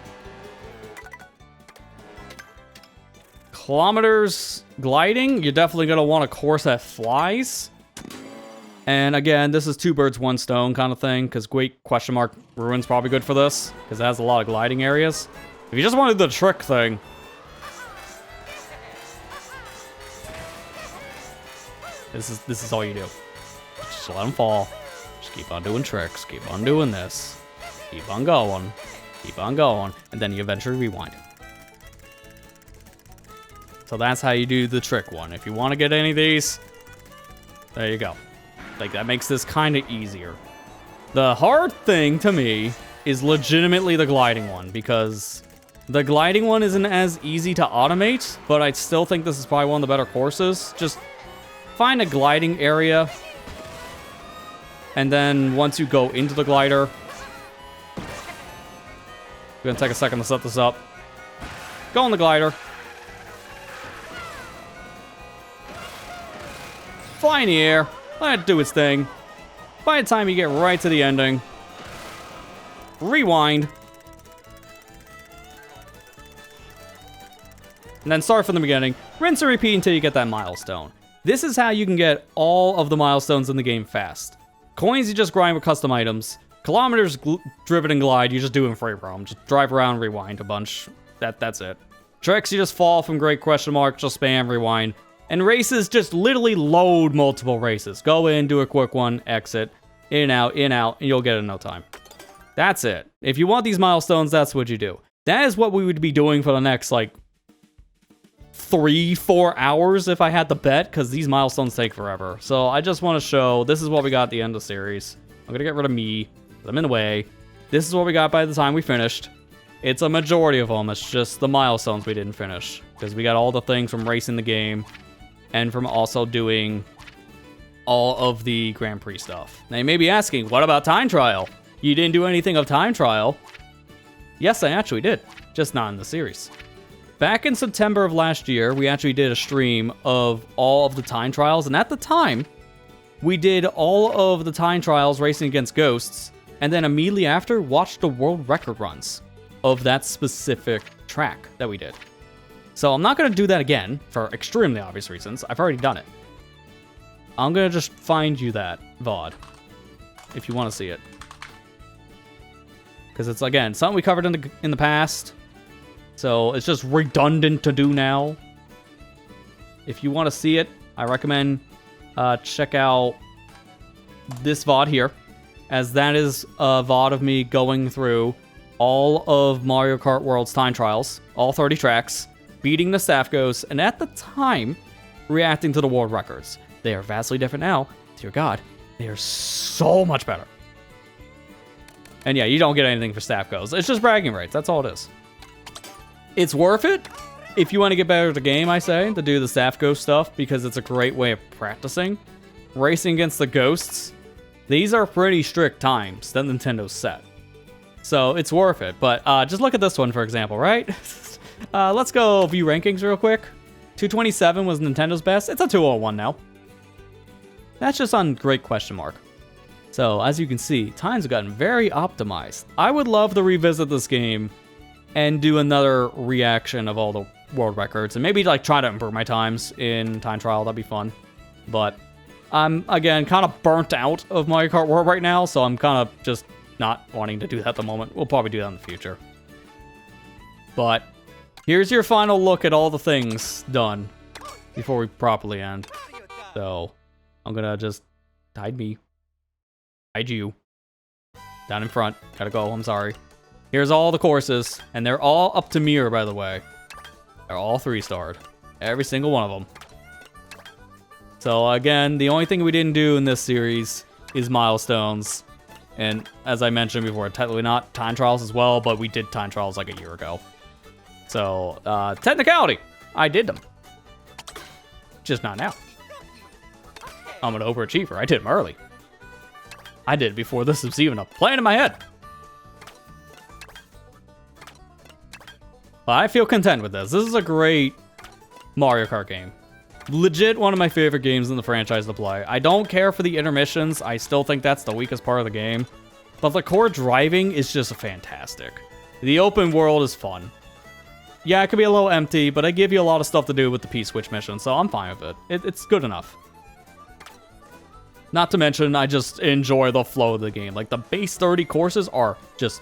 Kilometers gliding, you're definitely going to want a course that flies. And again, this is 2 birds, 1 stone kind of thing, because Great Question Mark Ruin's probably good for this, because it has a lot of gliding areas. If you just wanted the trick thing, this is all you do. Just let them fall. Just keep on doing tricks. Keep on doing this. Keep on going. Keep on going. And then you eventually rewind. So that's how you do the trick one. If you want to get any of these, there you go. Like, that makes this kind of easier. The hard thing to me is legitimately the gliding one, because the gliding one isn't as easy to automate, but I still think this is probably one of the better courses. Just find a gliding area, and then once you go into the glider, you're gonna take a second to set this up. Go in the glider. Fly in the air. Let it do its thing. By the time you get right to the ending, rewind. And then start from the beginning. Rinse and repeat until you get that milestone. This is how you can get all of the milestones in the game fast. Coins, you just grind with custom items. Kilometers driven and glide, you just do in free roam. Just drive around, rewind a bunch. That's it. Tricks, you just fall from Great Question Mark, just spam, rewind. And races, just literally load multiple races. Go in, do a quick one, exit, in, out, and you'll get it in no time. That's it. If you want these milestones, that's what you do. That is what we would be doing for the next, like, 3-4 hours if I had to bet, because these milestones take forever. So I just want to show, this is what we got at the end of the series. I'm going to get rid of me, put them in the way. This is what we got by the time we finished. It's a majority of them. It's just the milestones we didn't finish, because we got all the things from racing the game and from also doing all of the Grand Prix stuff. Now you may be asking, what about time trial? You didn't do anything of time trial. Yes, I actually did, just not in the series. back in September of last year, we actually did a stream of all of the time trials, and at the time, we did all of the time trials racing against ghosts, and then immediately after, watched the world record runs of that specific track that we did. So I'm not going to do that again, for extremely obvious reasons. I've already done it. I'm going to just find you that VOD, if you want to see it. Because it's, again, something we covered in the past, so it's just redundant to do now. If you want to see it, I recommend check out this VOD here, as that is a VOD of me going through all of Mario Kart World's time trials, all 30 tracks, beating the staff ghosts, and at the time, reacting to the world records. They are vastly different now. Dear God, they are so much better. And yeah, you don't get anything for staff ghosts. It's just bragging rights. That's all it is. It's worth it if you want to get better at the game, I say, to do the staff ghost stuff, because it's a great way of practicing. Racing against the ghosts, these are pretty strict times that Nintendo's set. So it's worth it. But just look at this one, for example, right? Let's go view rankings real quick. 227 was Nintendo's best. It's a 201 now. That's just on great question mark. So as you can see, times have gotten very optimized. I would love to revisit this game and do another reaction of all the world records, and maybe like try to improve my times in time trial. That'd be fun. But I'm, again, kind of burnt out of Mario Kart World right now, so I'm kind of just not wanting to do that at the moment. We'll probably do that in the future. But here's your final look at all the things done before we properly end. So I'm gonna just hide me. Hide you. Down in front. Gotta go, I'm sorry. Here's all the courses, and they're all up to mirror, by the way. They're all 3-starred. Every single one of them. So again, the only thing we didn't do in this series is milestones. And as I mentioned before, technically not time trials as well, but we did time trials like a year ago. So, technicality, I did them. Just not now. I'm an overachiever. I did them early. I did it before this was even a plan in my head. But I feel content with this. This is a great Mario Kart game. Legit one of my favorite games in the franchise to play. I don't care for the intermissions. I still think that's the weakest part of the game. But the core driving is just fantastic. The open world is fun. Yeah, it could be a little empty, but I give you a lot of stuff to do with the P-Switch mission, so I'm fine with it. It's good enough. Not to mention, I just enjoy the flow of the game. Like, the base 30 courses are just,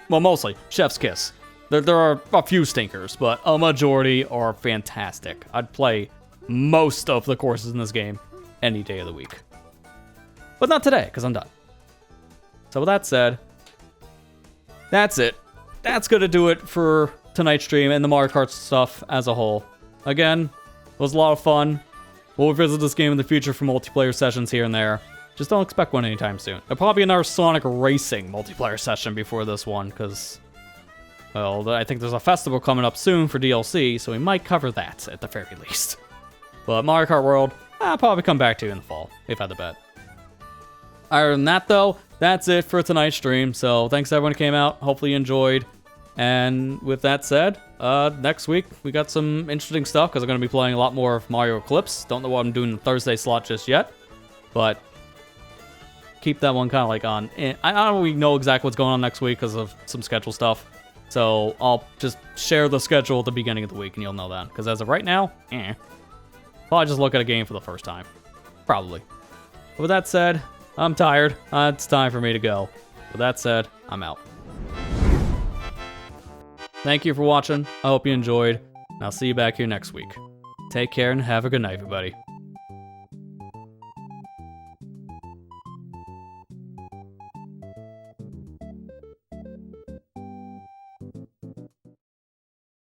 well, mostly chef's kiss. There are a few stinkers, but a majority are fantastic. I'd play most of the courses in this game any day of the week. But not today, because I'm done. So with that said, that's it. That's going to do it for tonight's stream and the Mario Kart stuff as a whole. Again, it was a lot of fun. We'll revisit this game in the future for multiplayer sessions here and there. Just don't expect one anytime soon. There'll probably be another Sonic Racing multiplayer session before this one, because, well, I think there's a festival coming up soon for DLC, so we might cover that at the very least. But Mario Kart World, I'll probably come back to in the fall, if I had to bet. Other than that, though, that's it for tonight's stream. So thanks to everyone who came out. Hopefully you enjoyed. And with that said, next week we got some interesting stuff because I'm going to be playing a lot more of Mario Eclipse. Don't know what I'm doing in the Thursday slot just yet, but keep that one kind of like on. I don't really know exactly what's going on next week because of some schedule stuff. So I'll just share the schedule at the beginning of the week and you'll know that. Because as of right now, probably just look at a game for the first time. Probably. But with that said, I'm tired. It's time for me to go. With that said, I'm out. Thank you for watching. I hope you enjoyed. And I'll see you back here next week. Take care and have a good night, everybody.